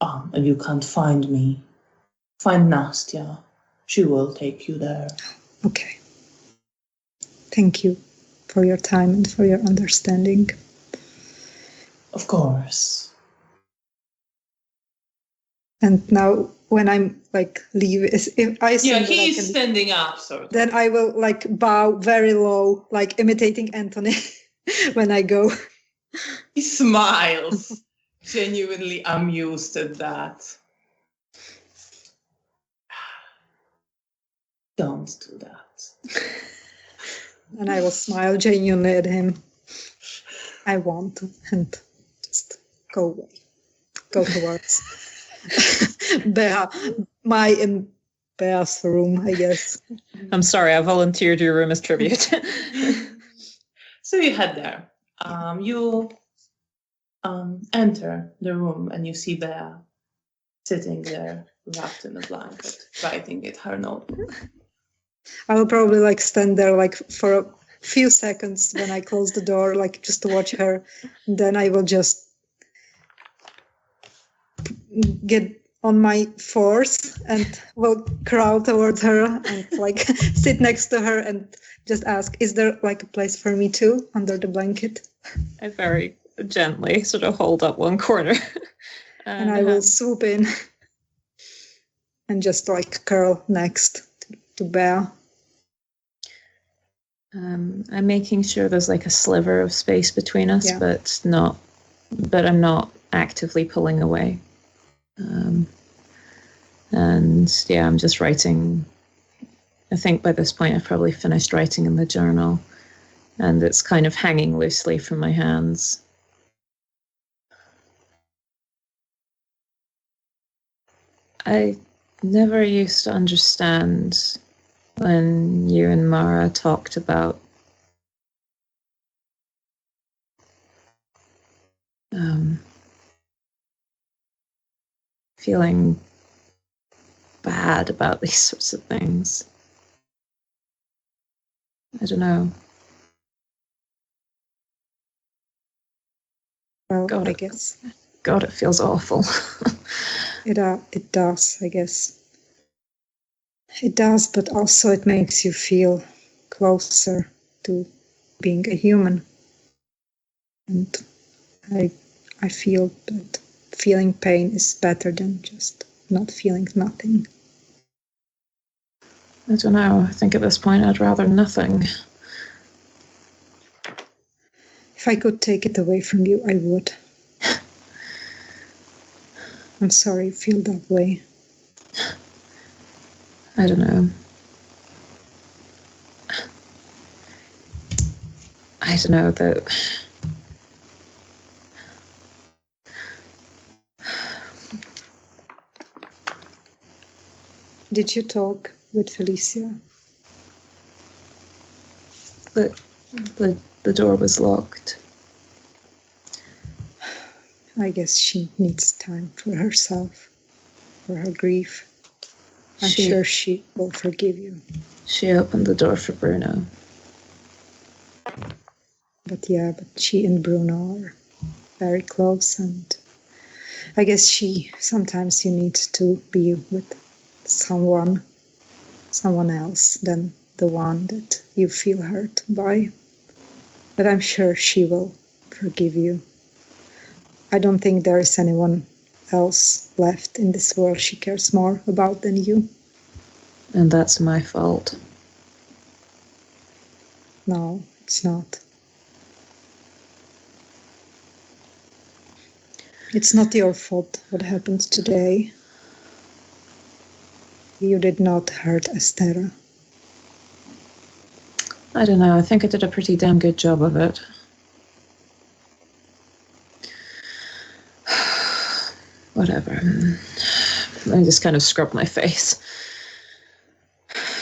And you can't find me. Find Nastya. She will take you there. Okay. Thank you for your time and for your understanding. Of course. And now when I'm like leaving, if I see Yeah, that I he's can, standing up, sort of. then I will like bow very low, like imitating Anthony when I go. He smiles, genuinely amused at that. Don't do that. And I will smile genuinely at him. I won't, and just go away. Go towards Bea, my and Bea's room, I guess. I'm sorry, I volunteered your room as tribute. So you head there. You enter the room and you see Bea sitting there, wrapped in a blanket, writing in her notebook. I will probably like stand there like for a few seconds when I close the door, like just to watch her. And then I will just get on my force and will crawl towards her and like sit next to her and just ask, is there like a place for me too under the blanket? I very gently sort of hold up one corner. And I will swoop in and just like curl next to Bea. I'm making sure there's like a sliver of space between us, Yeah. but I'm not actively pulling away. And yeah, I'm just writing. I think by this point I've probably finished writing in the journal, and it's kind of hanging loosely from my hands. I never used to understand when you and Mara talked about feeling bad about these sorts of things. I don't know. Well, God, I guess God, it feels awful. it does, I guess. It does, but also it makes you feel closer to being a human. And I feel that feeling pain is better than just not feeling nothing. I don't know. I think at this point I'd rather nothing. If I could take it away from you, I would. I'm sorry you feel that way. I don't know. I don't know that. Did you talk with Felicia? The door was locked. I guess she needs time for herself, for her grief. I'm sure she will forgive you. She opened the door for Bruno. But she and Bruno are very close, and I guess sometimes you need to be with someone else than the one that you feel hurt by. But I'm sure she will forgive you. I don't think there is anyone else left in this world she cares more about than you. And that's my fault. No, it's not. It's not your fault what happened today. You did not hurt Esther. I don't know. I think I did a pretty damn good job of it. Whatever. I just kind of scrubbed my face.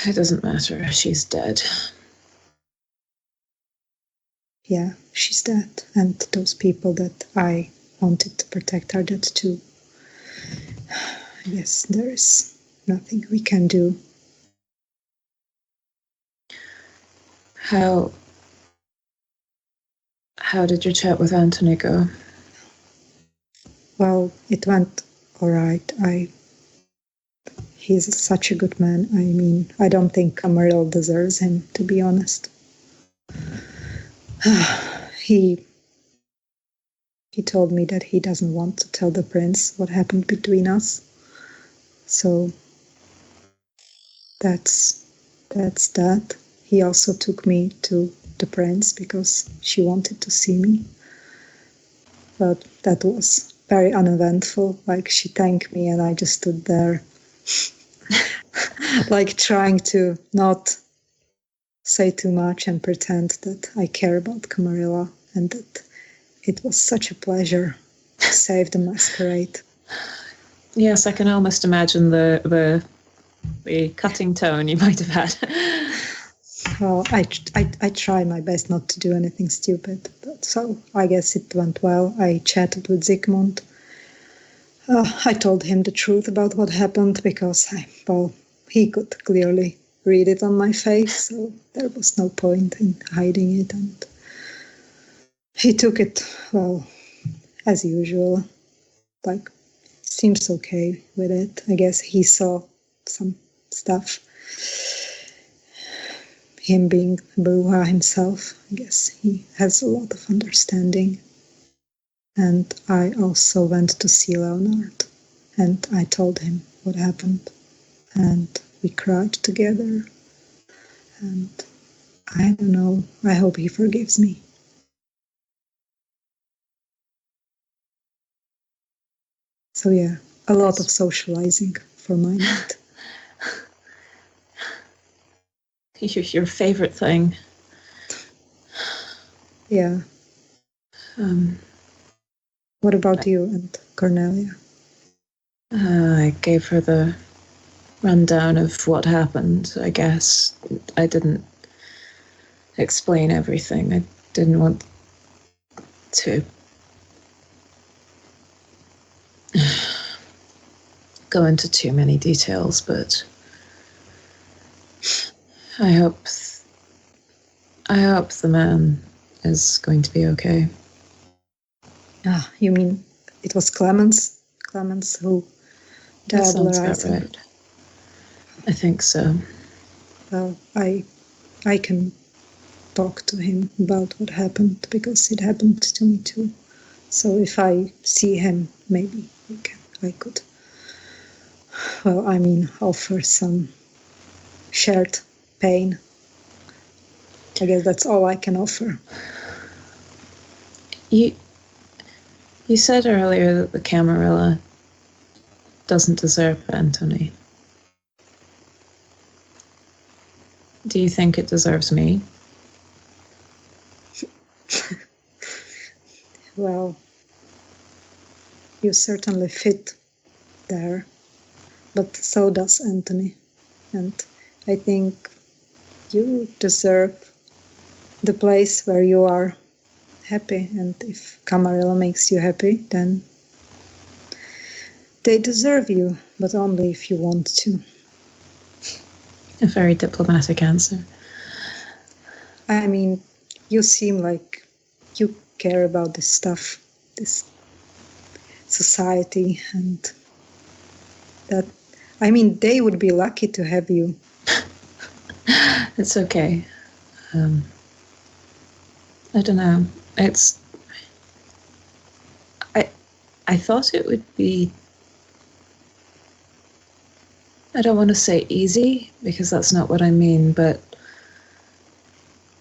It doesn't matter. She's dead. Yeah, she's dead. And those people that I wanted to protect are dead too. Yes, there is nothing we can do. How How did your chat with Anthony go? Well, it went all right. He's such a good man. I mean, I don't think Camarilla deserves him, to be honest. He told me that he doesn't want to tell the prince what happened between us. So that's that. He also took me to the prince because she wanted to see me. But that was very uneventful. Like, she thanked me and I just stood there like trying to not say too much and pretend that I care about Camarilla and that it was such a pleasure to save the Masquerade. Yes, I can almost imagine the cutting tone you might have had. Well, I try my best not to do anything stupid, but so I guess it went well. I chatted with Zygmunt. I told him the truth about what happened because, he could clearly read it on my face, so there was no point in hiding it. And he took it, well, as usual, like, seems okay with it. I guess he saw some stuff. Him being Bruja himself, I guess he has a lot of understanding. And I also went to see Leonard, and I told him what happened, and we cried together, and I don't know, I hope he forgives me. So yeah, a lot of socializing for my night. Your favorite thing. Yeah. What about you and Cornelia? I gave her the rundown of what happened, I guess. I didn't explain everything. I didn't want to go into too many details, but I hope the man is going to be okay. Ah, you mean it was Clemens? Clemens who That sounds about tabularized him? right. I think so. Well, I can talk to him about what happened because it happened to me too. So if I see him, maybe I could, well, I mean, offer some shared pain. I guess that's all I can offer. You said earlier that the Camarilla doesn't deserve Anthony. Do you think it deserves me? Well, you certainly fit there, but so does Anthony. And I think you deserve the place where you are happy. And if Camarilla makes you happy, then they deserve you, but only if you want to. A very diplomatic answer. I mean, you seem like you care about this stuff, this society, and that, I mean, they would be lucky to have you. It's okay. I don't know. I thought it would be, I don't want to say easy, because that's not what I mean, but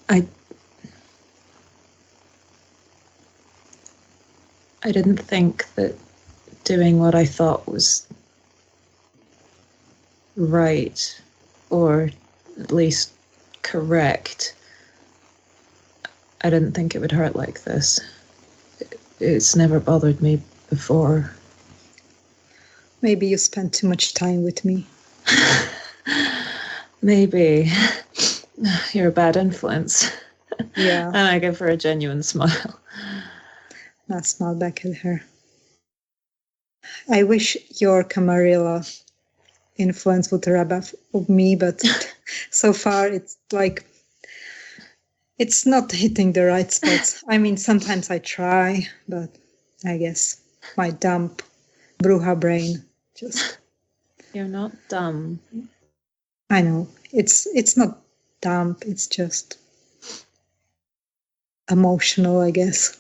I didn't think that doing what I thought was right, or at least correct, I didn't think it would hurt like this. It's never bothered me before. Maybe you spent too much time with me. Maybe. You're a bad influence. Yeah. And I give her a genuine smile. I smiled back at her. I wish your Camarilla influence would rub off of me, but so far it's like It's not hitting the right spots. I mean, sometimes I try, but I guess my dumb Bruja brain just... You're not dumb. I know. It's not dumb, it's just emotional, I guess.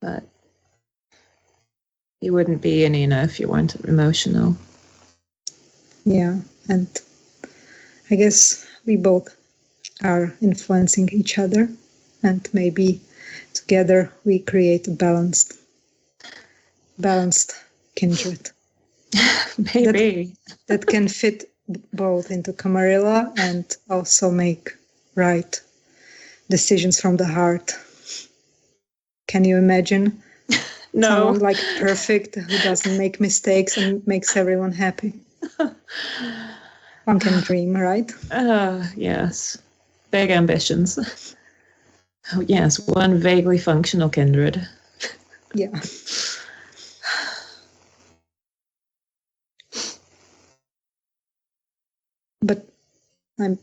But you wouldn't be Janina if you weren't emotional. Yeah, and I guess we both are influencing each other, and maybe together we create a balanced kindred. Maybe. That can fit both into Camarilla and also make right decisions from the heart. Can you imagine? No. Someone like perfect who doesn't make mistakes and makes everyone happy. One can dream, right? Yes. Big ambitions. Oh, yes, one vaguely functional kindred. Yeah. But I'm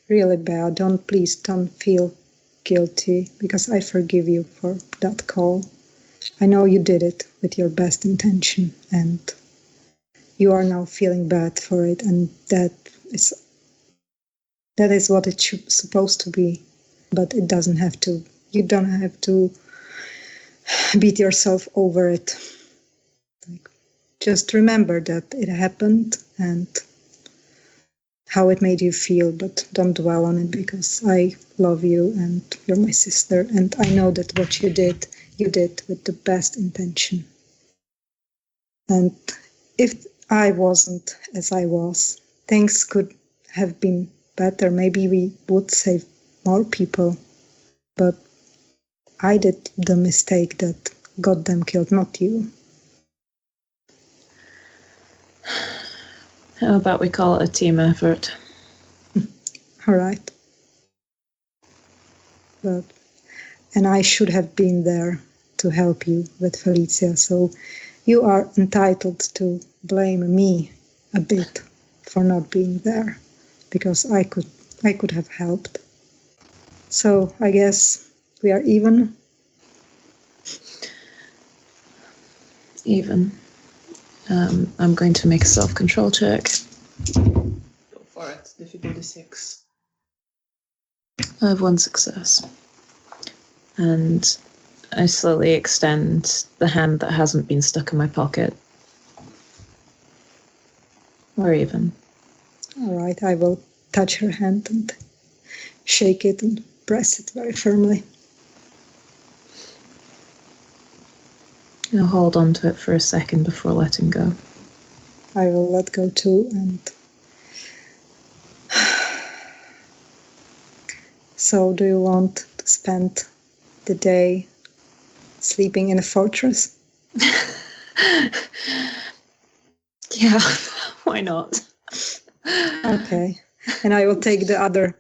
really bad. Please don't feel guilty, because I forgive you for that call. I know you did it with your best intention, and you are now feeling bad for it, and that is what it's supposed to be. But it doesn't have to. You don't have to beat yourself over it. Like, just remember that it happened and how it made you feel, but don't dwell on it, because I love you and you're my sister, and I know that what you did with the best intention. And if I wasn't as I was, things could have been better. Maybe we would save more people, but I did the mistake that got them killed, not you. How about we call it a team effort? All right. And I should have been there to help you with Felicia, so you are entitled to blame me a bit for not being there, because I could have helped. So I guess we are even. Even. I'm going to make a self-control check. Go for it. Difficulty 6. I have 1 success. And I slowly extend the hand that hasn't been stuck in my pocket. We're even. All right, I will touch her hand and shake it and press it very firmly. I'll hold on to it for a second before letting go. I will let go too, and so do you want to spend the day sleeping in a fortress? Yeah, why not? Okay. And I will take the other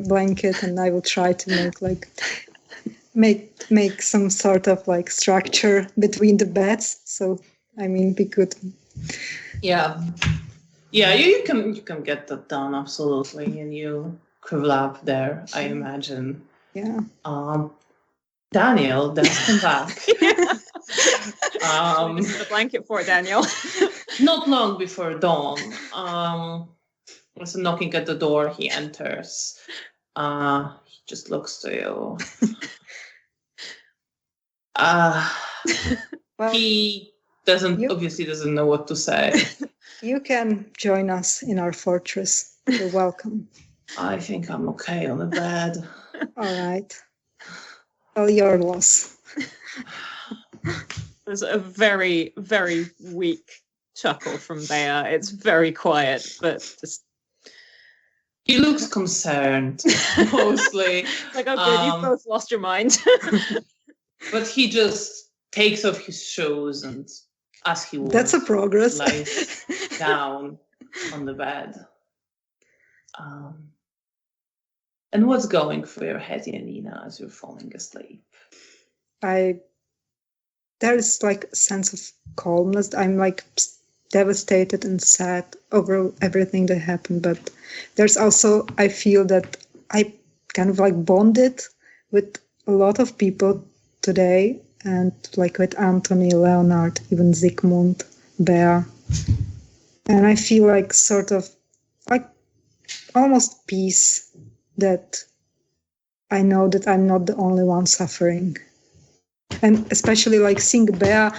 blanket, and I will try to make some sort of like structure between the beds. So I mean, we could. Yeah, you can get that done, absolutely, and you curl up there, I imagine. Yeah. Daniel, then come back. This is the blanket for Daniel. Not long before dawn. So knocking at the door, he enters. He just looks to you. Well, he obviously doesn't know what to say. You can join us in our fortress. You're welcome. I think I'm okay on the bed. All right. Well, your loss. There's a very, very weak chuckle from Bea. It's very quiet, but just... He looks concerned, mostly. Like, oh good, you've both lost your mind. But he just takes off his shoes and, as he would, that's a progress, lies down on the bed. And what's going through your head, Janina, as you're falling asleep? There is like a sense of calmness. I'm like devastated and sad over everything that happened, but there's also, I feel that I kind of like bonded with a lot of people today, and like with Anthony, Leonard, even Zygmunt, Bea. And I feel like sort of like almost peace that I know that I'm not the only one suffering. And especially like seeing Bea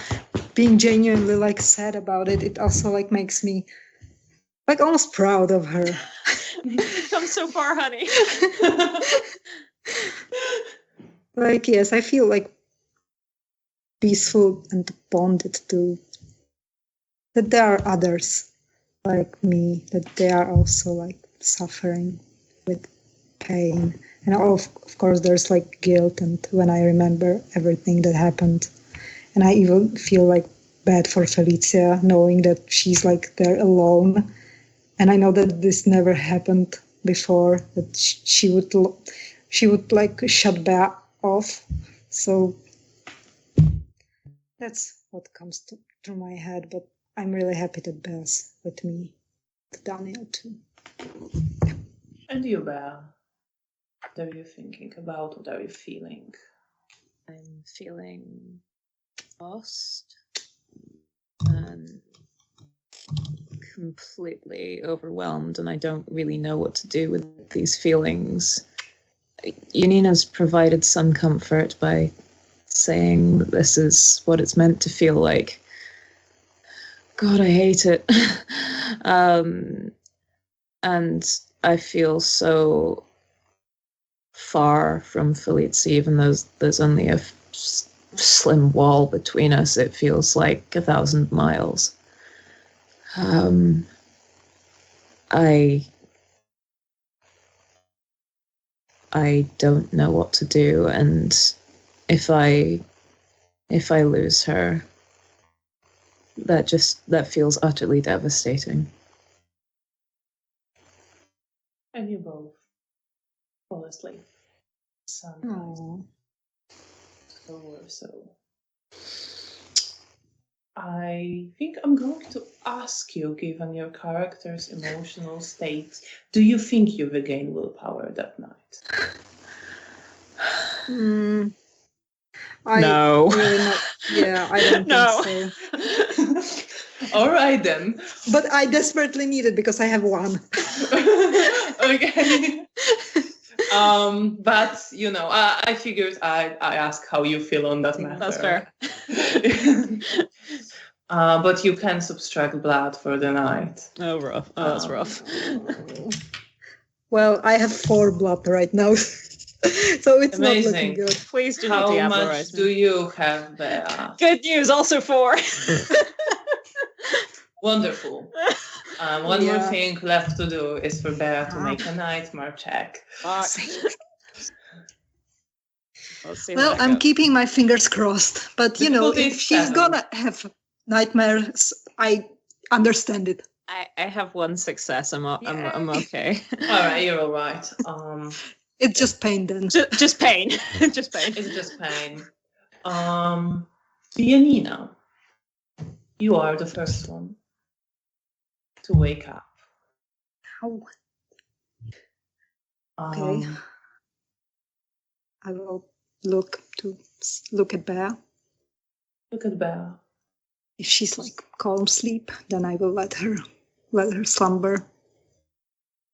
being genuinely like sad about it, it also like makes me like almost proud of her. You've come so far, honey. Like, yes, I feel like peaceful and bonded to that there are others like me, that they are also like suffering with pain. And of course there's like guilt, and when I remember everything that happened, and I even feel like bad for Felicia, knowing that she's like there alone. And I know that this never happened before, that she would like shut Bea off. So that's what comes through my head. But I'm really happy that Bea's with me, with Daniel too. And you, Bea? What are you thinking about? What are you feeling? I'm feeling lost and completely overwhelmed, and I don't really know what to do with these feelings. Janina's provided some comfort by saying that this is what it's meant to feel like. God, I hate it. And I feel so far from Felicia, even though there's only a slim wall between us. It feels like 1,000 miles. I don't know what to do, and if I lose her, that feels utterly devastating. And you both fall asleep. Sunrise. So I think I'm going to ask you, given your character's emotional state, do you think you regain willpower that night? No. Really not. Yeah, I don't No. think so. All right then. But I desperately need it because I have one. Okay. But you know, I figured I ask how you feel on that matter. That's fair. But you can subtract blood for the night. Oh, rough. Oh, that's rough. Well, I have 4 blood right now, so it's not looking Amazing. good. Please do not How much Diablo-rize me. do you have there? Good news, also 4. Wonderful. One more Yeah. thing left to do is for Bea to make a nightmare check. Let's see Well, what I'm I got. keeping my fingers crossed, but you know, Difficulty if is she's 7. gonna have nightmares, I understand it. I have 1 success. I'm okay. All right, you're all right. It's just pain then. Just pain. Just pain. It's just pain. Janina, you are the first one to wake up. How? Okay. Um, I will look at Bea. Look at Bea. If she's like calm sleep, then I will let her slumber.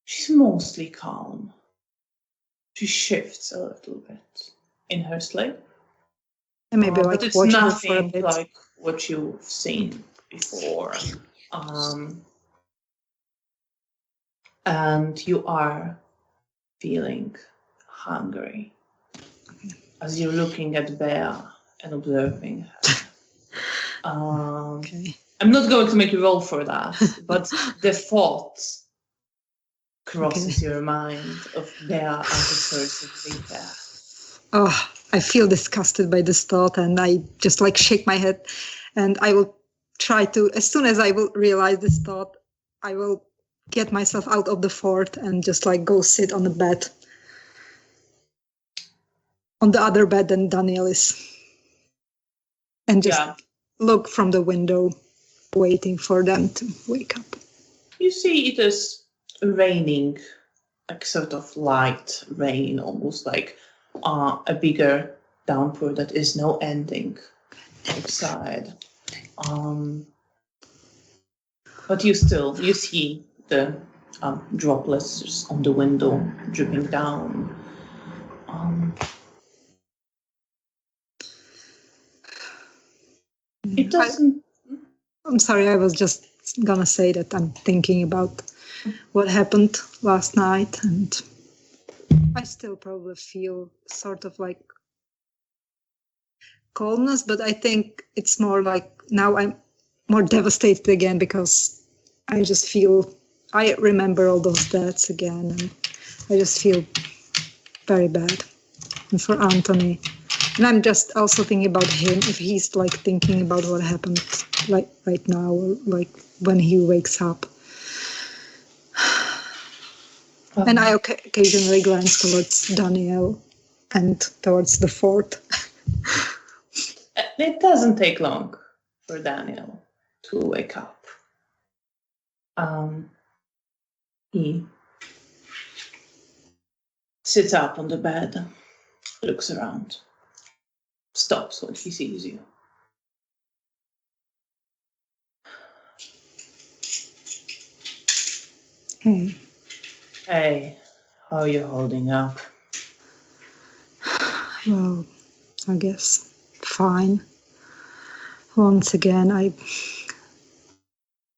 She's mostly calm. She shifts a little bit in her sleep. And maybe like but it's watch her for a nothing bit. like what you've seen before. And you are feeling hungry as you're looking at Bea and observing her. Okay. I'm not going to make you roll for that, but the thought crosses your mind of Bea as a person being there. Oh, I feel disgusted by this thought, and I just like shake my head, and I will try to, as soon as I will realize this thought, I will get myself out of the fort and just like go sit on the bed, on the other bed than Daniel is, and just look from the window, waiting for them to wake up. You see it is raining like sort of light rain, almost like a bigger downpour that is no ending outside. But you see the droplets just on the window dripping down. It doesn't. I'm sorry, I was just gonna say that I'm thinking about what happened last night, and I still probably feel sort of like coldness, but I think it's more like now I'm more devastated again because I just feel, I remember all those deaths again, and I just feel very bad. And for Anthony, and I'm just also thinking about him, if he's like thinking about what happened like right now, or like when he wakes up. And I occasionally glance towards Daniel and towards the fort. It doesn't take long for Daniel to wake up. He sits up on the bed, looks around, stops when he sees you. Hey. Hey, how are you holding up? Well, I guess fine. Once again, I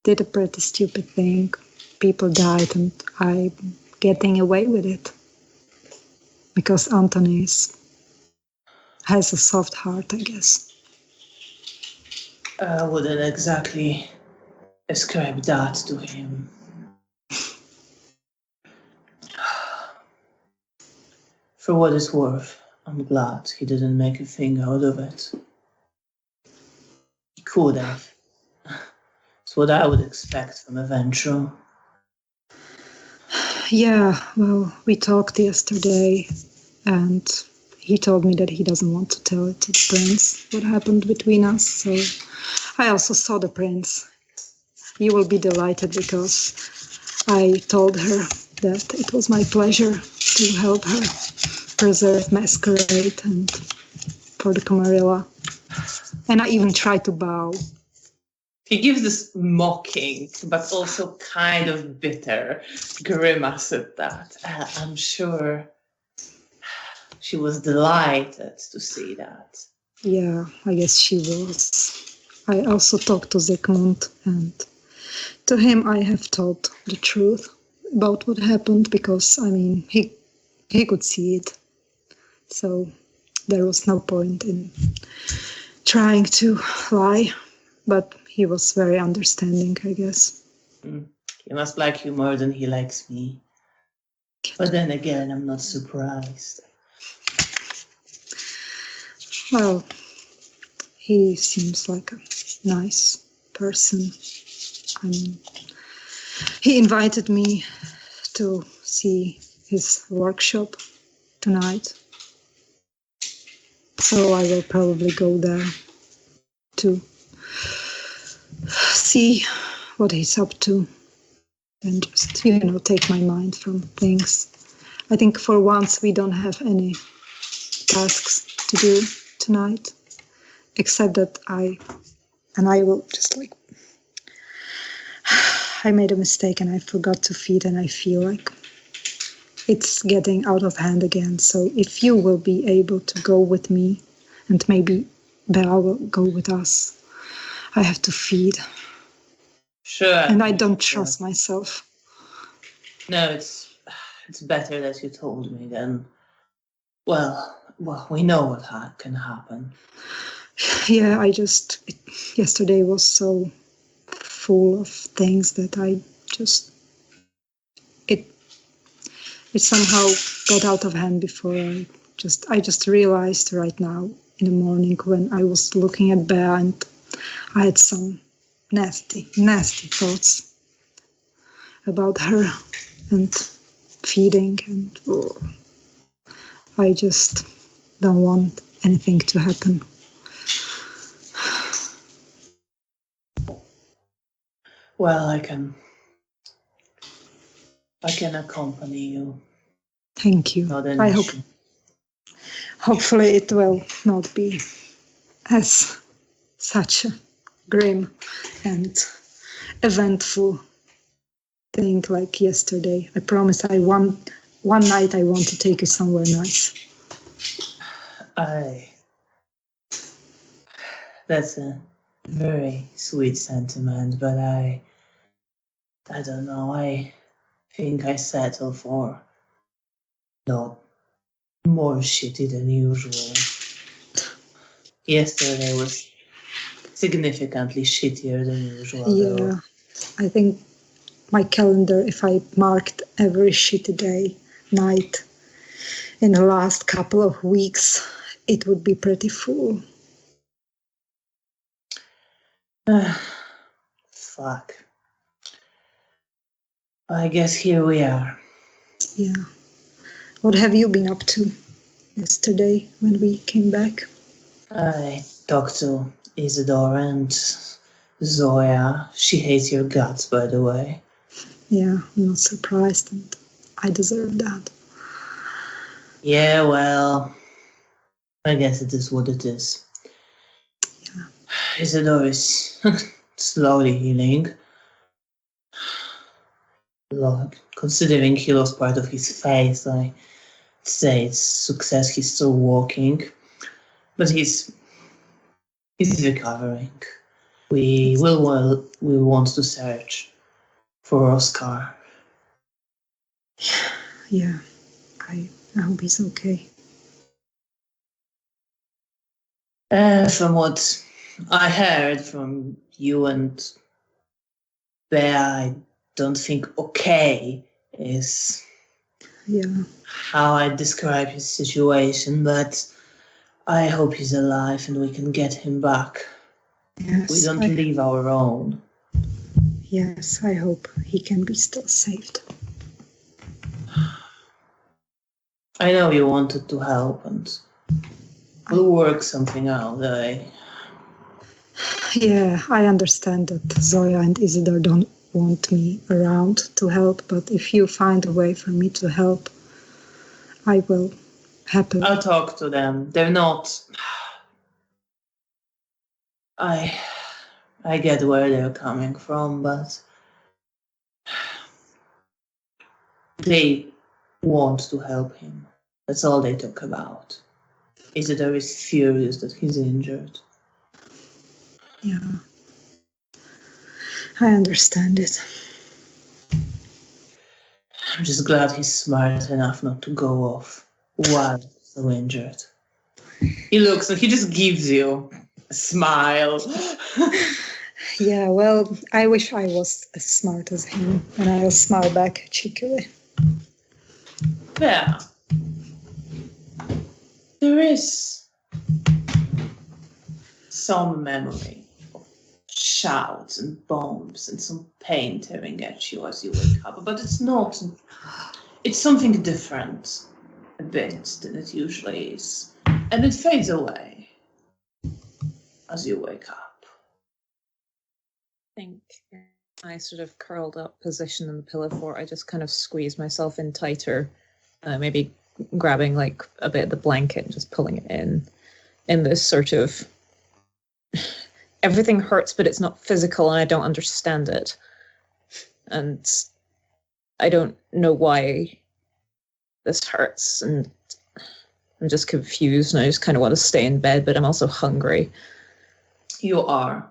did a pretty stupid thing. People died and I'm getting away with it. Because Anthony has a soft heart, I guess. I wouldn't exactly ascribe that to him. For what it's worth, I'm glad he didn't make a thing out of it. He could have. It's what I would expect from a Ventral. Yeah, well, we talked yesterday, and he told me that he doesn't want to tell it to the prince what happened between us, so I also saw the prince. You will be delighted because I told her that it was my pleasure to help her preserve Masquerade and for the Camarilla. And I even tried to bow. He gives this mocking, but also kind of bitter grimace at that. I'm sure she was delighted to see that. Yeah, I guess she was. I also talked to Zygmunt, and to him I have told the truth about what happened because, I mean, he could see it. So there was no point in trying to lie, but he was very understanding, I guess. He must like you more than he likes me. But then again, I'm not surprised. Well, he seems like a nice person. I mean, he invited me to see his workshop tonight. So I will probably go there to see what he's up to and just, take my mind from things. I think for once we don't have any tasks to do tonight, except that I will just I made a mistake and I forgot to feed, and I feel like it's getting out of hand again. So if you will be able to go with me, and maybe Bella will go with us, I have to feed. Sure. And I don't trust myself. No, it's better that you told me then. Well, we know what can happen. Yeah, yesterday was so full of things that it somehow got out of hand before I just realized right now in the morning when I was looking at Bea, and I had some nasty, nasty thoughts about her and feeding, and I just don't want anything to happen. Well, I can I can accompany you. Thank you. Not an I hope. issue. Hopefully, it will not be as such a grim and eventful thing like yesterday. I promise. One night I want to take you somewhere nice. That's a very sweet sentiment, but I don't know. I think I settle for not more shitty than usual. Yesterday was significantly shittier than usual. Yeah, Though. I think my calendar, if I marked every shitty day, night in the last couple of weeks, it would be pretty full. Fuck. I guess here we are. Yeah. What have you been up to yesterday when we came back? I talked to Isidore and Zoya. She hates your guts, by the way. Yeah, I'm not surprised, and I deserve that. Yeah, well, I guess it is what it is. Yeah. Isidore is slowly healing. Considering he lost part of his face, I say it's success. He's still walking, but he's recovering. We want to search for Oscar. Yeah, I hope he's okay. From what I heard from you and Bea, I don't think okay is how I describe his situation, but I hope he's alive and we can get him back. Yes, we don't leave our own. Yes, I hope he can be still saved. I know you wanted to help and we'll work something out, Yeah, I understand that Zoya and Isidore don't want me around to help, but if you find a way for me to help, I will happily. I'll talk to them. They're not... I get where they're coming from, but they want to help him. That's all they talk about. Isidore is furious that he's injured. Yeah, I understand it. I'm just glad he's smart enough not to go off while he's so injured. He looks and he just gives you a smile. Yeah, well, I wish I was as smart as him, and I'll smile back cheekily. Yeah. There is some memory of shouts and bombs and some pain tearing at you as you wake up, but it's not. It's something different a bit than it usually is. And it fades away as you wake up. I think I sort of curled up position in the pillow fort. I just kind of squeeze myself in tighter, maybe grabbing like a bit of the blanket and just pulling it in this sort of everything hurts, but it's not physical and I don't understand it. And I don't know why this hurts and I'm just confused and I just kind of want to stay in bed, but I'm also hungry. You are.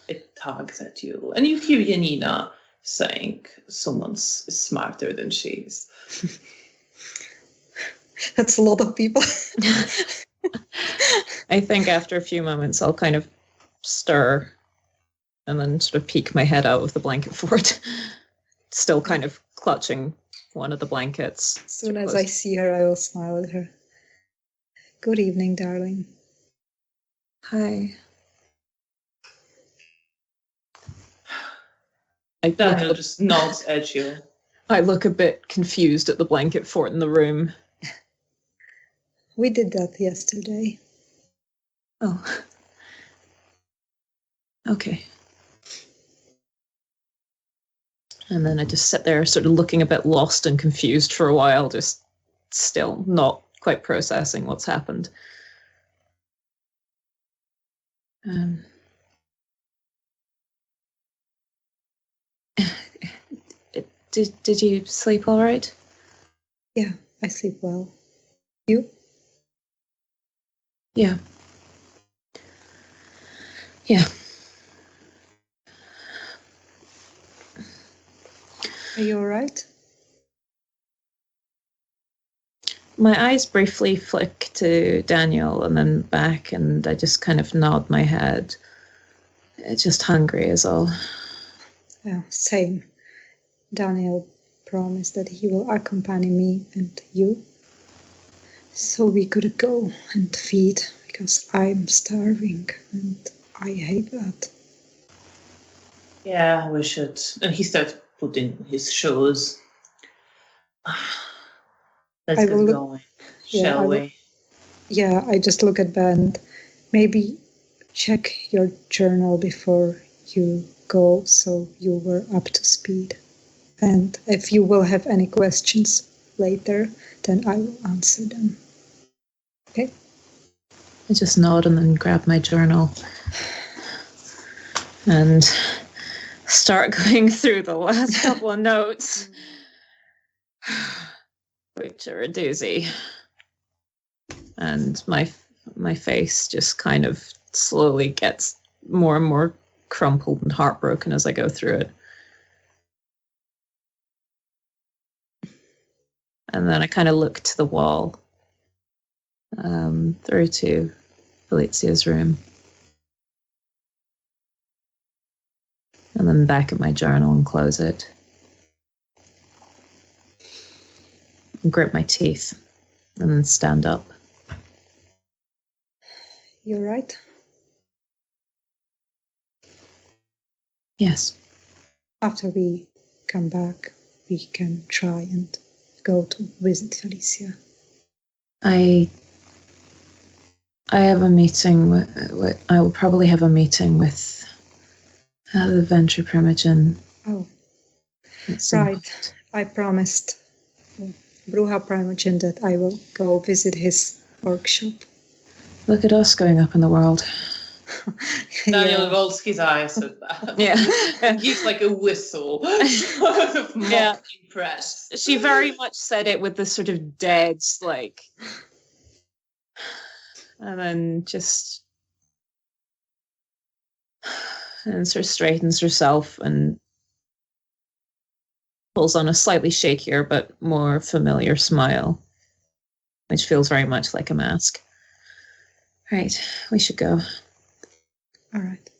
It tugs at you. And you hear Janina saying someone's smarter than she is. That's a lot of people. I think after a few moments I'll kind of stir and then sort of peek my head out of the blanket fort, still kind of clutching one of the blankets. As soon as I see her, I will smile at her. Good evening, darling. Hi. Daniel just nods at you. I look a bit confused at the blanket fort in the room. We did that yesterday. Oh. Okay. And then I just sit there sort of looking a bit lost and confused for a while, just still not quite processing what's happened. Did you sleep all right? Yeah, I sleep well. You? Yeah. Yeah. Are you all right? My eyes briefly flick to Daniel and then back, and I just kind of nod my head. It's just hungry is all. Yeah, same. Daniel promised that he will accompany me and you, so we could go and feed, because I'm starving and I hate that. Yeah, we should. And he starts putting his shoes. Let's I get will going, shall we? Yeah, I just look at Ben. Maybe check your journal before you go, so you were up to speed. And if you will have any questions later, then I will answer them. Okay? I just nod and then grab my journal and start going through the last couple of notes, which are a doozy. And my face just kind of slowly gets more and more crumpled and heartbroken as I go through it. And then I kind of look to the wall, through to Felicia's room. And then back at my journal and close it. And grip my teeth and then stand up. You're right. Yes. After we come back, we can try and go to visit Felicia. I have a meeting with I will probably have a meeting with the Venture Primogen. Oh, right. I promised Bruja Primogen that I will go visit his workshop. Look at us going up in the world. Daniel rolls his eyes at that. Yeah. And gives like a whistle. Sort of mock impressed. She very much said it with this sort of dead, like, and then just and sort of straightens herself and pulls on a slightly shakier but more familiar smile, which feels very much like a mask. Right, we should go. All right.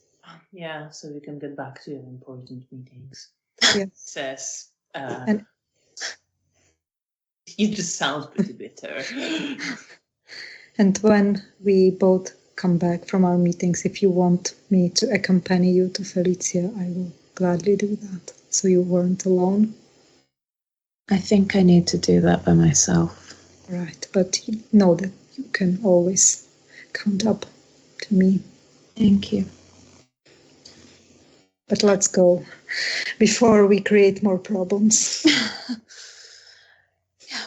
Yeah, so we can get back to your important meetings. Yeah. Says, And you just sound pretty bitter. And when we both come back from our meetings, if you want me to accompany you to Felicia, I will gladly do that, so you weren't alone. I think I need to do that by myself. Right, but you know that you can always count up to me. Thank you. But let's go before we create more problems. Yeah.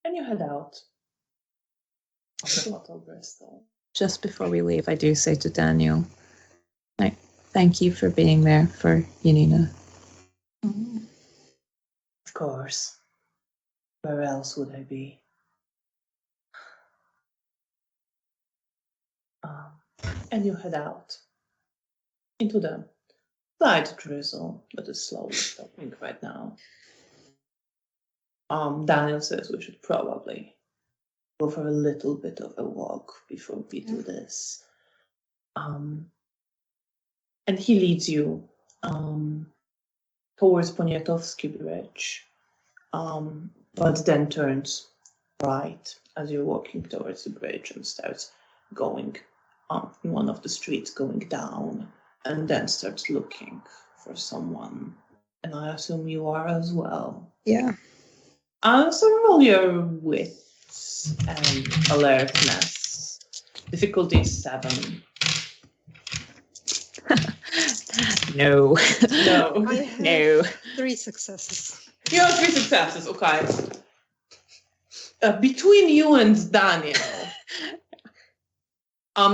And you head out of the Hotel Bristol. Just before we leave, I do say to Daniel, like, thank you for being there for Janina. Of course. Where else would I be? And you head out into the slight drizzle that is slowly stopping right now. Daniel says we should probably go for a little bit of a walk before we do this. And he leads you towards Poniatowski Bridge, but then turns right as you're walking towards the bridge and starts going up in one of the streets going down, and then starts looking for someone. And I assume you are as well. Yeah. So roll your wits and alertness. Difficulty is 7. No. No. I have No. 3 successes. You have 3 successes, okay. Between you and Daniel,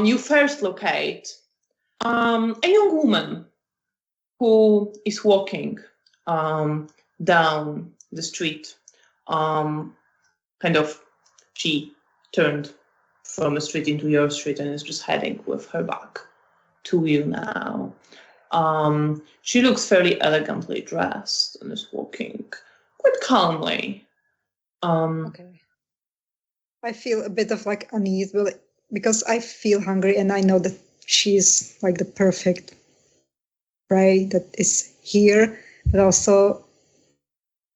you first locate a young woman who is walking down the street. She turned from a street into your street and is just heading with her back to you now. She looks fairly elegantly dressed and is walking quite calmly. Okay. I feel a bit of like unease, because I feel hungry and I know that she's like the perfect prey that is here, but also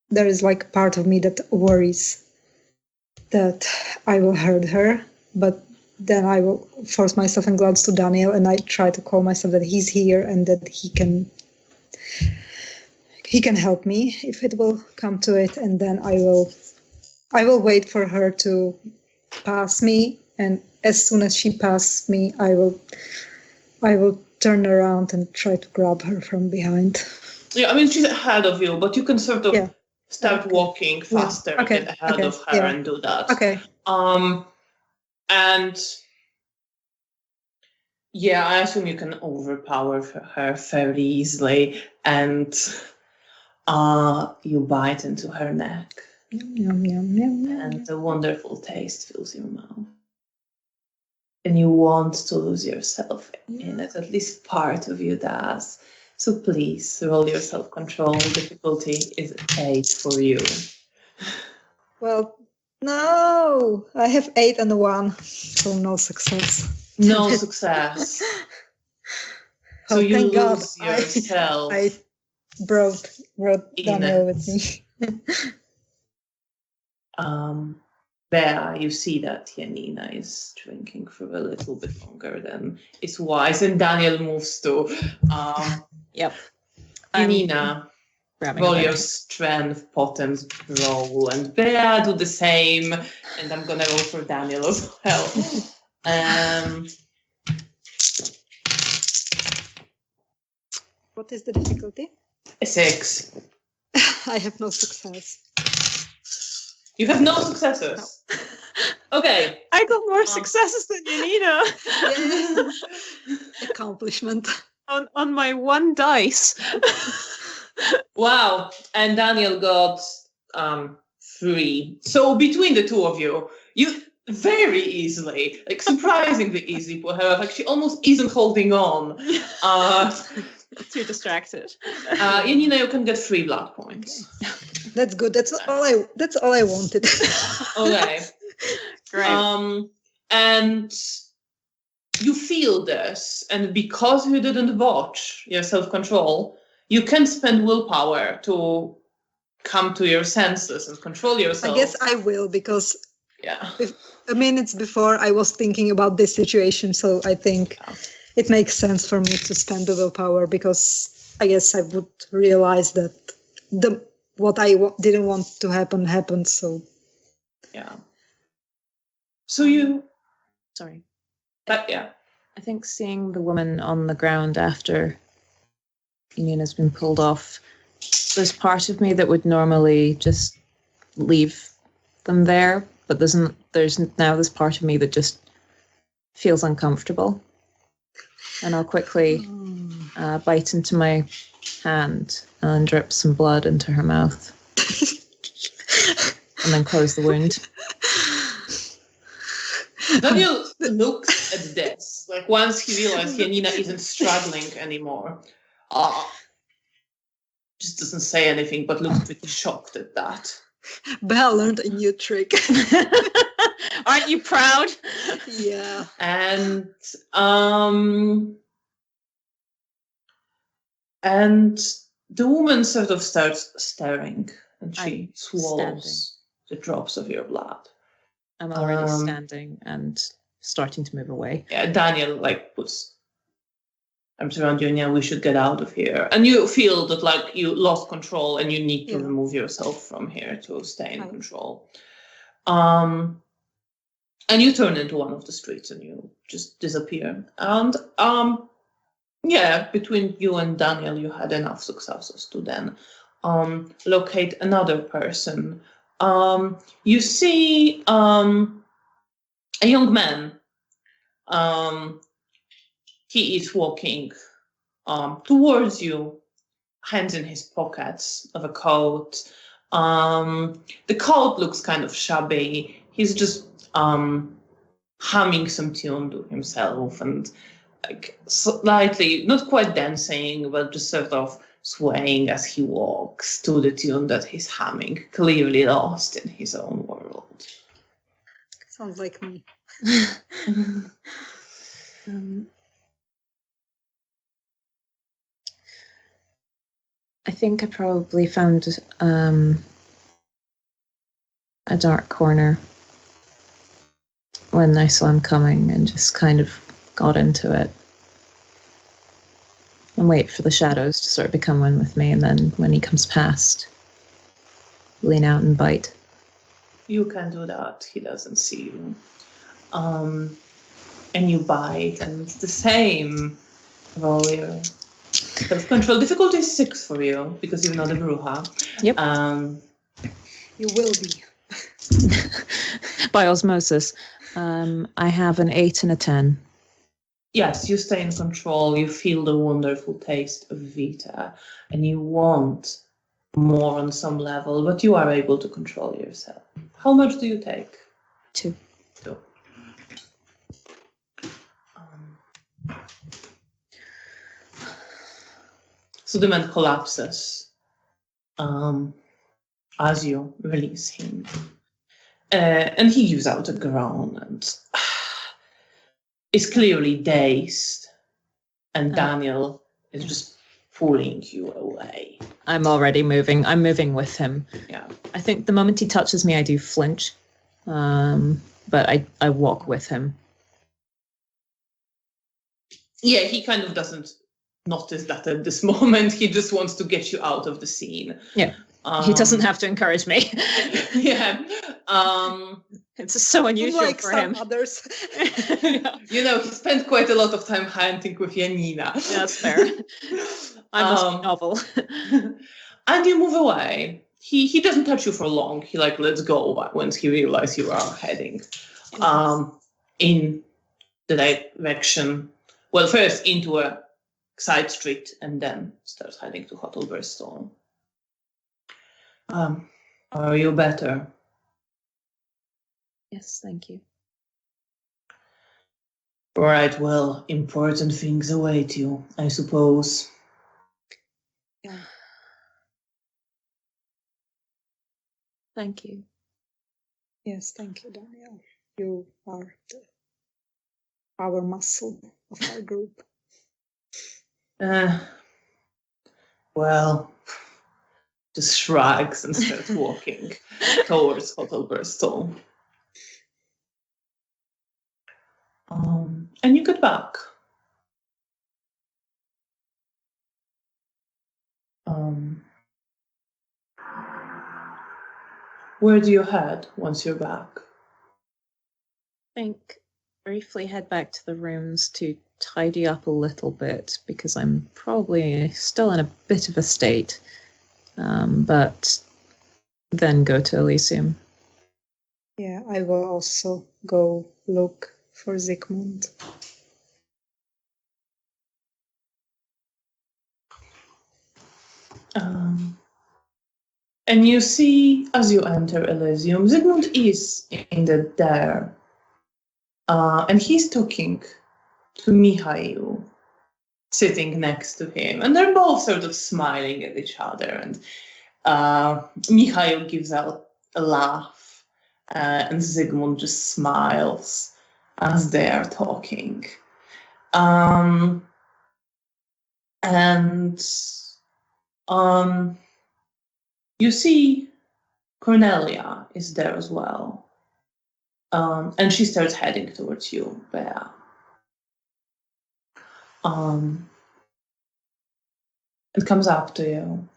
there is like part of me that worries that I will hurt her, but then I will force myself and glance to Daniel and I try to call myself that he's here and that he can help me if it will come to it, and then I will wait for her to pass me, and as soon as she passes me, I will turn around and try to grab her from behind. Yeah, I mean, she's ahead of you, but you can sort of start walking faster, get ahead of her and do that. Okay. And yeah, I assume you can overpower her fairly easily, and you bite into her neck. Yum, yum, yum, yum. And a wonderful taste fills your mouth. And you want to lose yourself in it, at least part of you does. So please roll your self-control. Difficulty is 8 for you. Well, no, I have 8 and 1, so no success. No success. So you thank God lose yourself. I brought Daniel it. with me. There you see that Janina is drinking for a little bit longer than is wise, and Daniel moves to Yep. Janina. Roll your strength, potence roll, and Bea do the same, and I'm gonna roll for Daniel as well. What is the difficulty? A 6. I have no success. You have no successes. No. Okay. I got more successes than Janina. Yeah. Accomplishment. On my 1 dice. Wow. And Daniel got 3. So between the two of you, you very easily, like surprisingly easily put her, like she almost isn't holding on. Too distracted. Janina, you can get 3 blood points. Okay. That's good. That's all I wanted. Okay. Great. And you feel this, and because you didn't botch your self-control, you can spend willpower to come to your senses and control yourself. I guess I will, because yeah, minutes before I was thinking about this situation, so I think it makes sense for me to spend the willpower, because I guess I would realize that what I didn't want to happen happened. So yeah. So you. Sorry. But yeah. I think seeing the woman on the ground after Janina's been pulled off, there's part of me that would normally just leave them there, but there's now this part of me that just feels uncomfortable, and I'll quickly bite into my hand and drip some blood into her mouth, and then close the wound. Daniel looks at this, like once he realized Janina isn't struggling anymore. Just doesn't say anything, but looks pretty shocked at that. Belle learned a new trick. Aren't you proud? Yeah. And the woman sort of starts staring, and she swallows the drops of your blood. I'm already standing and starting to move away. Yeah, Daniel puts arms around you, and yeah, we should get out of here. And you feel that you lost control and you need to remove yourself from here to stay in control. And you turn into one of the streets and you just disappear. And Yeah, between you and Daniel, you had enough successes to then locate another person. You see a young man. He is walking towards you, hands in his pockets of a coat. The coat looks kind of shabby. He's just humming some tune to himself and like slightly, not quite dancing, but just sort of swaying as he walks to the tune that he's humming, clearly lost in his own world. Sounds like me. I think I probably found a dark corner when I saw him coming and just kind of got into it. And wait for the shadows to sort of become one with me, and then when he comes past, lean out and bite. You can do that. He doesn't see you. And you bite, and it's the same. Roll your self-control. Difficulty is 6 for you because you're not a bruja. Yep. You will be. By osmosis. I have an 8 and a 10. Yes, you stay in control. You feel the wonderful taste of Vita, and you want more on some level, but you are able to control yourself. How much do you take? 2. 2. So the man collapses as you release him. And he gives out a groan and is clearly dazed. And Daniel is just pulling you away. I'm already moving. I'm moving with him. Yeah. I think the moment he touches me, I do flinch. But I walk with him. Yeah, he kind of doesn't notice that at this moment. He just wants to get you out of the scene. Yeah. He doesn't have to encourage me. Yeah. It's so unusual like for some him. Others. Yeah. You know, he spent quite a lot of time hunting with Janina. Yeah, that's fair. I must be novel. And you move away. He doesn't touch you for long. He like lets go once he realizes you are heading in the direction. Well, first into a side street and then starts heading to Hotel Bristol. Are you better? Yes, thank you. Right, well, important things await you, I suppose. Yeah. Thank you. Yes, thank you, Daniel. You are the power muscle of our group. Well, just shrugs and starts walking towards Hotel Bristol. And you get back. Where do you head once you're back? I think briefly head back to the rooms to tidy up a little bit because I'm probably still in a bit of a state. But then go to Elysium. Yeah, I will also go look for Zygmunt. And you see, as you enter Elysium, Zygmunt is indeed there. And he's talking to Mihail, sitting next to him. And they're both sort of smiling at each other. And Mihail gives out a laugh. And Zygmunt just smiles as they are talking. You see Cornelia is there as well. And she starts heading towards you, Bea. And comes up to you.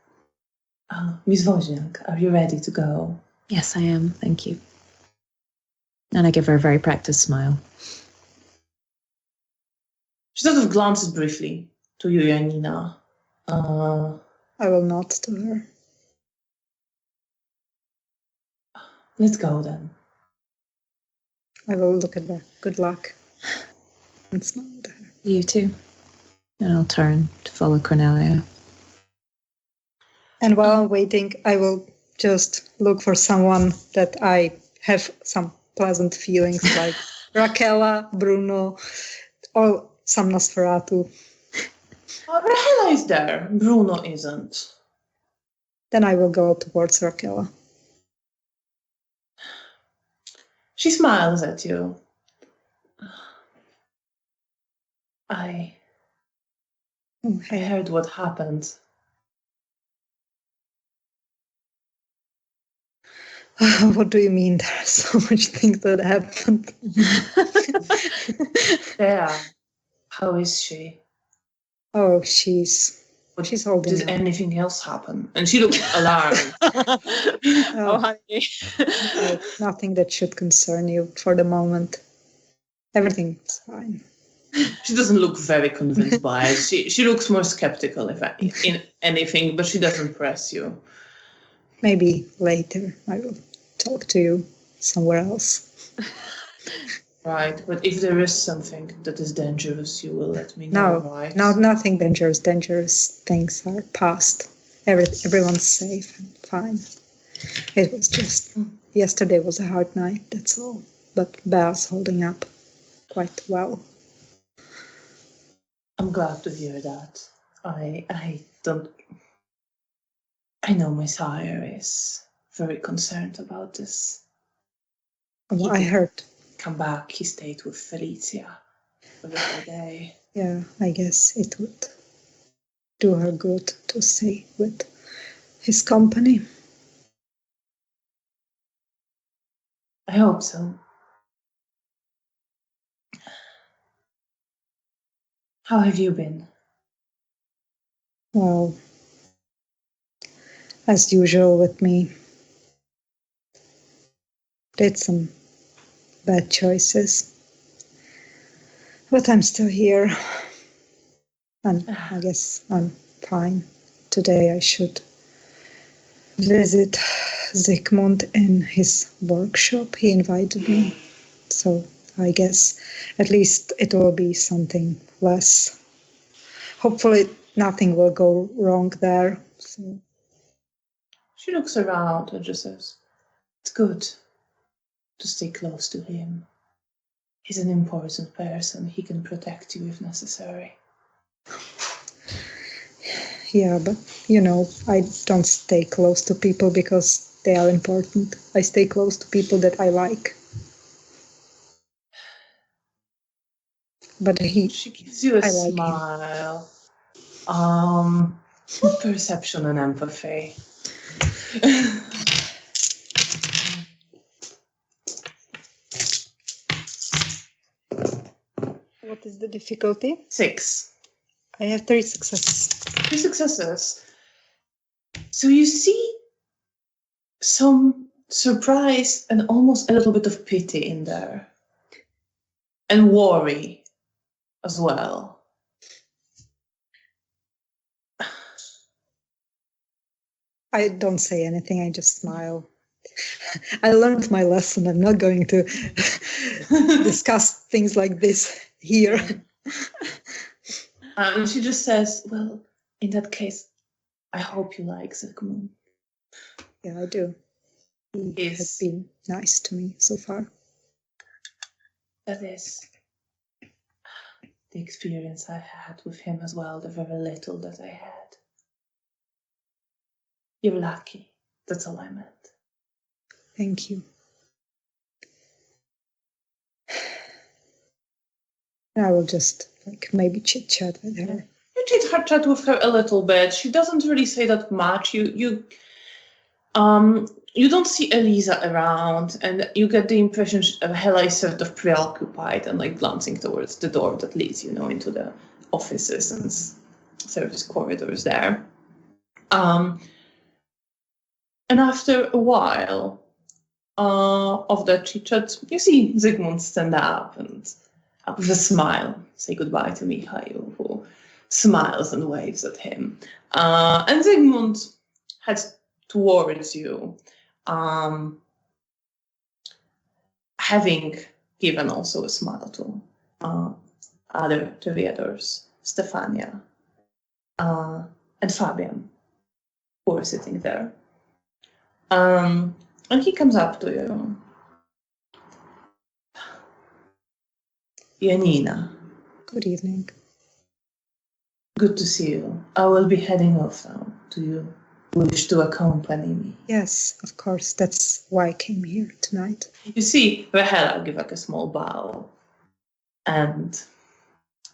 Miss Wozniak, are you ready to go? Yes, I am. Thank you. And I give her a very practiced smile. She sort of glances briefly to you, Janina. I will nod to her. Let's go then. I will look at her. Good luck. And smile at her. You too. And I'll turn to follow Cornelia. And while I'm waiting, I will just look for someone that I have some pleasant feelings like Raquela, Bruno, or some Nosferatu. Raquela is there. Bruno isn't. Then I will go towards Raquela. She smiles at you. I heard what happened. What do you mean? There are so much things that happened. Yeah. How is she? Oh, she's holding Did up. anything else happen? And she looks alarmed. Oh, honey. No, nothing that should concern you for the moment. Everything's fine. She doesn't look very convinced by it. She looks more skeptical in anything, but she doesn't press you. Maybe later I will talk to you somewhere else. Right, but if there is something that is dangerous, you will let me know, right? No, nothing dangerous. Dangerous things are past. Everyone's safe and fine. It was just yesterday was a hard night, that's all. But Bea's holding up quite well. I'm glad to hear that. I know my sire is very concerned about this. Well, I heard. Come back, he stayed with Felicia for the whole day. Yeah, I guess it would do her good to stay with his company. I hope so. How have you been? Well, as usual with me, did some bad choices. But I'm still here. And I guess I'm fine. Today I should visit Zygmunt in his workshop. He invited me. So I guess at least it will be something less. Hopefully nothing will go wrong there. So. She looks around and just says, it's good to stay close to him. He's an important person. He can protect you if necessary. Yeah, but I don't stay close to people because they are important. I stay close to people that I like. But she gives you a smile. Perception and empathy. What is the difficulty? 6. I have 3 successes. 3 successes. So you see some surprise and almost a little bit of pity in there. And worry as well. I don't say anything, I just smile. I learned my lesson. I'm not going to discuss things like this here. And she just says, well, in that case, I hope you like Zygmunt. Yeah, I do. He has been nice to me so far. That is the experience I had with him as well, the very little that I had. You're lucky. That's all I meant. Thank you. I will just maybe chit-chat with her. You chit-chat with her a little bit. She doesn't really say that much. You don't see Eliza around, and you get the impression Hela is sort of preoccupied and glancing towards the door that leads, into the offices and service corridors there. And after a while of that chit-chat, you see Zygmunt stand up and with a smile say goodbye to Mihail, who smiles and waves at him. And Zygmunt heads towards you, having given also a smile to other Toreadors, Stefania and Fabian, who are sitting there. And he comes up to you. Janina. Good evening. Good to see you. I will be heading off now. Do you wish to accompany me? Yes, of course. That's why I came here tonight. You see Rahela give like a small bow, and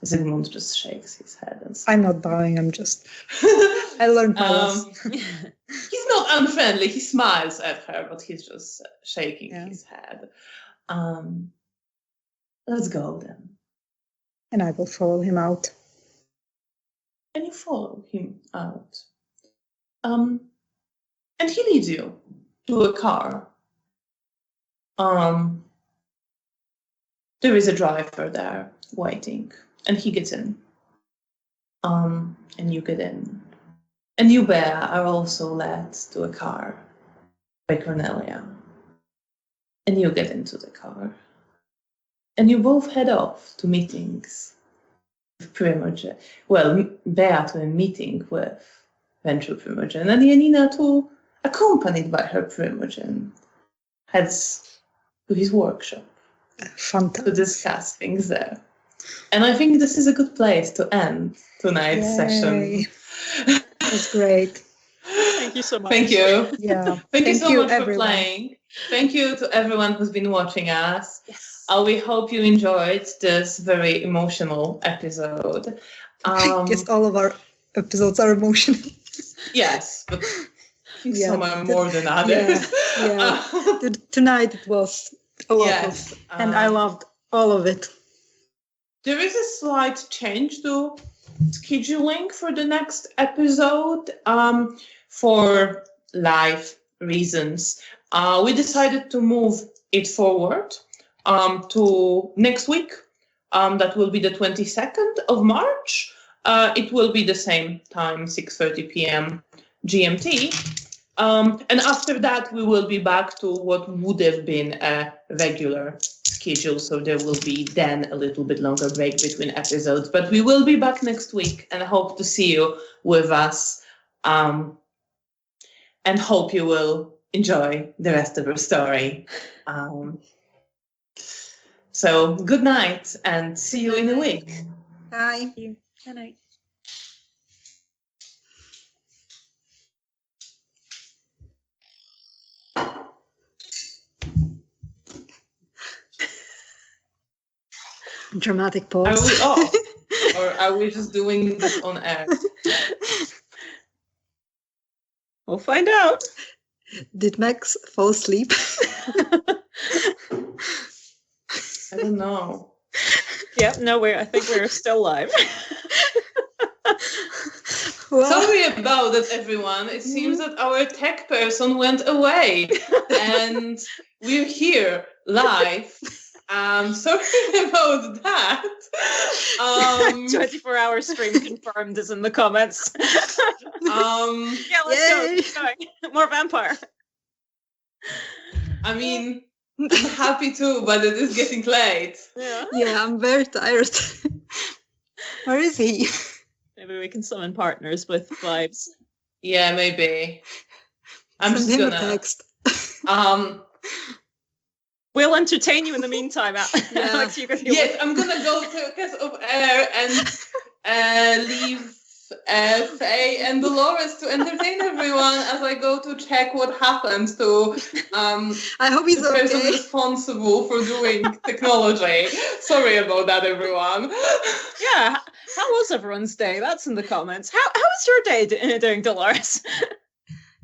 Zygmunt just shakes his head and says, I'm not bowing, I'm just... I learned my lesson. He's not unfriendly. He smiles at her, but he's just shaking his head. Let's go then. And I will follow him out. And you follow him out. And he leads you to a car. There is a driver there waiting, and he gets in. And you get in. And you, Bea, are also led to a car by Cornelia. And you get into the car. And you both head off to meetings with Primogen. Well, Bea to a meeting with Ventral Primogen, and Janina too, accompanied by her Primogen, heads to his workshop to discuss things there. And I think this is a good place to end tonight's session. That's great. Thank you so much. Thank you. Yeah. Thank you so much everyone. for playing. Thank you to everyone who's been watching us. Yes. We hope you enjoyed this very emotional episode. I guess all of our episodes are emotional. Yes, but some are more than others. Tonight it was a lot of, and I loved all of it. There is a slight change to scheduling for the next episode for live reasons. We decided to move it forward to next week. That will be the 22nd of March. It will be the same time, 6:30 p.m. GMT. And after that, we will be back to what would have been a regular schedule. So there will be then a little bit longer break between episodes. But we will be back next week, and I hope to see you with us. And hope you will enjoy the rest of our story. So good night, and see you in a week. Bye. Good night. Dramatic Are pause. we off? Or are we just doing this on air? We'll find out. Did Max fall asleep? I don't know. Yeah, no, I think we're still live. Well, Sorry about that, everyone. It seems that our tech person went away, and we're here live. Sorry about that. 24-hour stream confirmed is in the comments. Yeah, let's go. Keep going. More vampire. I mean, I'm happy too, but it is getting late. yeah, I'm very tired. Where is he? Maybe we can summon partners with vibes. Yeah, maybe. I'm Send just him gonna. a text. We'll entertain you in the meantime, Alex. You can Yes, I'm gonna go to Cast of Air and leave Faye and Dolores to entertain everyone as I go to check what happened to I hope he's the person okay. responsible for doing technology. Sorry about that, everyone. Yeah, how was everyone's day? That's in the comments. How was your day doing, Dolores?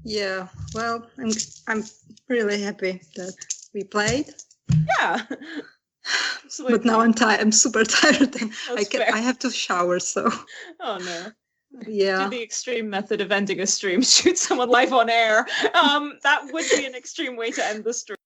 Yeah, well, I'm really happy that we played. Yeah. But now I'm tired. I'm super tired. And Fair. I have to shower, so. Oh no. Yeah. Do the extreme method of ending a stream, shoot someone live on air. That would be an extreme way to end the stream.